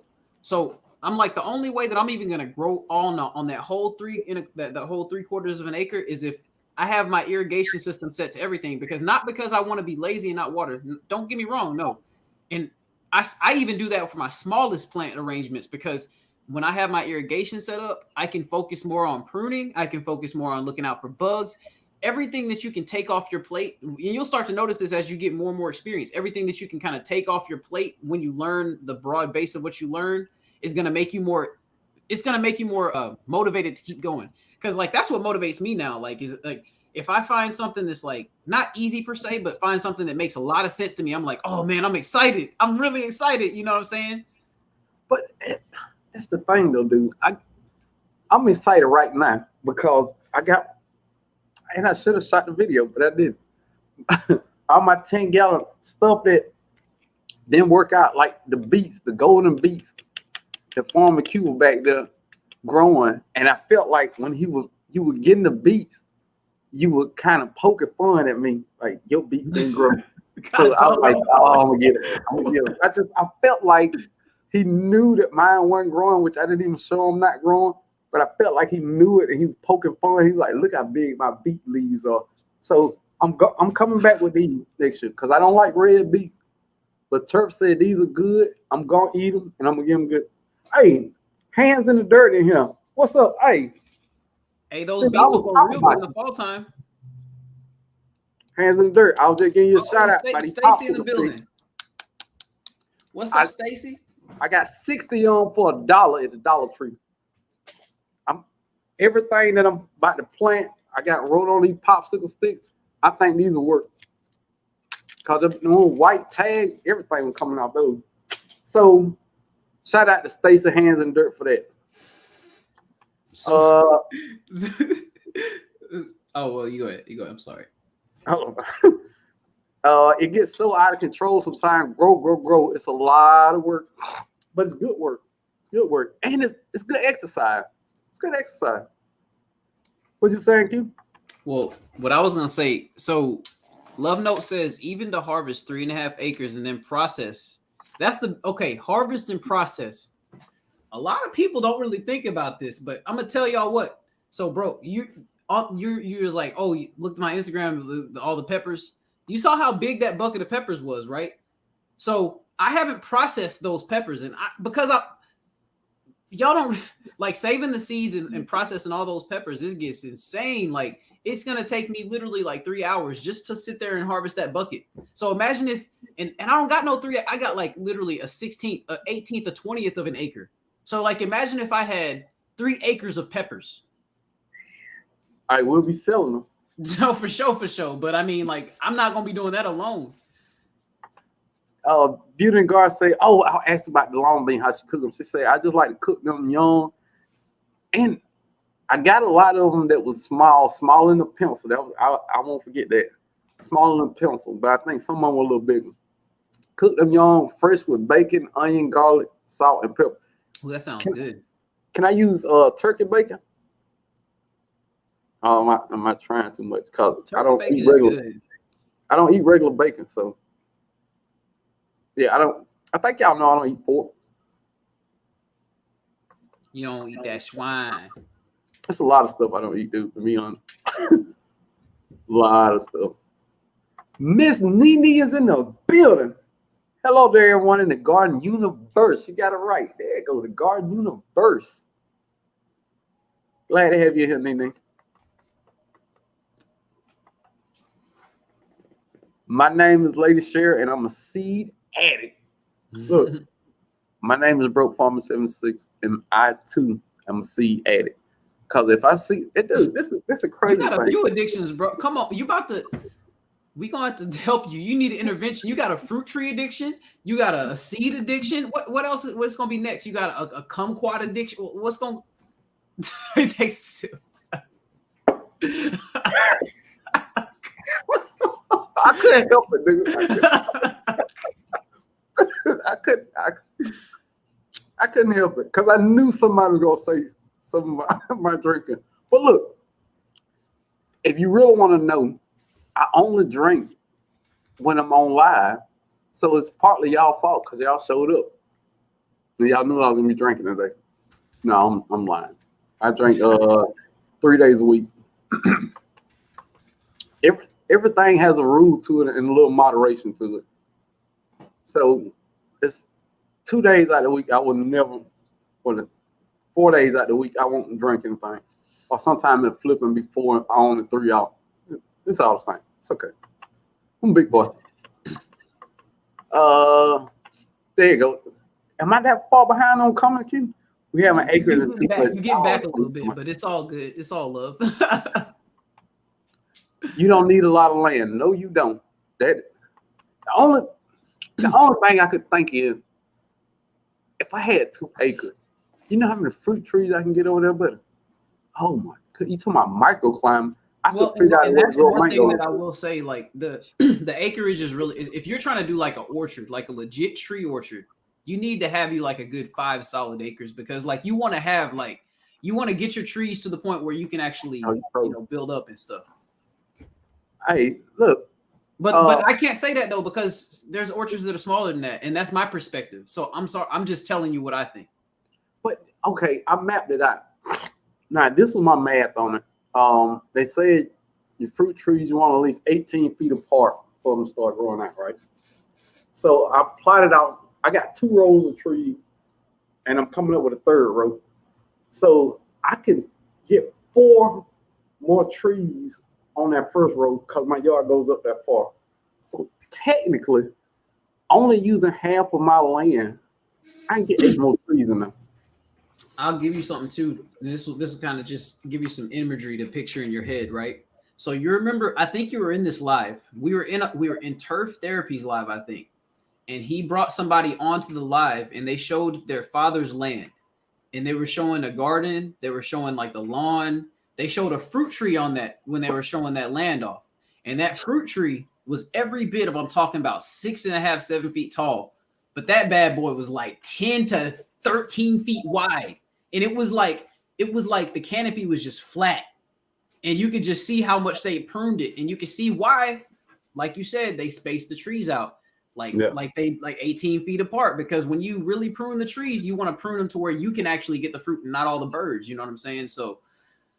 B: So I'm like, the only way that I'm even gonna grow on that whole that whole 3/4 of an acre is if I have my irrigation system set to everything. Because not because I want to be lazy and not water. Don't get me wrong, no. And I even do that for my smallest plant arrangements, because when I have my irrigation set up, I can focus more on pruning. I can focus more on looking out for bugs. Everything that you can take off your plate, and you'll start to notice this as you get more and more experience. Everything that you can kind of take off your plate when you learn the broad base of what you learn is going to make you more. It's going to make you more motivated to keep going. Because like that's what motivates me now. Like is like if I find something that's like not easy per se, but find something that makes a lot of sense to me, I'm like, oh man, I'm excited. I'm really excited. You know what I'm saying?
A: But that's the thing though, dude. I'm excited right now because and I should have shot the video, but I didn't. All my 10-gallon stuff that didn't work out, like the beets, the golden beets, the farmer Q was back there growing, and I felt like when you were getting the beets, you were kind of poking fun at me, like your beets didn't grow. So I was like, oh, I'm gonna get it. I felt like he knew that mine wasn't growing, which I didn't even show him not growing, but I felt like he knew it and he was poking fun. He was like, look how big my beet leaves are. So I'm coming back with these next year because I don't like red beets. But Turf said these are good. I'm gonna eat them and I'm gonna give them good. Hey, hands in the dirt in here. What's up? Hey,
B: those beets will go real good in the fall time.
A: Hands in the dirt. I'll just give you a shout out.
B: Stacy in the building. What's up, Stacy?
A: I got 60 on for $1 at the Dollar Tree. Everything that I'm about to plant, I got rolled on these popsicle sticks. I think these will work. Because the white tag, everything was coming out those. So shout out to Stacy Hands in Dirt for that.
B: Oh well, you go ahead. I'm sorry.
A: It gets so out of control sometimes. Grow. It's a lot of work, but it's good work. It's good work, and it's good exercise. It's good exercise. What you saying, Q?
B: Well, what I was gonna say. So, Love Note says even to harvest 3.5 acres and then process. That's the harvest and process. A lot of people don't really think about this, but I'm gonna tell y'all what. So, bro, you was like, oh, you looked at my Instagram, all the peppers. You saw how big that bucket of peppers was, right? So I haven't processed those peppers, and y'all don't like saving the seeds and processing all those peppers. This gets insane. Like it's gonna take me literally like 3 hours just to sit there and harvest that bucket. So imagine if and I don't got no 3. I got like literally a 16th, a 18th, a 20th of an acre. So like imagine if I had 3 acres of peppers.
A: I will be selling them.
B: So for sure. But I mean, like, I'm not gonna be doing that alone.
A: Beauty and Gar say, "Oh, I asked about the long bean, how she cook them." She said, "I just like to cook them young." And I got a lot of them that was small in the pencil. That was I won't forget that, small in the pencil. But I think some of them were a little bigger. Cook them young, fresh with bacon, onion, garlic, salt, and pepper.
B: Well, that sounds good.
A: Can I use turkey bacon? Oh, am I trying too much? Cause I don't eat regular. I don't eat regular bacon, so yeah, I don't. I think y'all know I don't eat pork.
B: You don't eat that swine.
A: That's a lot of stuff I don't eat, dude. To be honest, a lot of stuff. Miss Nene is in the building. Hello there, everyone in the Garden Universe. You got it right. There you go, the Garden Universe. Glad to have you here, Nene. My name is Lady Cher, and I'm a seed addict. Look, my name is Broke Farmer 76, and I too am a seed addict. Cause if I see it, dude, this is a crazy thing.
B: You got a few addictions, bro. Come on, we gonna have to help you. You need an intervention. You got a fruit tree addiction. You got a seed addiction. What else? What's gonna be next? You got a kumquat addiction. What's gonna? It takes.
A: I couldn't help it, dude. I couldn't help it because I knew somebody was gonna say some of my drinking. But look, if you really want to know, I only drink when I'm on live, so it's partly y'all fault because y'all showed up and y'all knew I was gonna be drinking today. No, I'm lying. I drink 3 days a week. Everything has a rule to it and a little moderation to it. So it's 2 days out of the week I would never, or 4 days out of the week I won't drink anything. Or sometimes it flipping before I only 3 out. It's all the same. It's okay. I'm a big boy. There you go. Am I that far behind on coming, Q? We have an acre.
B: You're getting back a little bit, but it's all good. It's all love.
A: You don't need a lot of land. No, you don't. The only thing I could think is if I had 2 acres, you know how many fruit trees I can get over there, but oh my god, you talking about microclimate. I could figure out
B: that's one thing that I will say, like the acreage is really, if you're trying to do like an orchard, like a legit tree orchard, you need to have you like a good 5 solid acres because like you want to get your trees to the point where you can actually build up and stuff.
A: Hey, look.
B: But I can't say that though because there's orchards that are smaller than that, and that's my perspective. So I'm sorry, I'm just telling you what I think.
A: But okay, I mapped it out. Now this was my math on it. They said your fruit trees you want at least 18 feet apart for them to start growing out, right? So I plotted out. I got 2 rows of trees, and I'm coming up with a 3rd row. So I could get 4 more trees on that 1st row because my yard goes up that far. So technically, only using half of my land, I can get 8 more trees in there.
B: I'll give you something too. This will kind of just give you some imagery to picture in your head, right? So you remember, I think you were in this live. We were in Turf Therapies live, I think, and he brought somebody onto the live, and they showed their father's land, and they were showing a garden. They were showing like the lawn. They showed a fruit tree on that when they were showing that land off, and that fruit tree was every bit of, I'm talking about 6.5, 7 feet tall, but that bad boy was like 10 to 13 feet wide. And it was like the canopy was just flat. And you could just see how much they pruned it. And you can see why, like you said, they spaced the trees out like 18 feet apart, because when you really prune the trees, you want to prune them to where you can actually get the fruit and not all the birds. You know what I'm saying? So,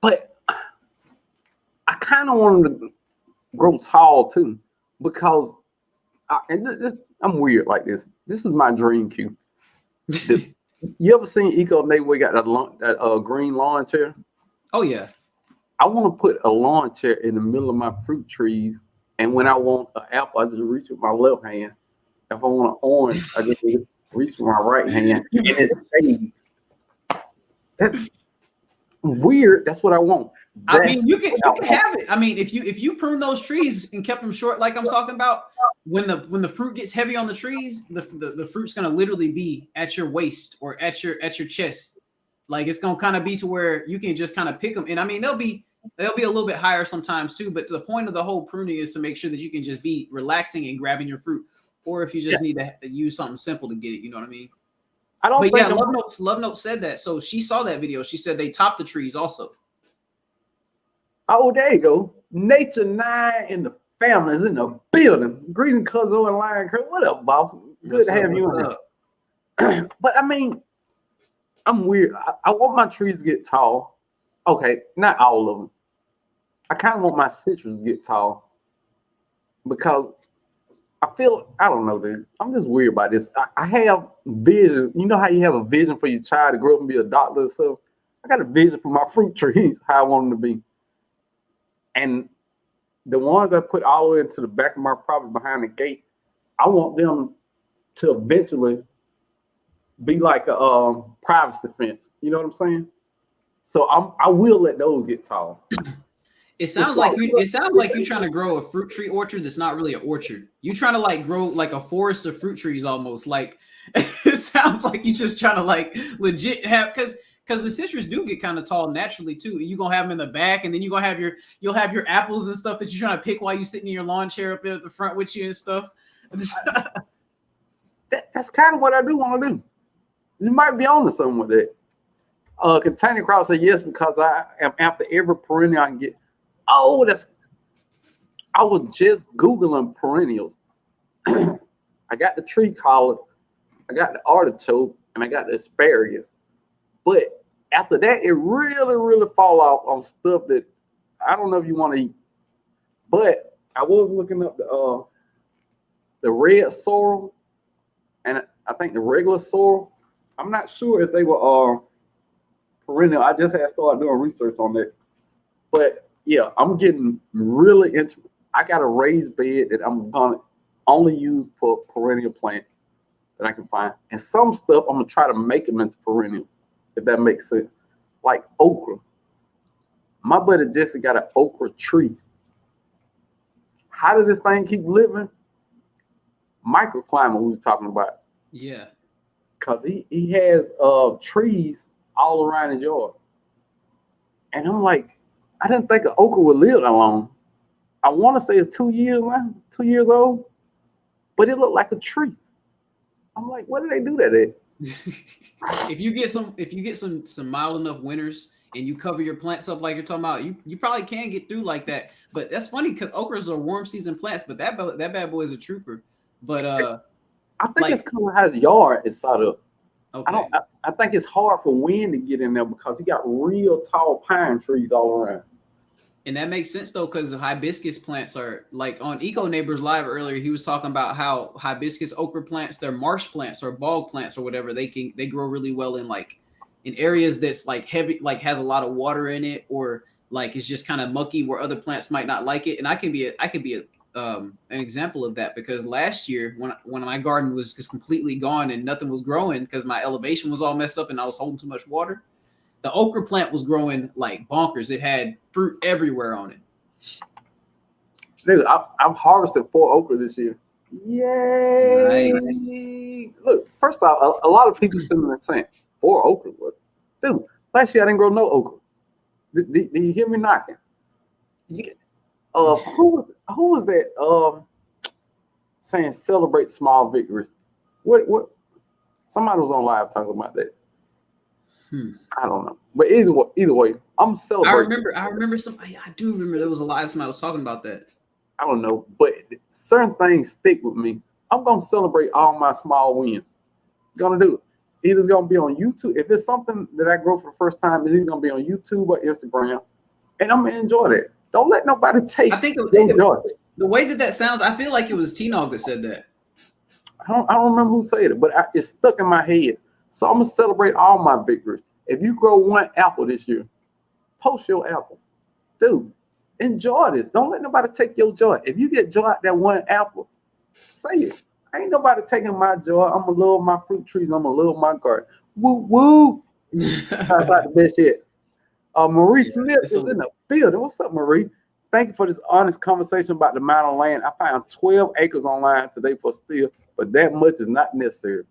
A: but I kind of want them to grow tall too, because I'm weird like this. This is my dream cue. You ever seen Eco Neighbor? We got that green lawn chair.
B: Oh yeah.
A: I want to put a lawn chair in the middle of my fruit trees, and when I want an apple, I just reach with my left hand. If I want an orange, I just reach with my right hand, and it's shade. That's weird. That's what I want.
B: I mean, you can have it. I mean, if you prune those trees and kept them short, like I'm talking about, when the fruit gets heavy on the trees, the fruit's gonna literally be at your waist or at your chest. Like it's gonna kind of be to where you can just kind of pick them. And I mean, they'll be a little bit higher sometimes too. But the point of the whole pruning is to make sure that you can just be relaxing and grabbing your fruit, or if you just need to use something simple to get it. You know what I mean?
A: I don't.
B: But
A: think
B: yeah, Love Note said that. So she saw that video. She said they topped the trees also.
A: Oh, there you go. Nature 9 in the family is in the building. Greeting Cuzzo and Lion Kirk. What up, boss? Good to have you in. But I mean, I'm weird. I want my trees to get tall. Okay, not all of them. I kind of want my citrus to get tall because I don't know, dude. I'm just weird about this. I have vision. You know how you have a vision for your child to grow up and be a doctor or so? I got a vision for my fruit trees, how I want them to be. And the ones I put all the way into the back of my property behind the gate, I want them to eventually be like a privacy fence. You know what I'm saying? So I will let those get tall.
B: It sounds like you're trying to grow a fruit tree orchard that's not really an orchard. You're trying to like grow like a forest of fruit trees almost. Like it sounds like you're just trying to like legit have because the citrus do get kind of tall naturally too. You're gonna have them in the back, and then you'll have your apples and stuff that you're trying to pick while you're sitting in your lawn chair up there at the front with you and stuff.
A: That's kind of what I do want to do. You might be on to something with that. Container Crowd said yes because I am after every perennial I can get. Oh, I was just Googling perennials. I got the tree collar, I got the artichoke, and I got the asparagus. But after that, it really, really fall off on stuff that I don't know if you want to eat. But I was looking up the red sorrel, and I think the regular sorrel. I'm not sure if they were perennial. I just had started doing research on that. But yeah, I'm getting really into. I got a raised bed that I'm gonna only use for perennial plants that I can find, and some stuff I'm gonna try to make them into perennial, if that makes sense. Like okra. My buddy Jesse got an okra tree. How did this thing keep living? Microclimate we was talking about.
B: Yeah.
A: Cause he has trees all around his yard, and I'm like, I didn't think an okra would live that long. I want to say it's 2 years now, 2 years old, but it looked like a tree. I'm like, what did they do that at?
B: If you get some mild enough winters and you cover your plants up like you're talking about, you probably can get through like that. But that's funny because okras are warm season plants, but that bad boy is a trooper. But
A: I think it's because how his yard is set up.
B: Okay.
A: I think it's hard for wind to get in there because he got real tall pine trees all around.
B: And that makes sense though, because hibiscus plants are like on Eco Neighbors Live earlier. He was talking about how hibiscus okra plants, they're marsh plants or bog plants or whatever. They grow really well in areas that's like heavy, like has a lot of water in it, or like it's just kind of mucky where other plants might not like it. And I could be an example of that because last year when my garden was just completely gone and nothing was growing because my elevation was all messed up and I was holding too much water, the okra plant was growing like bonkers. It had fruit everywhere on it.
A: Dude, I've harvested 4 okra this year. Yay! Nice. Look, first off, a lot of people sitting there saying 4 okra. Dude, last year I didn't grow no okra. Did you hear me knocking? Who was that? saying celebrate small victories. What? Somebody was on live talking about that. I don't know, but either way, I'm celebrating.
B: I remember somebody. I do remember there was a live somebody was talking about that.
A: I don't know, but certain things stick with me. I'm gonna celebrate all my small wins. Gonna do it. Either it's gonna be on YouTube. If it's something that I grow for the first time, it's either gonna be on YouTube or Instagram, and I'm gonna enjoy that. Don't let nobody take.
B: I think the way that sounds, I feel like it was T-Nog that said that.
A: I don't remember who said it, but it's stuck in my head. So I'm gonna celebrate all my victories. If you grow one apple this year, post your apple, dude. Enjoy this. Don't let nobody take your joy. If you get joy out that one apple, say it. Ain't nobody taking my joy. I'm gonna love my fruit trees. I'm gonna love my garden. Woo woo. That's like the best yet. Marie Smith is in the building. What's up, Marie? Thank you for this honest conversation about the amount of land. I found 12 acres online today for steel, but that much is not necessary.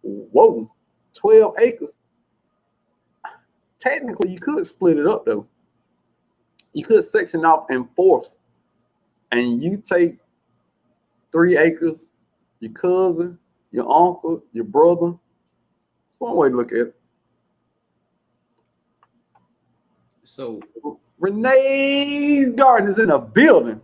A: Whoa, 12 acres. Technically, you could split it up though. You could section off in fourths, and you take 3 acres, your cousin, your uncle, your brother. One way to look at it.
B: So
A: Renee's garden is in a building.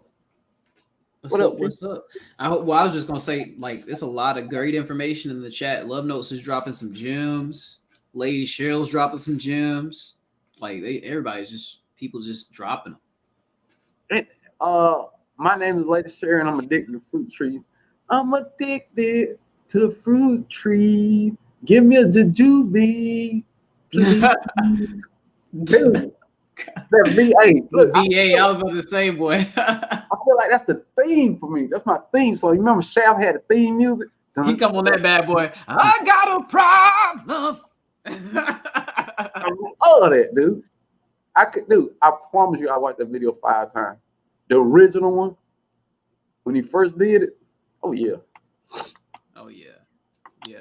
B: What's up? I was just gonna say, like, there's a lot of great information in the chat. Love Notes is dropping some gems. Lady Cheryl's dropping some gems. Like people just dropping them.
A: My name is Lady Cheryl, and I'm addicted to fruit trees. I'm addicted to fruit trees. Give me a jujube, please. Dude, that VA. Look,
B: VA, I was about to say, boy.
A: I feel like that's the theme for me. That's my theme. So you remember Shaft had the theme music?
B: He come on that bad boy. I got a problem.
A: I love that, dude. I promise you, I watched that video 5 times. The original one, when he first did it, oh yeah. Yeah.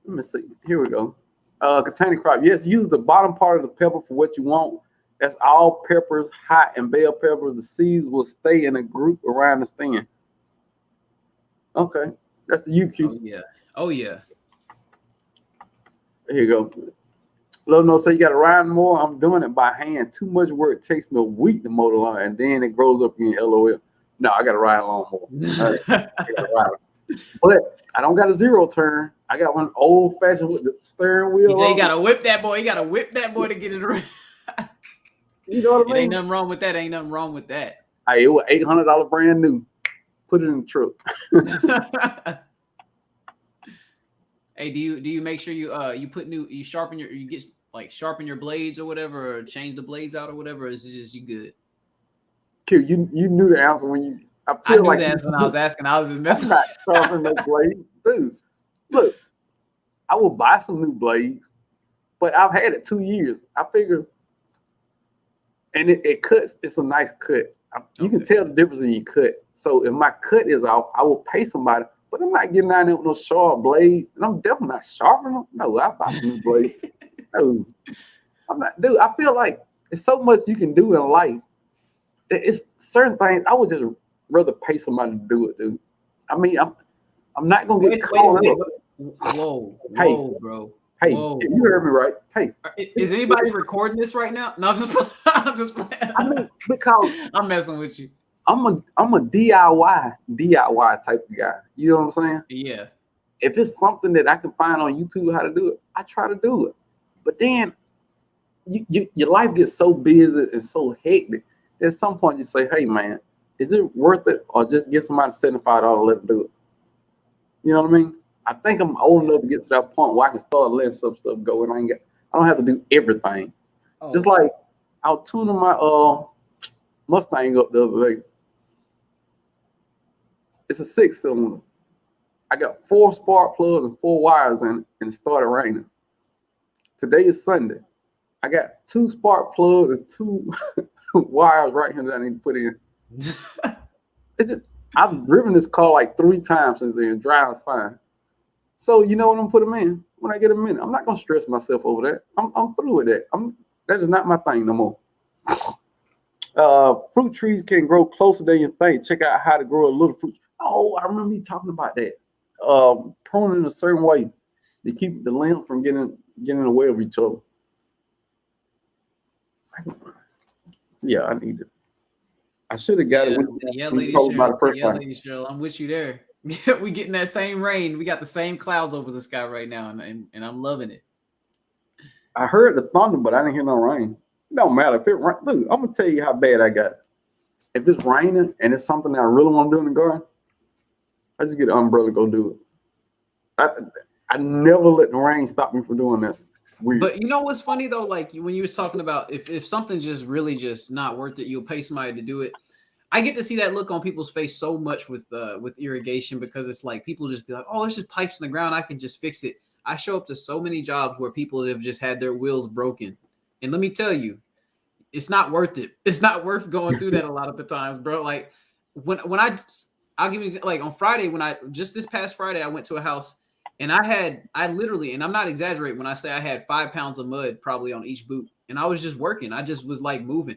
A: Let me see. Here we go. Containing crop. Yes, use the bottom part of the pepper for what you want. That's all peppers, hot and bell peppers. The seeds will stay in a group around the stem. Okay, that's the UQ.
B: Oh yeah.
A: Here you go. Love No say you got to ride more. I'm doing it by hand. Too much work. It takes me a week to mow the lawn, and then it grows up again. LOL. No, I got to ride along more. But I don't got a zero turn. I got one old fashioned with the steering wheel.
B: You got to whip that boy. You got to whip that boy to get it around.
A: You know what I mean?
B: Ain't nothing wrong with that.
A: Hey, it was $800 brand new. Put it in the truck.
B: Hey, do you make sure you sharpen your blades or whatever, or change the blades out or whatever, or is it just you good?
A: Q, you knew the answer when you.
B: I knew the answer when I was asking. I was just messing.
A: I'm not sharpening those blades, dude. Look, I will buy some new blades, but I've had it 2 years. I figure, and it cuts. It's a nice cut. You can tell the difference in your cut. So if my cut is off, I will pay somebody. But I'm not getting out there with no sharp blades, and I'm definitely not sharpening them. No, I buy some new blades. No, I'm not, dude. I feel like there's so much you can do in life. It's certain things I would just rather pay somebody to do it, dude. I mean, I'm not gonna get caught up.
B: Whoa, bro.
A: Hey,
B: whoa.
A: You heard me right. Hey,
B: is anybody recording this right now? No, I'm just playing.
A: I mean, because
B: I'm messing with you.
A: I'm a DIY type of guy. You know what I'm saying?
B: Yeah.
A: If it's something that I can find on YouTube how to do it, I try to do it. But then your life gets so busy and so hectic. At some point you say, hey man, is it worth it, or just get somebody $75 to let them do it? You know what I mean? I think I'm old enough to get to that point where I can start letting some stuff go, and I don't have to do everything. Oh. Just like I was tuning my Mustang up the other day. It's a 6-cylinder. I got 4 spark plugs and 4 wires in it, and it started raining. Today is Sunday. I got 2 spark plugs and 2 wires right here that I need to put in. It's just, I've driven this car like 3 times since then, driving fine. So you know what I'm gonna put them in when I get them in. I'm not gonna stress myself over that. I'm through with that. That is not my thing no more. Fruit trees can grow closer than you think. Check out how to grow a little fruit. Oh, I remember you talking about that. Pruning a certain way to keep the limbs from getting in the way of each other. Yeah, I need it. I should have got it.
B: Yeah,
A: when you
B: Lady
A: told me about
B: Cheryl.
A: the first
B: Yeah,
A: time.
B: Lady Cheryl. I'm with you there. We getting that same rain. We got the same clouds over the sky right now, and I'm loving it.
A: I heard the thunder, but I didn't hear no rain. It don't matter if it rain. Look, I'm gonna tell you how bad I got it. If it's raining and it's something that I really want to do in the garden, I just get an umbrella, go do it. I never let the rain stop me from doing that. Weird.
B: But you know what's funny though? Like when you was talking about if something's just really just not worth it, you'll pay somebody to do it. I get to see that look on people's face so much with irrigation, because it's like people just be like, oh, it's just pipes in the ground, I can just fix it. I show up to so many jobs where people have just had their wheels broken. And let me tell you, it's not worth it. It's not worth going through that a lot of the times, bro. Like I'll give you, like, on Friday, when this past Friday, I went to a house and I literally, and I'm not exaggerating when I say I had 5 pounds of mud probably on each boot. And I was just working. I just was like moving.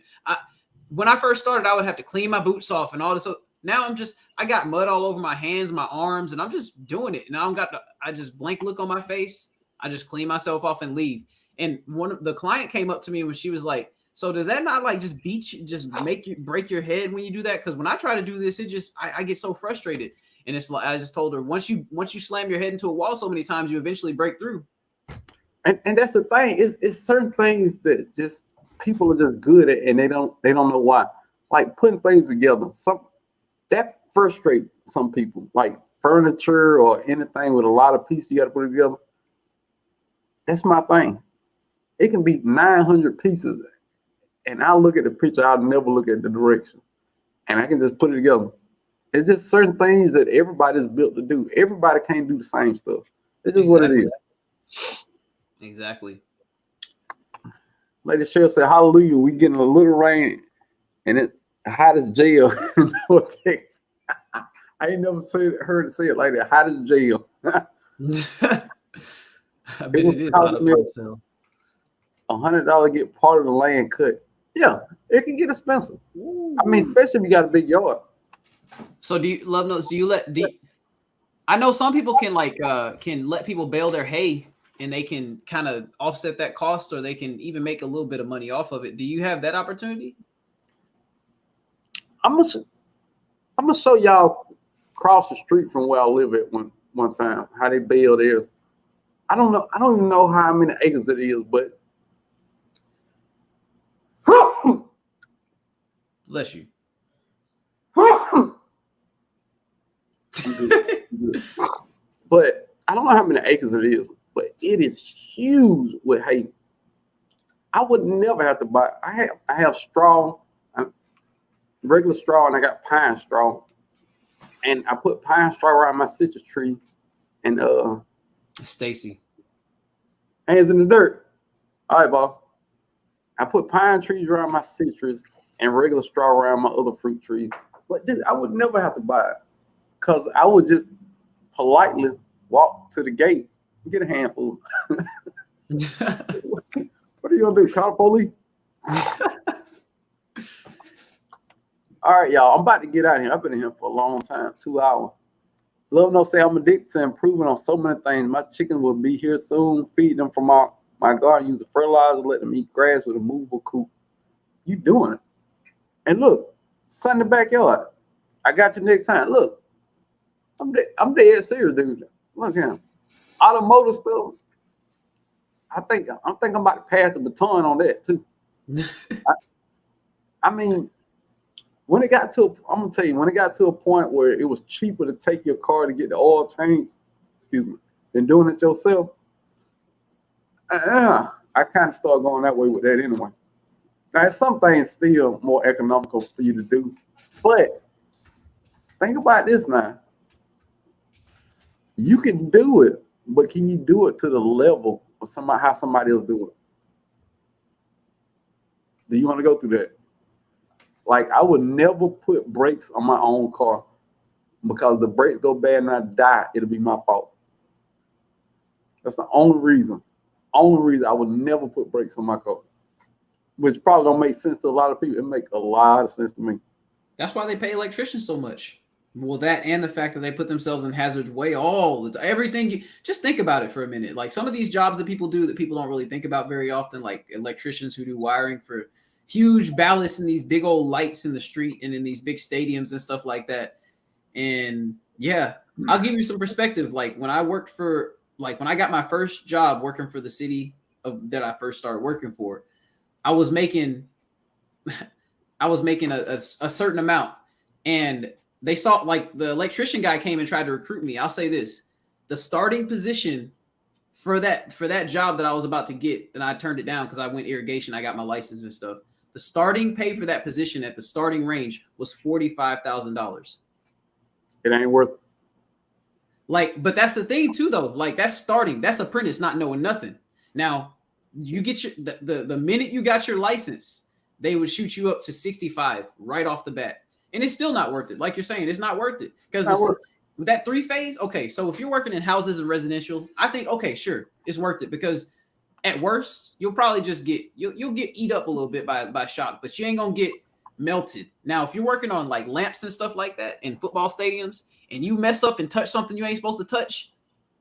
B: When I first started, I would have to clean my boots off and all this. Now I got mud all over my hands, my arms, and I'm just doing it. And I just blank look on my face. I just clean myself off and leave. And the client came up to me when she was like, so does that not like just break your head when you do that? Because when I try to do this, I get so frustrated. And it's like, I just told her, once you slam your head into a wall so many times, you eventually break through. And that's the thing. It's certain things that just people are just good at, and they don't know why. Like putting things together. That frustrates some people. Like furniture or anything with a lot of pieces you got to put together. That's my thing. It can be 900 pieces, and I'll look at the picture. I'll never look at the direction, and I can just put it together. It's just certain things that everybody's built to do. Everybody can't do the same stuff. This is what it is. Exactly.
A: Lady Cheryl said, hallelujah, we getting a little rain, and it's hot as jail in North Texas. I ain't never heard it say it like that. Hot as jail.
B: I bet it is hot up there.
A: $100 get part of the land cut. Yeah, it can get expensive. Ooh. I mean, especially if you got a big yard.
B: So do you I know some people can let people bale their hay, and they can kind of offset that cost, or they can even make a little bit of money off of it. Do you have that opportunity? I'm gonna show y'all across the street from where I live at one time how they bale theirs. I don't even know how many acres it is, but bless you.
A: But I don't know how many acres it is, but it is huge with hay. I would never have to buy. I have straw, regular straw, and I got pine straw, and I put pine straw around my citrus tree, and
B: Stacy,
A: hands in the dirt. All right, Bob. I put pine trees around my citrus and regular straw around my other fruit trees. But I would never have to buy it, because I would just politely walk to the gate and get a handful. What are you gonna do? Call the police? All right, y'all. I'm about to get out of here. I've been in here for a long time, 2 hours. Love no say I'm addicted to improving on so many things. My chickens will be here soon. Feed them from my garden. Use the fertilizer. Let them eat grass with a movable coop. You doing it? And look, sun in the backyard. I got you next time. Look, I'm dead serious, dude. Look at him. Automotive stuff. I'm about to pass the baton on that too. I mean, when it got to a point where it was cheaper to take your car to get the oil changed, than doing it yourself, I kind of started going that way with that anyway. Now, some things still more economical for you to do, but think about this now. You can do it, but can you do it to the level of how somebody else do it? Do you want to go through that? Like, I would never put brakes on my own car, because the brakes go bad and I die, it'll be my fault. That's the only reason I would never put brakes on my car. which probably don't make sense to a lot of people. It makes a lot of sense to me.
B: That's why they pay electricians so much. Well, that and the fact that they put themselves in hazard's way all the time. Everything. Just think about it for a minute. Like some of these jobs that people do that people don't really think about very often, like electricians who do wiring for huge ballasts and these big old lights in the street and in these big stadiums and stuff like that. And yeah, I'll give you some perspective. Like when I got my first job working for the city that I first started working for, I was making a certain amount, and they saw, like, the electrician guy came and tried to recruit me. I'll say this: the starting position for that job that I was about to get, and I turned it down because I went irrigation. I got my license and stuff. The starting pay for that position at the starting range was $45,000.
A: It ain't worth it.
B: Like, but that's the thing too, though. Like that's starting. That's apprentice, not knowing nothing. Now, you get the minute you got your license, they would shoot you up to 65 right off the bat. And it's still not worth it. Like you're saying, it's not worth it. Because with that 3-phase, okay, so if you're working in houses and residential, I think, okay, sure, it's worth it. Because at worst, you'll probably just you'll get eat up a little bit by shock, but you ain't gonna get melted. Now, if you're working on like lamps and stuff like that in football stadiums, and you mess up and touch something you ain't supposed to touch,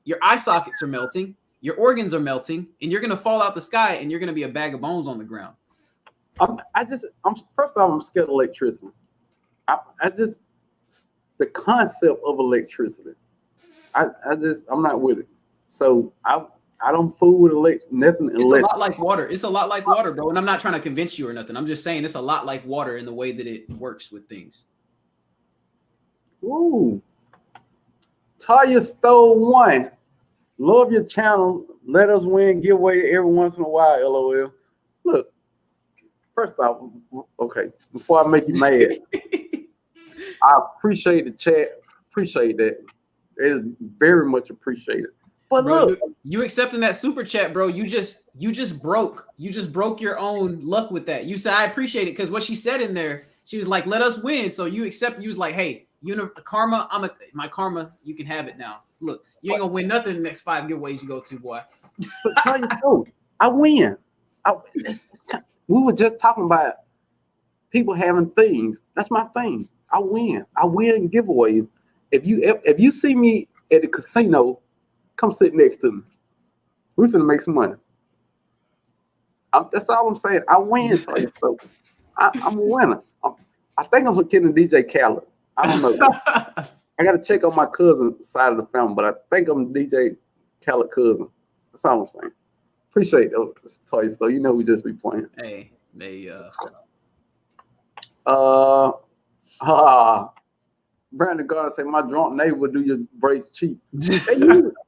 B: your eye sockets are melting, your organs are melting, and you're gonna fall out the sky, and you're gonna be a bag of bones on the ground.
A: First off, I'm scared of electricity. The concept of electricity, I'm not with it. So I don't fool with nothing.
B: It's a lot like water. It's a lot like water, bro. And I'm not trying to convince you or nothing. I'm just saying it's a lot like water in the way that it works with things.
A: Ooh. Taya stole one. Love your channel. Let us win giveaway every once in a while, LOL. Look, first off, okay, before I make you mad, I appreciate the chat. Appreciate that. It is very much appreciated. But bro, look,
B: you accepting that super chat, bro. You just broke your own luck with that. You said I appreciate it because what she said in there, she was like, "Let us win." So you accepted. You was like, "Hey, karma, my karma. You can have it now. Look, you ain't gonna win nothing in the next 5 giveaways you go to, boy."
A: But tell you so, I win. We were just talking about people having things. That's my thing. I win. I win giveaways. If you see me at the casino, come sit next to me. We finna make some money. That's all I'm saying. I win. So I'm a winner. I think I'm kidding DJ Khaled. I don't know. I got to check on my cousin's side of the family, but I think I'm DJ Khaled cousin. That's all I'm saying. Appreciate those toys, though. You know we just be playing.
B: Hey,
A: Brandon Gardner said, my drunk neighbor would do your brakes cheap. They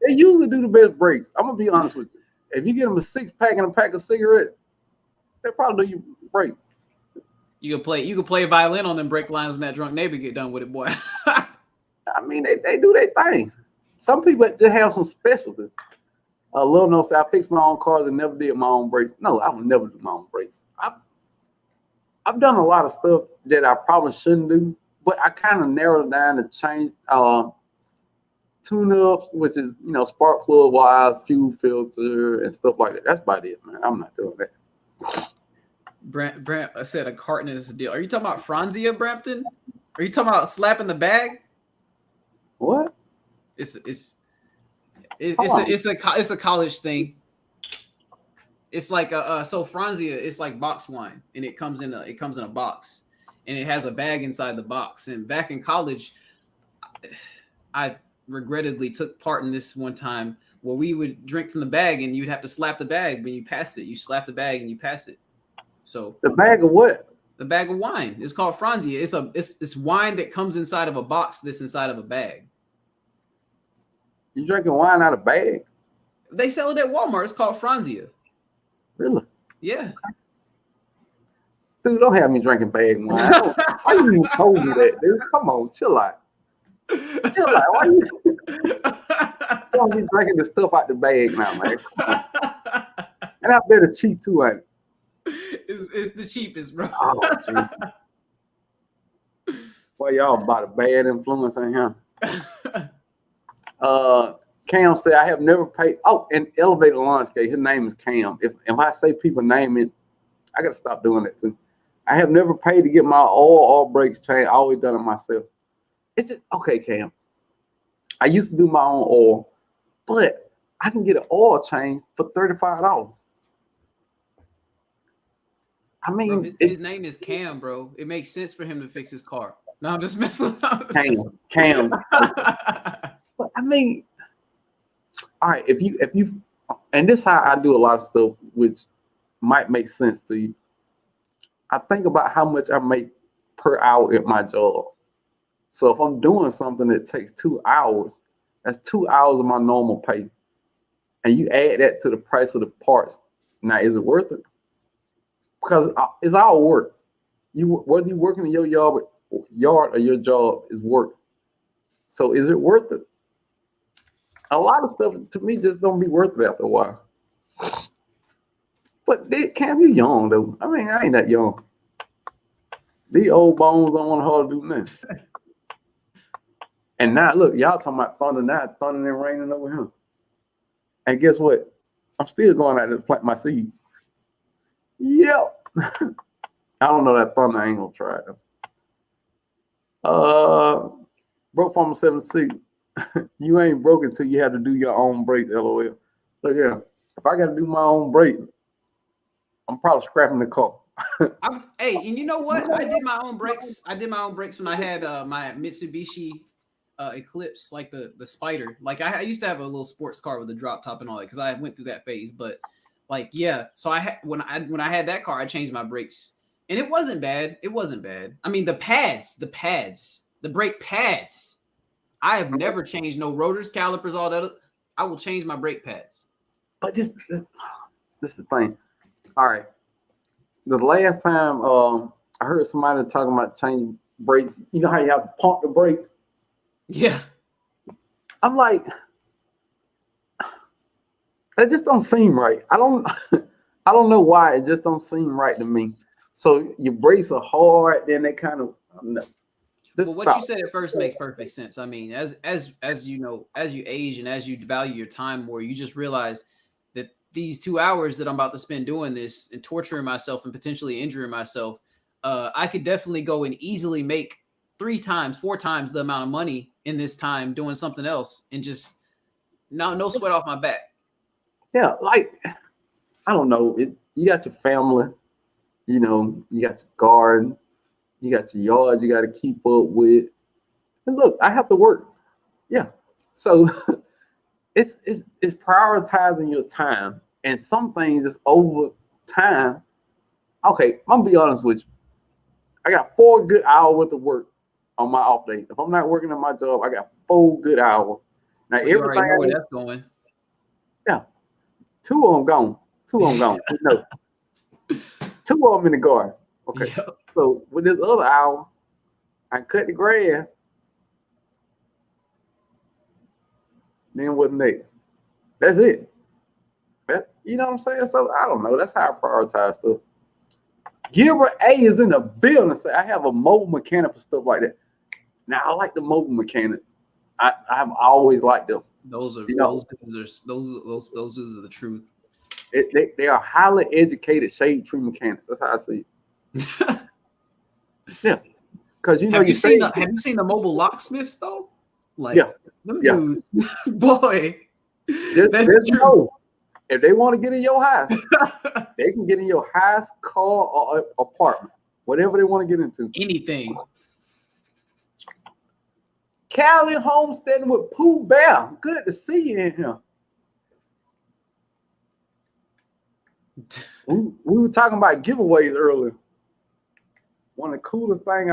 A: usually do the best brakes. I'm gonna be honest with you. If you get them a 6-pack and a pack of cigarettes, they probably do your brake.
B: You can play violin on them brake lines when that drunk neighbor get done with it, boy.
A: I mean, they do their thing. Some people just have some specialties. Lil No said, I fix my own cars and never did my own brakes. No, I would never do my own brakes. I've done a lot of stuff that I probably shouldn't do, but I kind of narrowed it down to change tune-ups, which is, spark plug wire, fuel filter, and stuff like that. That's about it, man. I'm not doing that.
B: Brant I said a carton is the deal. Are you talking about Franzia, Brampton? Are you talking about slapping the bag?
A: What?
B: It's a college thing. It's like so Franzia, it's like box wine, and it comes in a box, and it has a bag inside the box. And back in college, I regrettably took part in this one time where we would drink from the bag, and you'd have to slap the bag when you pass it. You slap the bag and you pass it. So
A: the bag of what?
B: The bag of wine. It's called Franzia. It's wine that comes inside of a box that's inside of a bag.
A: You drinking wine out of a bag?
B: They sell it at Walmart. It's called Franzia.
A: Really?
B: Yeah.
A: Dude, don't have me drinking bag wine. Why you even told me that, dude? Come on, chill out. Chill out. Why you don't be drinking the stuff out the bag now, man? And I bet it's cheap too, ain't it?
B: It's the cheapest, bro.
A: Boy, y'all about a bad influence on him. Cam said, I have never paid. Oh, and elevator launch gate. His name is Cam. If I say people name it, I gotta stop doing that too. I have never paid to get my all brakes changed. I always done it myself. It's just okay, Cam. I used to do my own oil, but I can get an oil change for $35. I mean,
B: bro, his name is Cam, bro. It makes sense for him to fix his car. No, I'm just messing up.
A: Cam. But I mean, all right, if you, and this is how I do a lot of stuff, which might make sense to you. I think about how much I make per hour at my job. So if I'm doing something that takes 2 hours, that's 2 hours of my normal pay. And you add that to the price of the parts. Now, is it worth it? Because it's all work. Whether you're working in your yard or your job is work. So is it worth it? A lot of stuff to me just don't be worth it after a while. But Cam, you young though. I mean, I ain't that young. These old bones don't want to hard to do nothing. And now look, y'all talking about thunder now, thunder and raining over here. And guess what? I'm still going out there to plant my seed. Yep. I don't know that thunder. I ain't gonna try it though. Broke Farmer 76. You ain't broke until you have to do your own brakes, LOL. Look here. If I gotta do my own brake, I'm probably scrapping the car.
B: Hey, and you know what? I did my own brakes. I did my own brakes when I had my Mitsubishi Eclipse, like the Spider. Like I used to have a little sports car with a drop top and all that because I went through that phase. But like, yeah, so I had when I had that car, I changed my brakes, and it wasn't bad. It wasn't bad. I mean, the brake pads. I have never changed no rotors, calipers, all that. I will change my brake pads.
A: But this is the thing. All right. The last time I heard somebody talking about changing brakes, you know how you have to pump the brakes?
B: Yeah.
A: I'm like, that just don't seem right. I don't know why. It just don't seem right to me. So your brakes are hard, then they kind of
B: Well, what you said at first makes perfect sense. I mean, as you know, as you age and as you value your time more, you just realize that these 2 hours that I'm about to spend doing this and torturing myself and potentially injuring myself, I could definitely go and easily make 3 times, 4 times the amount of money in this time doing something else and just no sweat off my back.
A: Yeah, like I don't know. You got your family, you know, you got your garden. You got your yard you got to keep up with. And look, I have to work. Yeah. So it's prioritizing your time. And some things just over time. Okay, I'm gonna be honest with you. I got 4 good hours worth of work on my off day. If I'm not working at my job, I got 4 good hours. Now
B: So you already know where that's going.
A: Yeah. 2 of them gone. 2 of them gone. No. 2 of them in the garden. Okay. Yep. So with this other hour, I cut the grass. Then what's next? That's it. You know what I'm saying? So I don't know. That's how I prioritize stuff. Gilbert A is in the building. So I have a mobile mechanic for stuff like that. Now I like the mobile mechanic. I've always liked them.
B: Those dudes are the truth.
A: They are highly educated shade tree mechanics. That's how I see it. Yeah, because you know
B: have you seen the mobile locksmiths though? Like them dudes, boy.
A: Just know if they want to get in your house, they can get in your house, car, or apartment, whatever they want to get into.
B: Anything.
A: Cali Homesteading with Pooh Bear. Good to see you in here. We were talking about giveaways earlier. One of the coolest thing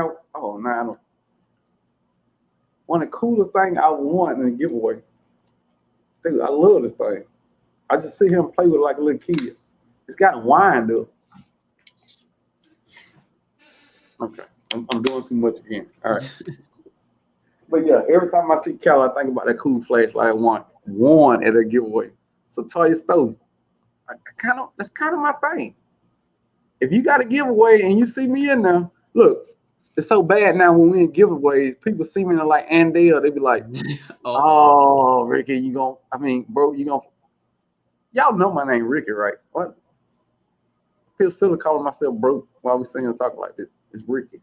A: one of the coolest thing I want in a giveaway. Dude, I love this thing. I just see him play with it like a little kid. It's got wind up. Okay, I'm doing too much again. All right. But yeah, every time I see Cal, I think about that cool flashlight I won at a giveaway. So Toya Stove. That's kind of my thing. If you got a giveaway and you see me in there, look, it's so bad now when we in giveaways, people see me like Andale, they be like, oh, Ricky, bro, y'all know my name Ricky, right? What? feel silly calling myself broke while we sing and talk like this. It's Ricky.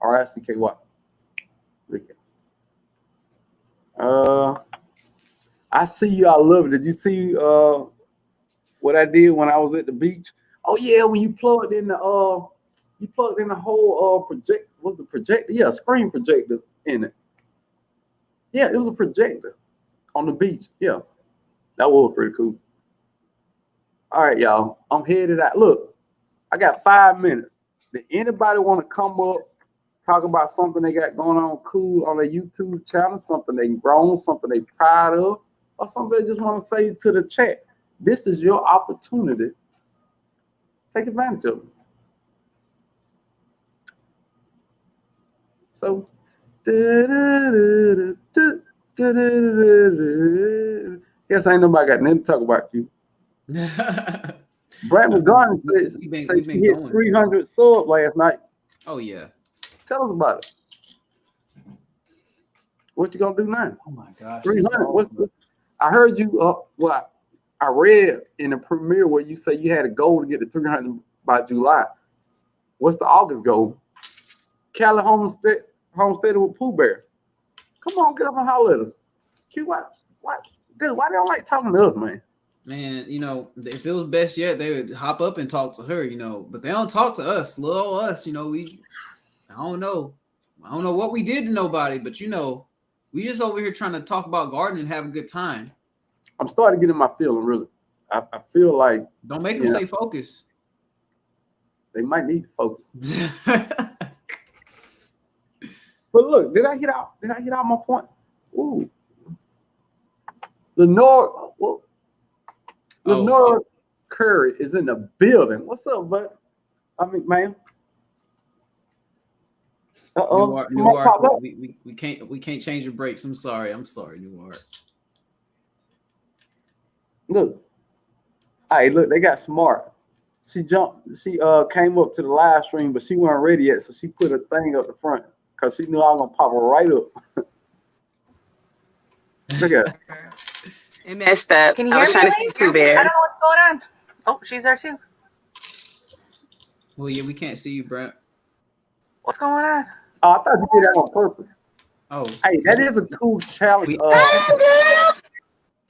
A: R-I-C-K-Y. Ricky. I see you. I love it. Did you see what I did when I was at the beach? Oh yeah, when you plugged in the whole project. What's the projector? Yeah, screen projector in it. Yeah, it was a projector on the beach. Yeah, that was pretty cool. All right, y'all. I'm headed out. Look, I got 5 minutes. Did anybody want to come up, talk about something they got going on cool on their YouTube channel, something they grown, something they proud of, or something they just want to say to the chat? This is your opportunity. Take advantage of it. So, guess ain't nobody got nothing to talk about you. Brandon Garden said she hit 300 subs last night.
B: Oh yeah.
A: Tell us about it. What you gonna do now?
B: Oh my gosh.
A: 300. I heard you. Well, I read in the premiere where you say you had a goal to get to 300 by July. What's the August goal? Cali Homesteading with Pooh Bear. Come on, get up and holler at us. Q, what? Good. Why they don't like talking to us, man?
B: Man, if it was best yet, they would hop up and talk to her, but they don't talk to us, little us, I don't know what we did to nobody, but we just over here trying to talk about gardening and have a good time.
A: I'm starting to get in my feeling, really. I feel like
B: don't make them say focus.
A: They might need to focus. But look, did I get out my point? Ooh. Lenore Curry is in the building. What's up, bud? Ma'am.
B: Newark, we can't change your brakes. I'm sorry, Newark.
A: Look. Hey, look, they got smart. She came up to the live stream, but she wasn't ready yet, so she put a thing up the front because she knew I was gonna pop her right up. Look at it.
D: It messed up.
E: Can you hear me? I don't know what's going on. Oh, she's there too.
B: Well, yeah, we can't see you, Brent.
E: What's going on?
A: Oh, I thought you did that on purpose.
B: Oh,
A: hey, that is a cool challenge.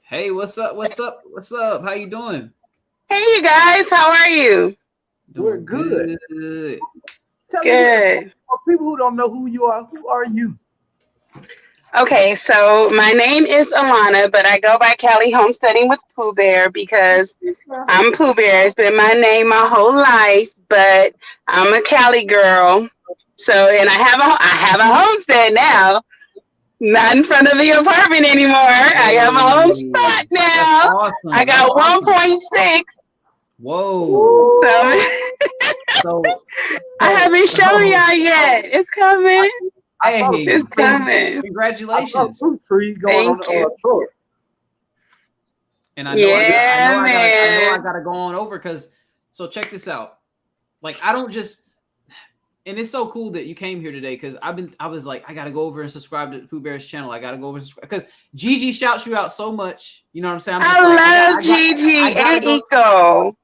B: Hey, what's up? How you doing?
D: Hey, you guys. How are you?
A: We're good. Tell
D: good.
A: Me, for people who don't know who you are, who are you?
D: Okay, so my name is Alana, but I go by Cali Homesteading with Pooh Bear because I'm Pooh Bear. It's been my name my whole life, but I'm a Cali girl. So, and I have a homestead now, not in front of the apartment anymore. I got my own spot now. Awesome. I got 1.6.
B: Whoa.
D: So I haven't shown y'all yet. It's coming.
B: Hey,
D: it's coming.
B: Congratulations.
D: Thank you.
B: And I know I gotta go on over because so check this out. Like I don't just and it's so cool that you came here today because I was like, I gotta go over and subscribe to Pooh Bear's channel. I gotta go over and subscribe because Gigi shouts you out so much. You know what I'm saying?
D: I love Gigi and Eco.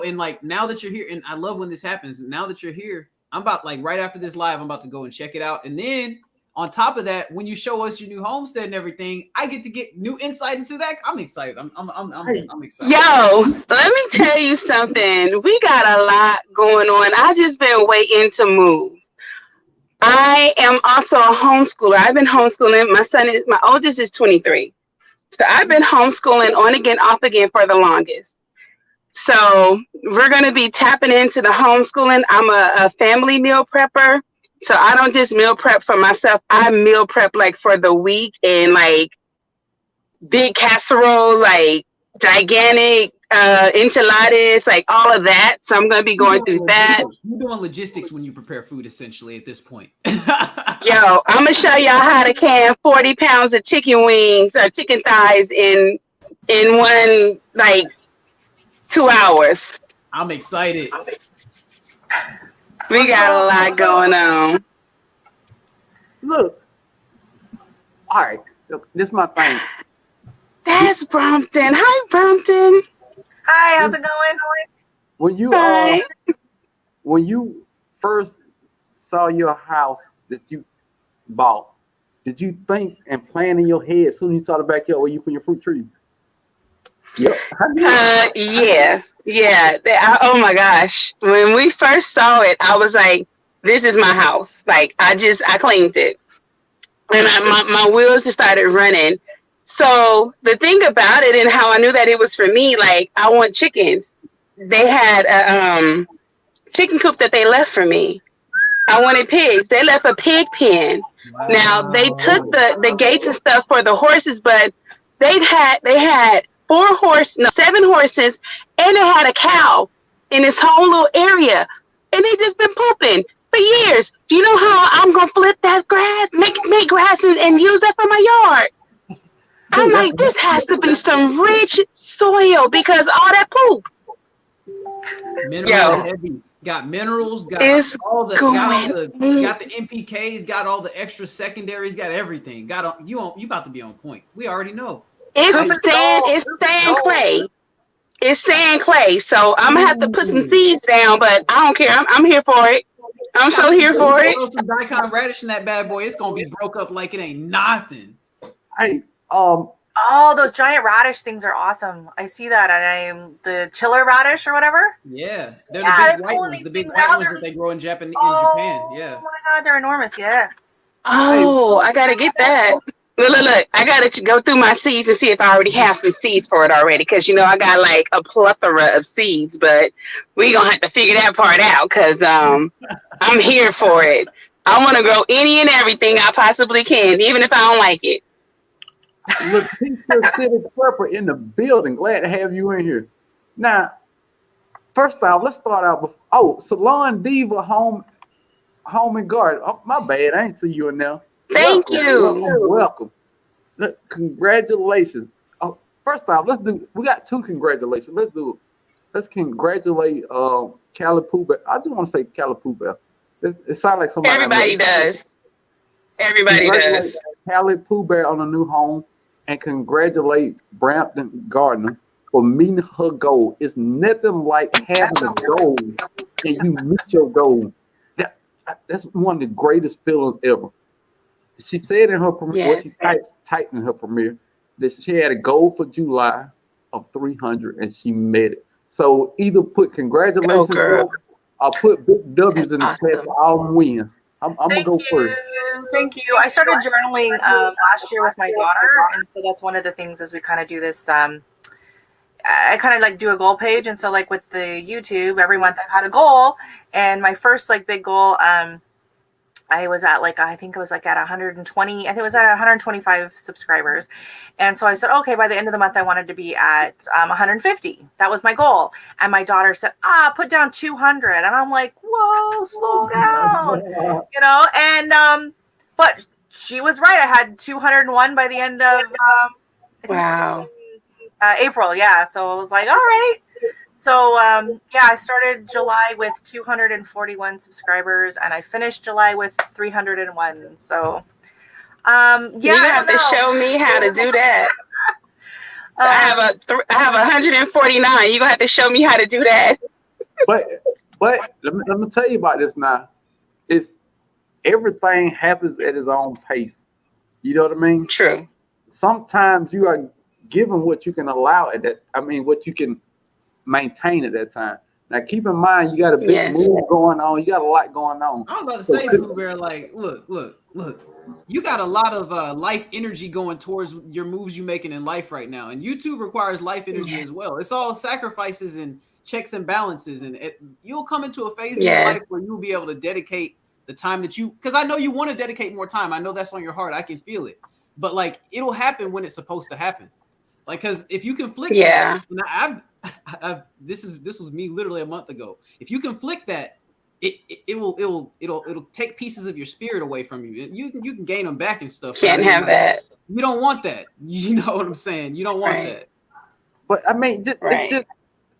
B: And like now that you're here, and I love when this happens. Now that you're here, I'm about like right after this live, I'm about to go and check it out. And then on top of that, when you show us your new homestead and everything, I get to get new insight into that. I'm excited. I'm excited.
D: Yo, let me tell you something. We got a lot going on. I just been waiting to move. I am also a homeschooler. I've been homeschooling. My oldest is 23. So I've been homeschooling on again, off again for the longest. So we're going to be tapping into the homeschooling. I'm a family meal prepper. So I don't just meal prep for myself. I meal prep like for the week and like big casserole, like gigantic enchiladas, like all of that. So I'm going to be going through that.
B: You're doing logistics when you prepare food, essentially, at this point.
D: Yo, I'm going to show y'all how to can 40 pounds of chicken wings or chicken thighs in one, like, 2 hours.
B: I'm excited.
D: We got a lot going on.
A: Look. All right. This is my thing.
D: That's Brompton. Hi, Brompton.
E: Hi, how's it going?
A: when you
D: Hi.
A: when you first saw your house that you bought, did you think and plan in your head as soon as you saw the backyard where you put your fruit tree? Yep.
D: Yeah. Oh my gosh. When we first saw it, I was like, this is my house. Like, I claimed it. And my wheels just started running. So the thing about it and how I knew that it was for me, like, I want chickens. They had a chicken coop that they left for me. I wanted pigs. They left a pig pen.
B: Wow.
D: Now they took the gates and stuff for the horses, but they had 7 horses, and they had a cow in this whole little area, and they just been pooping for years. Do you know how I'm gonna flip that grass, make grass and use that for my yard? I'm like, this has to be some rich soil because all that poop.
B: Mineral heavy. Got minerals, got the NPKs, got all the extra secondaries, got everything. You about to be on point. We already know.
D: It's sand clay. It's sand clay. So I'm gonna have to put some seeds down, but I don't care. I'm here for it. I'm so here for it.
B: Throw some daikon radish in that bad boy. It's gonna be broke up like it ain't nothing.
A: Hey,
E: oh, those giant radish things are awesome. I see that, and I'm the tiller radish or whatever.
B: Yeah, they're the big white ones. The big white ones that they grow in Japan. Yeah.
E: Oh my God, they're enormous. Yeah.
D: Oh, I gotta get that. Look, I gotta go through my seeds and see if I already have some seeds for it already. Because I got like a plethora of seeds, but we gonna have to figure that part out. Because I'm here for it. I want to grow any and everything I possibly can, even if I don't like it.
A: Lakeisha City Prepper in the building. Glad to have you in here. Now, first off, let's start out. Salon Diva Home and Garden. Oh, my bad. I ain't see you in there.
D: Thank you.
A: Welcome. Look, congratulations. Oh, first off, we got 2 congratulations. Let's do it. Let's congratulate Callie Pooh Bear. I just want to say Callie Pooh Bear. It sounds like somebody.
D: Everybody does. Everybody does.
A: Callie Pooh Bear on a new home, and congratulate Brampton Gardner for meeting her goal. It's nothing like having a goal and you meet your goal. That's one of the greatest feelings ever. She said in her premiere, she typed in her premiere, that she had a goal for July of 300 and she met it. So either put congratulations or put big W's in the class for all wins. I'm gonna go first.
E: Thank you. I started journaling last year with my daughter, and so that's one of the things as we kind of do this. I kind of like do a goal page, and so like with the YouTube, every month I've had a goal, and my first like big goal, I was at like, I think it was like at 120, I think it was at 125 subscribers. And so I said, okay, by the end of the month, I wanted to be at 150. That was my goal. And my daughter said, put down 200. And I'm like, whoa, slow down, and, but she was right. I had 201 by the end of, April. Yeah. So I was like, all right. So, I started July with 241 subscribers, and I finished July with 301. So,
D: you have to show me how to do that. I have 149. You're gonna have to show me how to do that.
A: But let me tell you about this now. It's everything happens at its own pace. You know what I mean?
D: True.
A: Sometimes you are given what you can allow at that. I mean, what you can maintain at that time. Now, keep in mind, you got a big move going on. You got a lot going on.
B: I'm about to say, Pooh Bear, like, look. You got a lot of life energy going towards your moves you're making in life right now. And YouTube requires life energy as well. It's all sacrifices and checks and balances. And you'll come into a phase in your life where you'll be able to dedicate the time that because I know you want to dedicate more time. I know that's on your heart. I can feel it. But, like, it'll happen when it's supposed to happen. Like, because if you conflict that, and this was me literally a month ago. If you conflict that, it'll take pieces of your spirit away from you. You can gain them back and stuff.
D: Can't have that.
B: You don't want that. You know what I'm saying? You don't want that.
A: But I mean, it's just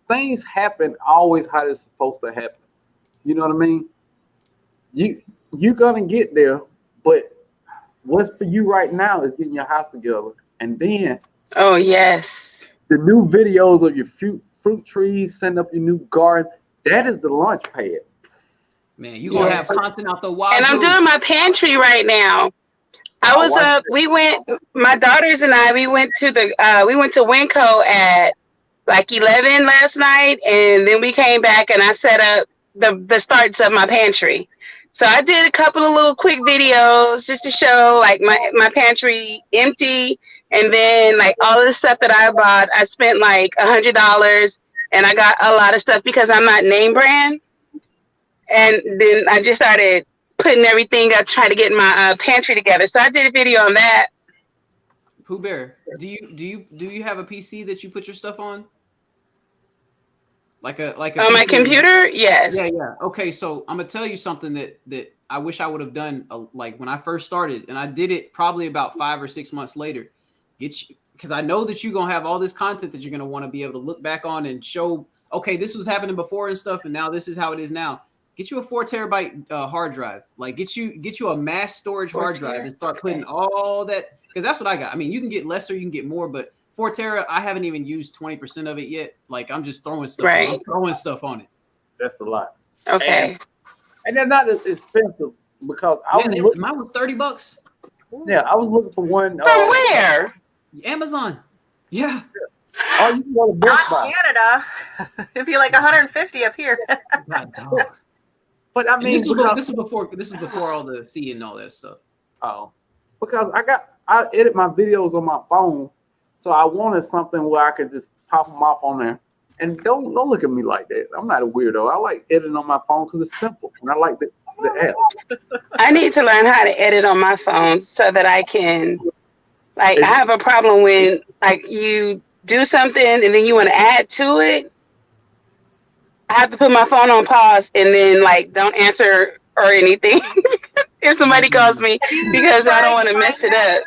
A: things happen always how they're supposed to happen. You know what I mean? You're gonna get there, but what's for you right now is getting your house together, and then
D: the new
A: videos of your fruit fruit trees, setting up your new garden. That is the launch pad.
B: Man, you gonna have content out the wild.
D: And I'm doing my pantry right now. I was up. My daughters and I. We went to Winco at like 11 last night, and then we came back and I set up the starts of my pantry. So I did a couple of little quick videos just to show like my pantry empty, and then like all of the stuff that I bought. I spent like $100, and I got a lot of stuff because I'm not name brand. And then I just started putting everything up, trying to get my pantry together. So I did a video on that.
B: Pooh Bear, do you have a PC that you put your stuff on? Like a
D: on
B: PC?
D: My computer? Yes.
B: Yeah. Okay, so I'm gonna tell you something that I wish I would have done like when I first started, and I did it probably about 5 or 6 months later. Because I know that you're gonna have all this content that you're gonna want to be able to look back on and show. Okay, this was happening before and stuff, and now this is how it is now. Get you a 4 terabyte hard drive. Like get you a mass storage hard drive and start putting all that, because that's what I got. I mean, you can get lesser, you can get more, but 4 tera, I haven't even used 20% of it yet. Like I'm just throwing stuff.
D: Right.
B: I'm throwing stuff on it.
A: That's a lot.
D: Okay.
A: And they're not as expensive because
B: mine was $30.
A: Yeah, I was looking for one.
D: From where?
B: Amazon. Yeah.
A: Oh, you can go to Best Buy.
E: Not Canada. It'd be like 150 up here.
B: God, dog.
A: But I mean,
B: this was before all the C and all that stuff.
A: Oh, because I edit my videos on my phone, so I wanted something where I could just pop them off on there. And don't look at me like that. I'm not a weirdo. I like editing on my phone because it's simple, and I like the app.
D: I need to learn how to edit on my phone so that I can. Like, I have a problem when like you do something and then you want to add to it. I have to put my phone on pause and then like don't answer or anything if somebody calls me because I don't want to mess it up.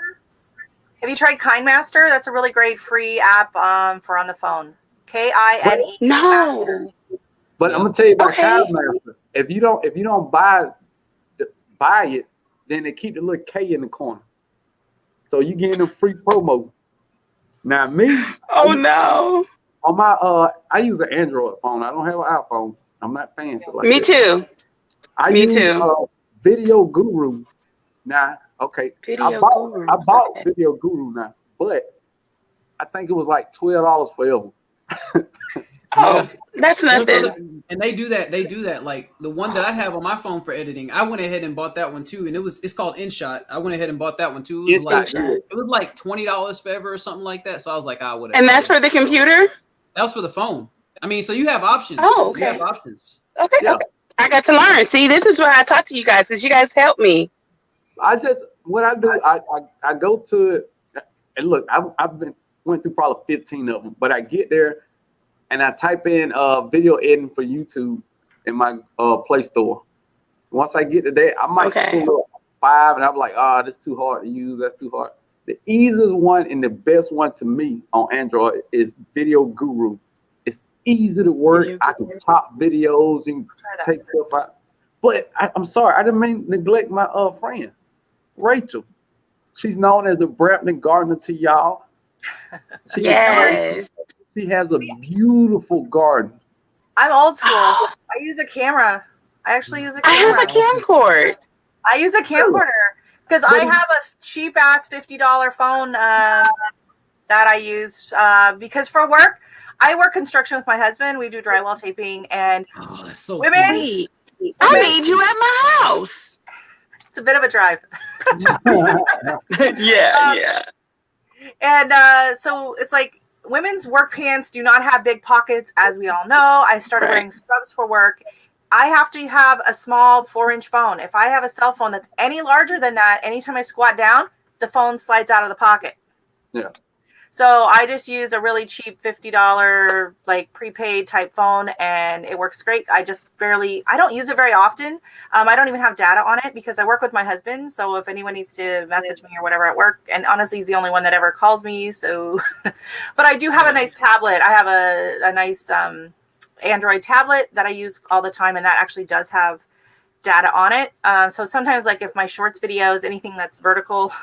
E: Have you tried KindMaster? That's a really great free app for on the phone. KINE.
D: No.
A: But I'm gonna tell you about KindMaster. If you don't buy it, then they keep the little K in the corner, so you getting a free promo. Now me.
D: Oh no.
A: On my I use an Android phone. I don't have an iPhone. I'm not fancy like
D: Me
A: that.
D: too.
A: I use Video Guru. Now, okay. I bought Video Guru now, but I think it was like $12 forever.
D: Oh, that's nothing.
B: And they do that. Like the one that I have on my phone for editing, I went ahead and bought that one too. And it's called InShot. I went ahead and bought that one too. It was like $20 forever or something like that. So I was like, whatever.
D: And that's for the computer?
B: That was for the phone. I mean, so you have options.
D: Oh, okay.
B: You have options.
D: Okay.
A: Yeah.
D: Okay. I got to learn. See, this is why I talk to you guys, because you guys help me.
A: What I do, I go to it, and look, went through probably 15 of them, but I get there and I type in video editing for YouTube in my Play Store. Once I get to that, I might pull up 5, and I'm like, this is too hard to use. That's too hard. The easiest one and the best one to me on Android is Video Guru. It's easy to work. I can chop videos and take stuff out. But I'm sorry, I didn't mean to neglect my friend, Rachel. She's known as the Brampton Gardener to y'all. She has a beautiful garden.
E: I'm old school. I use a camera. I actually use a camera.
D: I have a camcorder.
E: I use a camcorder because I have a cheap ass $50 phone that I use because for work, I work construction with my husband. We do drywall taping and
B: that's so
E: women's.
D: I need you at my house.
E: It's a bit of a drive.
D: Yeah.
E: And so it's like women's work pants do not have big pockets, as we all know. I started wearing scrubs for work. I have to have a small 4-inch phone. If I have a cell phone that's any larger than that, anytime I squat down, the phone slides out of the pocket.
A: Yeah.
E: So I just use a really cheap $50 like prepaid type phone, and it works great. I don't use it very often. I don't even have data on it because I work with my husband. So if anyone needs to message me or whatever at work, and honestly, he's the only one that ever calls me. So, but I do have a nice tablet. I have a nice Android tablet that I use all the time, and that actually does have data on it. So sometimes like if my shorts videos, anything that's vertical,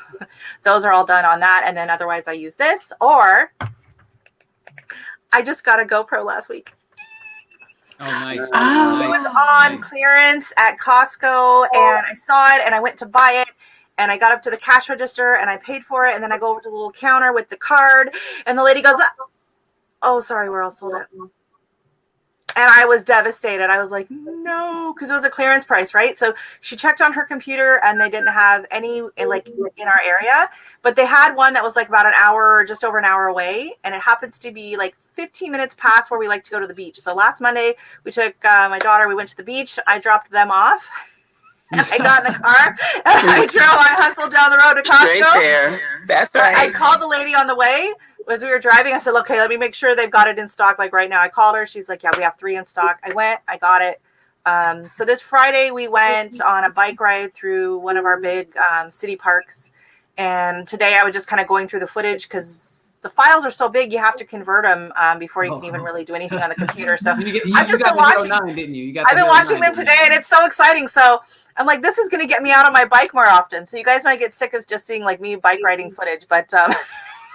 E: those are all done on that. And then otherwise I use this, or I just got a GoPro last week.
B: Oh, nice.
D: Oh.
E: It was on clearance at Costco, and I saw it, and I went to buy it, and I got up to the cash register, and I paid for it, and then I go over to the little counter with the card, and the lady goes, "Oh, sorry, we're all sold out." And I was devastated. I was like, no, because it was a clearance price, right? So she checked on her computer, and they didn't have any like in our area, but they had one that was like about an hour, just over an hour away, and it happens to be like 15 minutes past where we like to go to the beach. So last Monday, we took my daughter, we went to the beach. I dropped them off. And I got in the car, and I hustled down the road to Costco.
D: Straight there. That's right.
E: I called the lady on the way. As we were driving, I said, okay, let me make sure they've got it in stock like right now. I called her. She's like, yeah, we have 3 in stock. I went, I got it. So this Friday we went on a bike ride through one of our big city parks. And today I was just kind of going through the footage because the files are so big, you have to convert them before you can even really do anything on the computer. So I've just been watching. I've been watching them today, and it's so exciting. So I'm like, this is going to get me out on my bike more often. So you guys might get sick of just seeing like me bike riding footage, but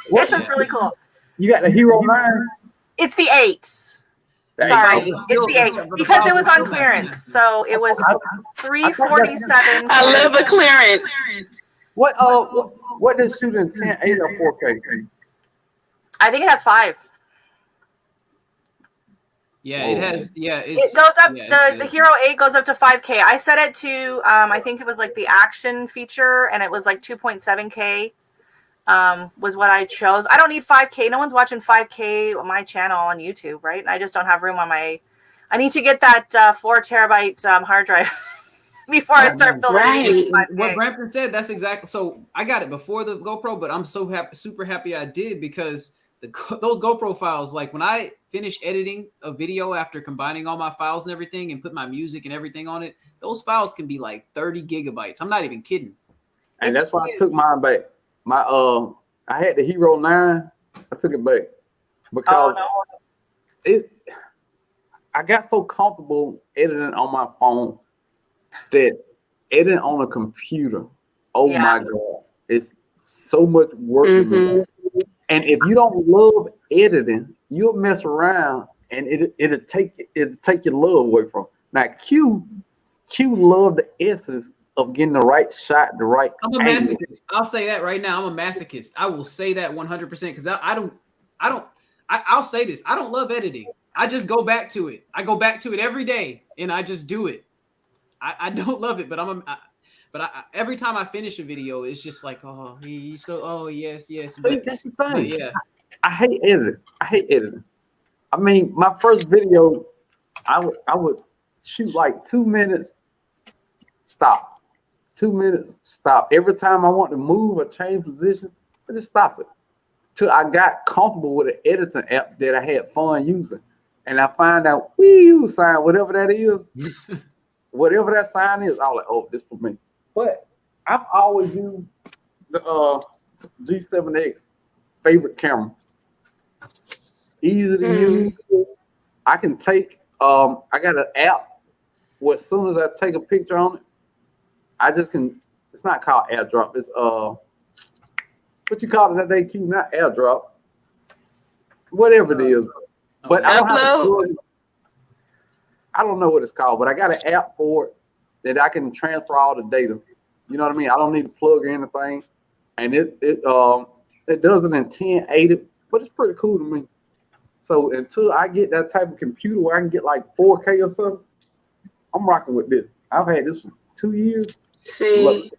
E: it's just really cool.
A: You got the Hero 9?
E: It's the 8. Sorry, it's the 8 because it was on clearance. So it was $347.
D: I love a clearance.
A: What does shoot in 1080 or 4K?
E: I think it has 5.
B: Yeah, it has. Yeah,
E: it goes up. The Hero 8 goes up to 5K. I set it to I think it was like the action feature, and it was like 2.7K. Was what I chose. I don't need 5K. No one's watching 5K on my channel on YouTube, right? And I just don't have room on my. I need to get that 4 terabyte hard drive before I start filming.
B: Right. What Brampton said, that's exactly. So I got it before the GoPro, but I'm so happy, super happy I did, because those GoPro files, like when I finish editing a video after combining all my files and everything and put my music and everything on it, those files can be like 30 gigabytes. I'm not even kidding.
A: And that's why I took mine back. I had the Hero 9. I took it back because I got so comfortable editing on my phone that editing on a computer, my God, it's so much work to me. And if you don't love editing, you'll mess around and it'll take your love away from it. Now Q loved the essence of getting the right shot, the right.
B: I'm a masochist. I'll say that right now. I'm a masochist. I will say that 100% because I'll say this. I don't love editing. I just go back to it. I go back to it every day and I just do it. I don't love it, but every time I finish a video, it's just like, yes.
A: See, that's the thing. Yeah, I hate editing. I mean, my first video, I would shoot like 2 minutes, stop. 2 minutes, stop. Every time I want to move or change position, I just stop it. Till I got comfortable with an editing app that I had fun using. And I find out, sign, whatever that is, whatever that sign is, I'm like, oh, this for me. But I've always used the G7X, favorite camera. Easy to use. I can take, I got an app where as soon as I take a picture on it, I just can, it's not called airdrop, it's what you call it that day, Q, not airdrop. Whatever it is. But I don't know what it's called, but I got an app for it that I can transfer all the data. You know what I mean? I don't need to plug or anything. And it does it in 1080, but it's pretty cool to me. So until I get that type of computer where I can get like 4K or something, I'm rocking with this. I've had this for 2 years.
D: See,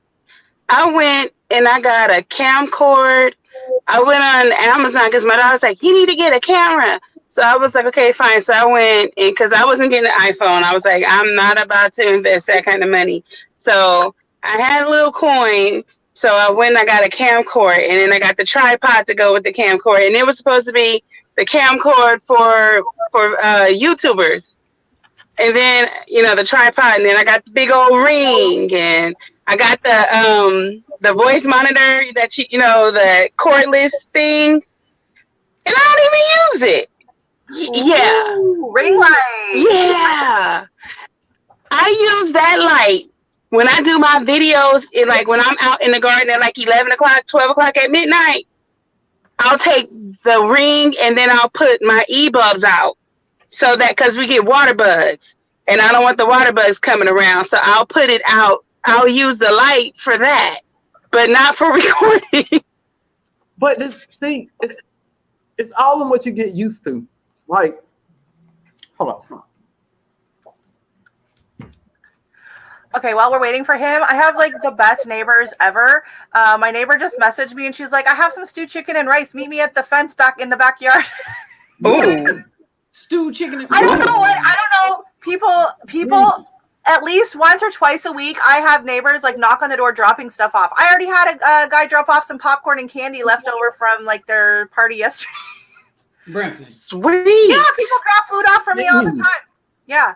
D: I went and I got a camcorder. I went on Amazon because my daughter was like, you need to get a camera. So I was like, okay, fine. So I went, and because I wasn't getting an iPhone, I was like, I'm not about to invest that kind of money. So I had a little coin. So I went and I got a camcorder, and then I got the tripod to go with the camcorder. And it was supposed to be the camcorder for YouTubers. And then, the tripod, and then I got the big old ring, and I got the voice monitor that the cordless thing, and I don't even use it. Yeah.
E: Ooh, ring light.
D: Yeah. I use that light when I do my videos, like when I'm out in the garden at like 11 o'clock, 12 o'clock at midnight. I'll take the ring and then I'll put my e-bulbs out so that because we get water bugs and I don't want the water bugs coming around. So I'll put it out. I'll use the light for that, but not for recording.
A: But it's all in what you get used to. Like, hold on.
E: Okay, while we're waiting for him, I have like the best neighbors ever. My neighbor just messaged me and she's like, I have some stewed chicken and rice. Meet me at the fence back in the backyard.
B: Ooh. Stewed chicken and
E: I don't know. People at least once or twice a week, I have neighbors like knock on the door dropping stuff off. I already had a guy drop off some popcorn and candy left over from like their party yesterday.
B: Brampton.
D: Sweet.
E: Yeah, people drop food off for me all the time. Yeah.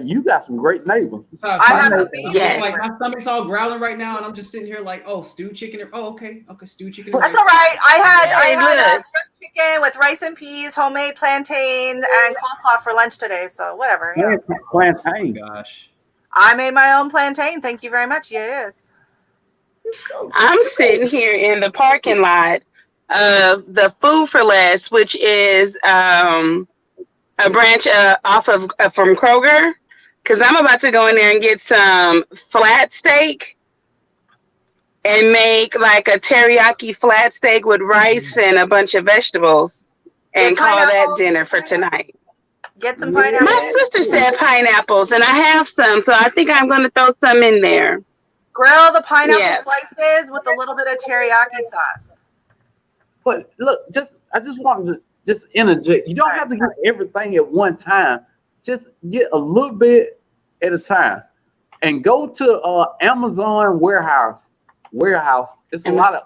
A: You got some great neighbors.
D: Yes.
B: Like my stomach's all growling right now, and I'm just sitting here like, oh, stewed chicken. Okay, stewed chicken.
E: That's all right. I had jerk chicken with rice and peas, homemade plantain, and coleslaw for lunch today. So whatever. Yeah.
A: Plantain.
B: Gosh.
E: I made my own plantain. Thank you very much. Yes.
D: I'm sitting here in the parking lot of the Food for Less, which is a branch off of from Kroger, because I'm about to go in there and get some flat steak and make like a teriyaki flat steak with rice and a bunch of vegetables and call that dinner for tonight.
E: Get some pineapple.
D: My sister said pineapples, and I have some, so I think I'm going to throw some in there.
E: Grill the pineapple slices with a little bit of teriyaki sauce.
A: But look, I just wanted to just interject. You don't have to get everything at one time. Just get a little bit at a time, and go to Amazon warehouse. It's a lot of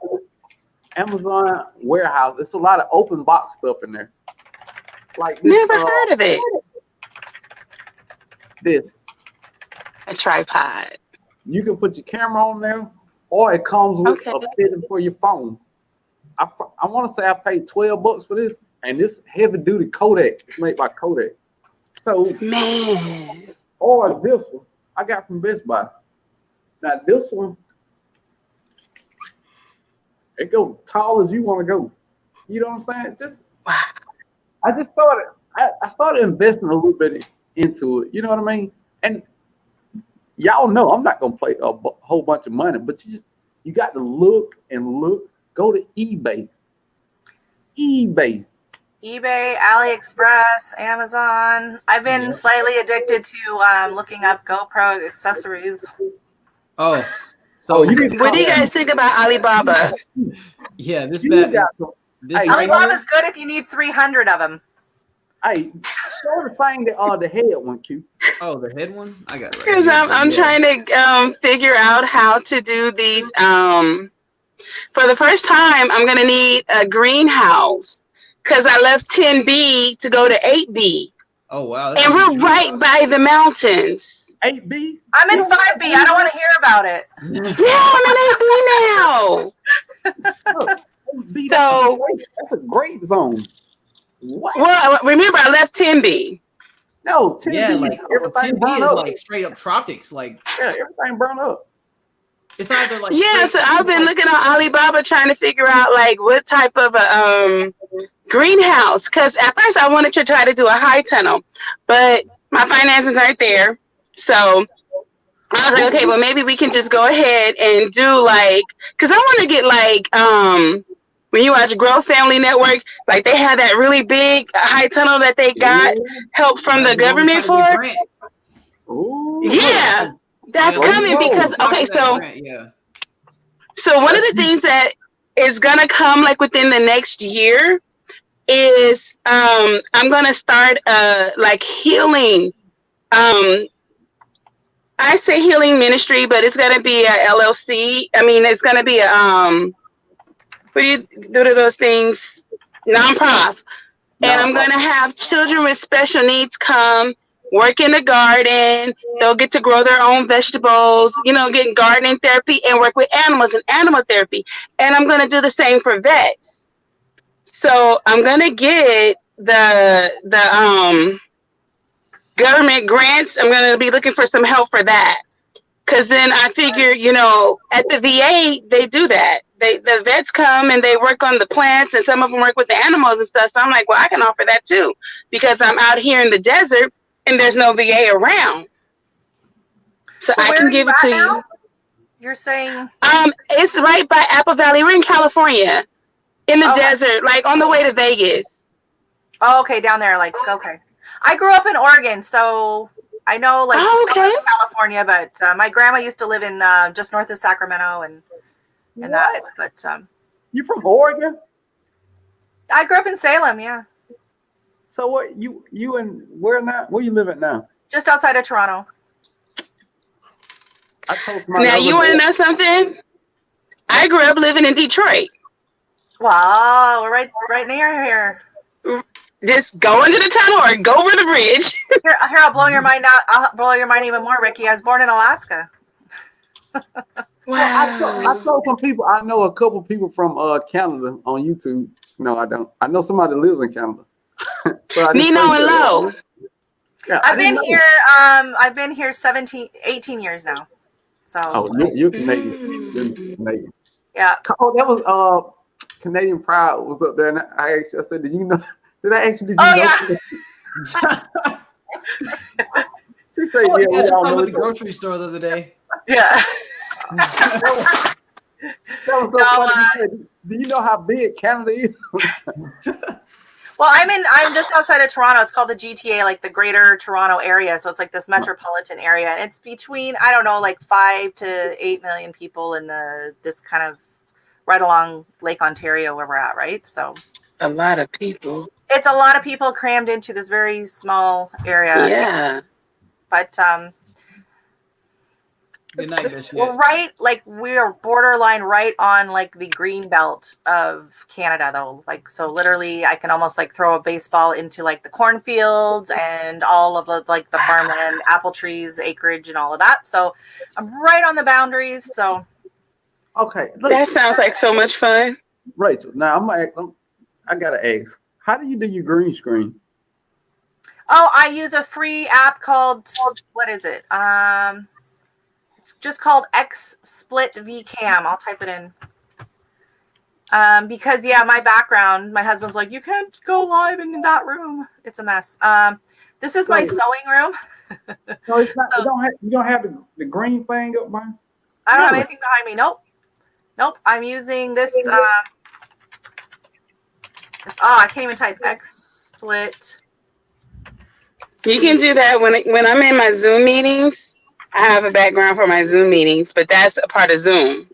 A: Amazon warehouse. It's a lot of open box stuff in there. Like this,
D: never heard of it.
A: This
D: a tripod.
A: You can put your camera on there, or it comes with a fitting for your phone. I want to say I paid $12 for this, and this heavy duty Kodak. It's made by Kodak. So
D: man,
A: or this one I got from Best Buy. Now this one, it go tall as you want to go. You know what I'm saying? I just started. I started investing a little bit into it. You know what I mean? And y'all know I'm not gonna play a whole bunch of money, but you got to look and look. Go to eBay,
E: AliExpress, Amazon. I've been slightly addicted to looking up GoPro accessories.
B: Oh,
D: so what do you guys think about Alibaba?
B: Yeah, this
E: Alibaba's good if you need 300 of them.
A: Hey, show the thing the head one, Q.
B: Oh, the head one? I got it right.
D: Because I'm trying to figure out how to do these. For the first time, I'm going to need a greenhouse because I left 10B to go to 8B.
B: Oh, wow.
D: And we're right by the mountains.
A: 8B?
E: I'm in 5B. I don't want to hear about it.
D: Yeah, I'm in 8B now.
A: Look, so that's a great zone. What?
D: Well, remember, I left 10B.
A: No, 10B.
B: Yeah, like
A: everything
B: 10B is like straight up tropics. Like,
A: yeah, everything burned up.
B: It's either like
D: so I've been looking on Alibaba trying to figure out like what type of a greenhouse. Because at first I wanted to try to do a high tunnel, but my finances aren't there. So I was like, okay, well maybe we can just go ahead and do like, because I want to get like when you watch Grow Family Network, like they have that really big high tunnel that they got help from the government for.
A: Ooh.
D: Yeah. That's coming because so one of the things that is gonna come like within the next year is I'm gonna start like healing. I say healing ministry, but it's gonna be a LLC. I mean, it's gonna be a what do you do to those things? Nonprofit. And I'm gonna have children with special needs come work in the garden. They'll get to grow their own vegetables, get gardening therapy and work with animals and animal therapy. And I'm going to do the same for vets. So I'm going to get the government grants. I'm going to be looking for some help for that. Because then I figure, at the VA, they do that. the vets come and they work on the plants, and some of them work with the animals and stuff. So I'm like, well, I can offer that too, because I'm out here in the desert and there's no VA around. So I can give it to you.
E: You're saying?
D: It's right by Apple Valley. We're in California, in the desert, like on the way to Vegas.
E: Oh, okay, down there, like, okay. I grew up in Oregon, so I know, like, California, but my grandma used to live in just north of Sacramento and that. But
A: you from Oregon?
E: I grew up in Salem, yeah.
A: So what you in where now? Where you live at now?
E: Just outside of Toronto.
A: I told somebody.
D: Now you want to know something? I grew up living in Detroit.
E: Wow, we're right near here.
D: Just go into the tunnel or go over the bridge.
E: Here, I'll blow your mind out. I'll blow your mind even more, Ricky. I was born in Alaska.
A: Wow. I told some people. I know a couple people from Canada on YouTube. No, I don't. I know somebody that lives in Canada. So
D: Nino and Lo.
A: Yeah,
E: I've been here 18 years now. So
A: you're Canadian. You're Canadian.
E: Yeah.
A: Oh, that was Canadian Pride was up there, and I said, did you know? Did I actually? Did you know?
B: Yeah.
A: She said, "Yeah, we all know
B: at the grocery store the other day."
E: Yeah.
A: That was so funny. Said, do you know how big Canada is?
E: Well, I'm just outside of Toronto. It's called the GTA, like the Greater Toronto Area. So it's like this metropolitan area, and it's between, I don't know, like 5 to 8 million people in this kind of right along Lake Ontario where we're at, right? So
D: a lot of people.
E: It's a lot of people crammed into this very small area.
D: Yeah.
E: But
B: Good night,
E: we're right, like we are borderline right on like the green belt of Canada, though. Like, so literally, I can almost like throw a baseball into like the cornfields and all of the like the farmland, apple trees, acreage, and all of that. So I'm right on the boundaries. So
A: okay, look,
D: that sounds like so much fun,
A: Rachel. Now I gotta ask, how do you do your green screen?
E: Oh, I use a free app called, what is it? It's just called XSplit VCam. I'll type it in. Because my background, my husband's like, you can't go live in that room. It's a mess. This is my sewing room.
A: So it's not, you don't have the green thing up behind?
E: I don't have anything behind me. Nope. I'm using this. I can't even type XSplit.
D: You can do that when I'm in my Zoom meetings. I have a background for my Zoom meetings, but that's a part of Zoom.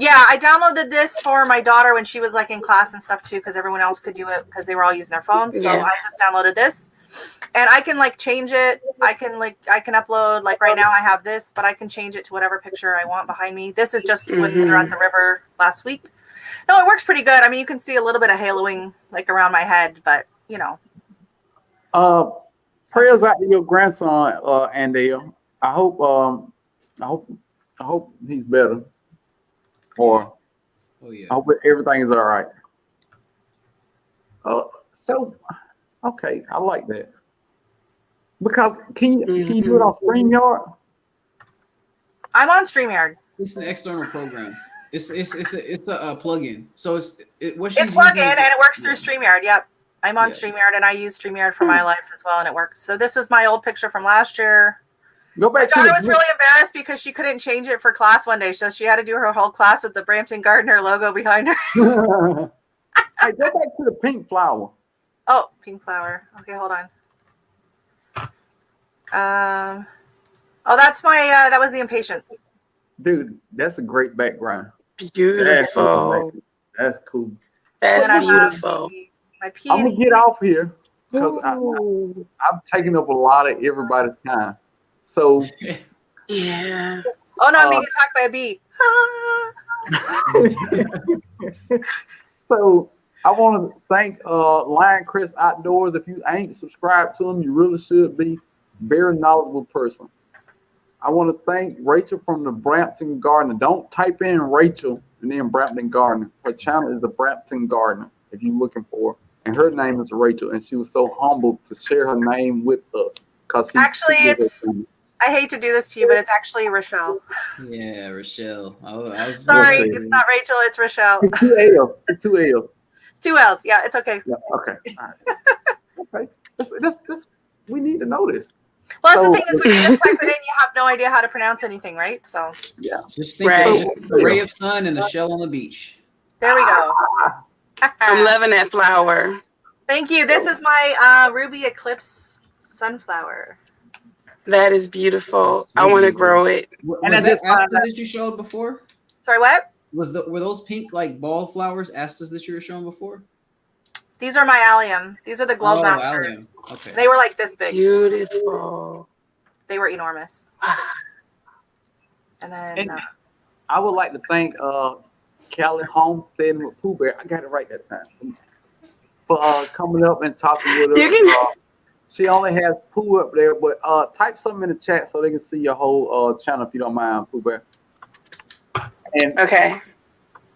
E: Yeah, I downloaded this for my daughter when she was like in class and stuff too, because everyone else could do it because they were all using their phones. So I just downloaded this, and I can like change it. I can upload, like right now I have this, but I can change it to whatever picture I want behind me. This is just when we were at the river last week. No, it works pretty good. I mean, you can see a little bit of haloing like around my head, but you know.
A: Prayers out to your grandson, Andale. I hope he's better. Or I hope everything is all right. So okay, I like that. Because can you do it on StreamYard?
E: I'm on StreamYard.
B: It's an external program. It's a plugin. So it's
E: plug-in and it works through StreamYard. Yep. I'm on StreamYard and I use StreamYard for my lives as well, and it works. So this is my old picture from last year.
A: Go back.
E: My daughter was really embarrassed because she couldn't change it for class one day, so she had to do her whole class with the Brampton Gardener logo behind her.
A: Hey, go back to the pink flower.
E: Oh, pink flower. Okay, hold on. That's my that was the Impatiens.
A: Dude, that's a great background.
D: Beautiful.
A: That's cool.
D: That's beautiful.
E: My peony.
A: I'm gonna get off here because I'm taking up a lot of everybody's time. So
D: yeah.
E: Oh no, I'm being attacked by a bee.
A: So I want to thank Lion Chris Outdoors. If you ain't subscribed to him, you really should be. Very knowledgeable person. I want to thank Rachel from the Brampton Gardener. Don't type in Rachel and then Brampton Gardener. Her channel is the Brampton Gardener if you're looking for her. And her name is Rachel, and she was so humble to share her name with us.
E: I hate to do this to you, but it's actually Rochelle.
B: Yeah, Rochelle. I was
E: Sorry,
A: Rochelle.
E: it's not Rachel. It's Rochelle.
A: It's 2 L's. It's 2 L's.
E: 2 L's. Yeah, it's okay.
A: Yeah. Okay. All right. Okay. This we need to know this.
E: Well, that's
A: So-
E: the thing is when you just type it in, you have no idea how to pronounce anything, right? So
A: Yeah.
B: just think
D: Right.
B: of just a ray of sun and a shell on the beach.
E: there we go.
D: I'm loving that flower.
E: Thank you. This is my Ruby Eclipse sunflower.
D: That is beautiful.
B: So
D: I want to
B: beautiful.
D: grow it.
B: Was
A: And I
B: that
A: just found
B: asters
A: out-
B: that you showed before?
E: Sorry, what?
B: Were those pink like ball flowers asters that you were showing before?
E: These are my allium. These are the Globe Master.
B: allium. Okay.
E: They were like this big.
D: Beautiful.
E: They were enormous. And then
A: And I would like to thank Callie Homesteading with Pooh Bear. I got it right that time. For coming up and talking with us.
D: You can-
A: She only has Pooh up there, but type something in the chat so they can see your whole channel if you don't mind, Pooh Bear.
D: Okay.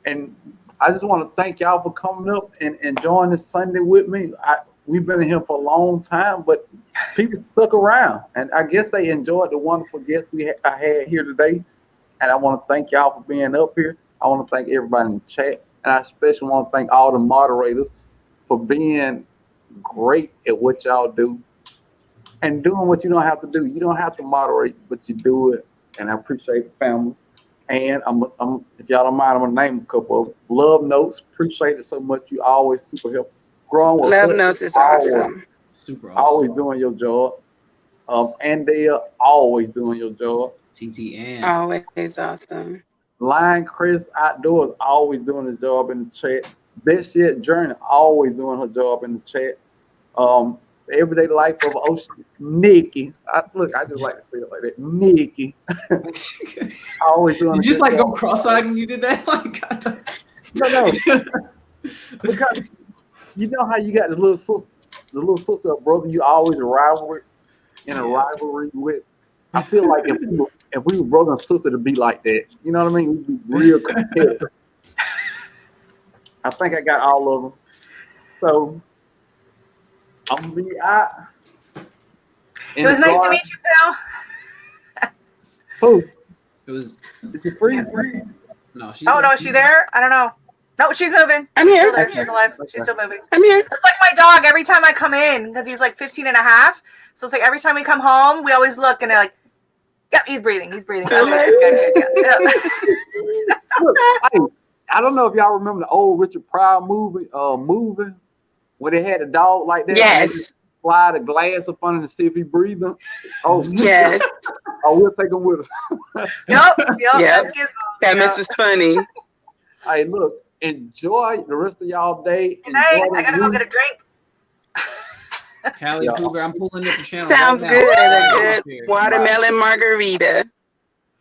A: And I just want to thank y'all for coming up and enjoying this Sunday with me. We've been in here for a long time, but people stuck around, and I guess they enjoyed the wonderful guests I had here today. And I want to thank y'all for being up here. I want to thank everybody in the chat, and I especially want to thank all the moderators for being great at what y'all do and doing what you don't have to do. You don't have to moderate, but you do it, and I appreciate the family. And I'm if y'all don't mind, I'm gonna name a couple of love notes. Appreciate it so much. You always super helpful. Growing with
D: Love
A: us,
D: notes is
A: always,
D: awesome.
B: Super awesome.
A: always doing your job. And they are always doing your job.
B: TTN.
D: Always awesome.
A: Lion Chris Outdoors always doing his job in the chat. Best Yet Journey always doing her job in the chat. Everyday Life of Ocean, Nikki. I just like to say it like that. Nikki. Always doing
B: Did
A: a
B: you just
A: good
B: like go
A: job.
B: cross-eyed when you did that? Like, God.
A: No. Because you know how you got the little sister or brother you always rivalry with. I feel like if we were brother and sister to be like that, you know what I mean? We'd be real competitive. I think I got all of them. So I'm gonna be out.
E: it was nice to meet you, pal.
A: Who?
B: It was
A: Is she free?
B: no. She
E: Oh no, is she there? I don't know. No, she's moving.
D: I'm
E: She's
D: here.
E: still there.
A: Okay.
E: She's alive.
A: Okay.
E: She's still moving.
D: I'm here.
E: It's like my dog every time I come in because he's like 15 and a half. So it's like every time we come home, we always look and they're like, yeah, he's breathing. He's breathing. Good. Yeah.
A: Look, I don't know if y'all remember the old Richard Pryor movie where they had a dog like that.
D: Yes.
A: And they slide a glass up under to see if he breathing. Oh,
D: Yes.
A: Oh, we'll take him with us.
E: Yep.
D: Yeah.
E: That's Gizmo.
D: That
E: Yeah.
D: Mrs. Funny.
A: Hey, look, enjoy the rest of y'all day.
E: Good night.
A: Enjoy the
E: I gotta go
A: week.
E: get a drink.
B: Callie
A: Yeah.
B: Cougar. I'm pulling up the channel.
D: Sounds
B: right now.
D: good. A
B: Here.
D: good watermelon margarita.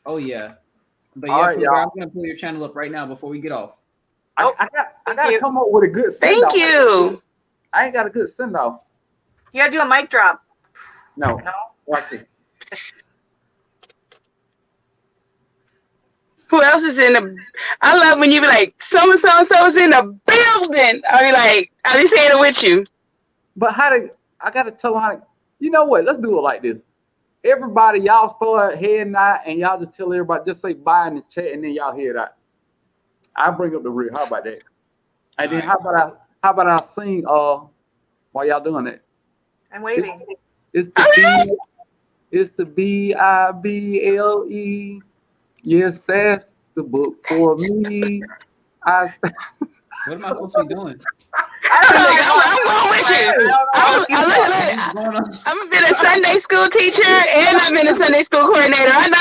B: Oh yeah. But
A: All
B: yeah,
A: right,
B: Cougar,
A: y'all.
B: I'm gonna pull your channel up right now before we get off.
A: I
E: Thank
A: gotta
E: you.
A: come up with a good send
D: Thank
A: off.
D: you.
A: I ain't got a good send off.
E: You gotta do a mic drop.
A: No.
E: No.
A: Watch it.
D: Who else is in the? I love when you be like, so and so is in the building. I be like, I be saying it with you.
A: But I gotta tell them how to, you know what? Let's do it like this. Everybody, y'all start heading out and y'all just tell everybody, just say bye in the chat and then y'all head out. I bring up the rear. How about that? And then how about I sing while y'all doing that?
E: I'm waving.
A: It's the Bible. Yes, that's the book for me.
B: What am I supposed to be doing?
D: I'm going with you.
E: I don't know.
B: What's going on?
D: I've been a Sunday school teacher and I've been a Sunday school coordinator. I know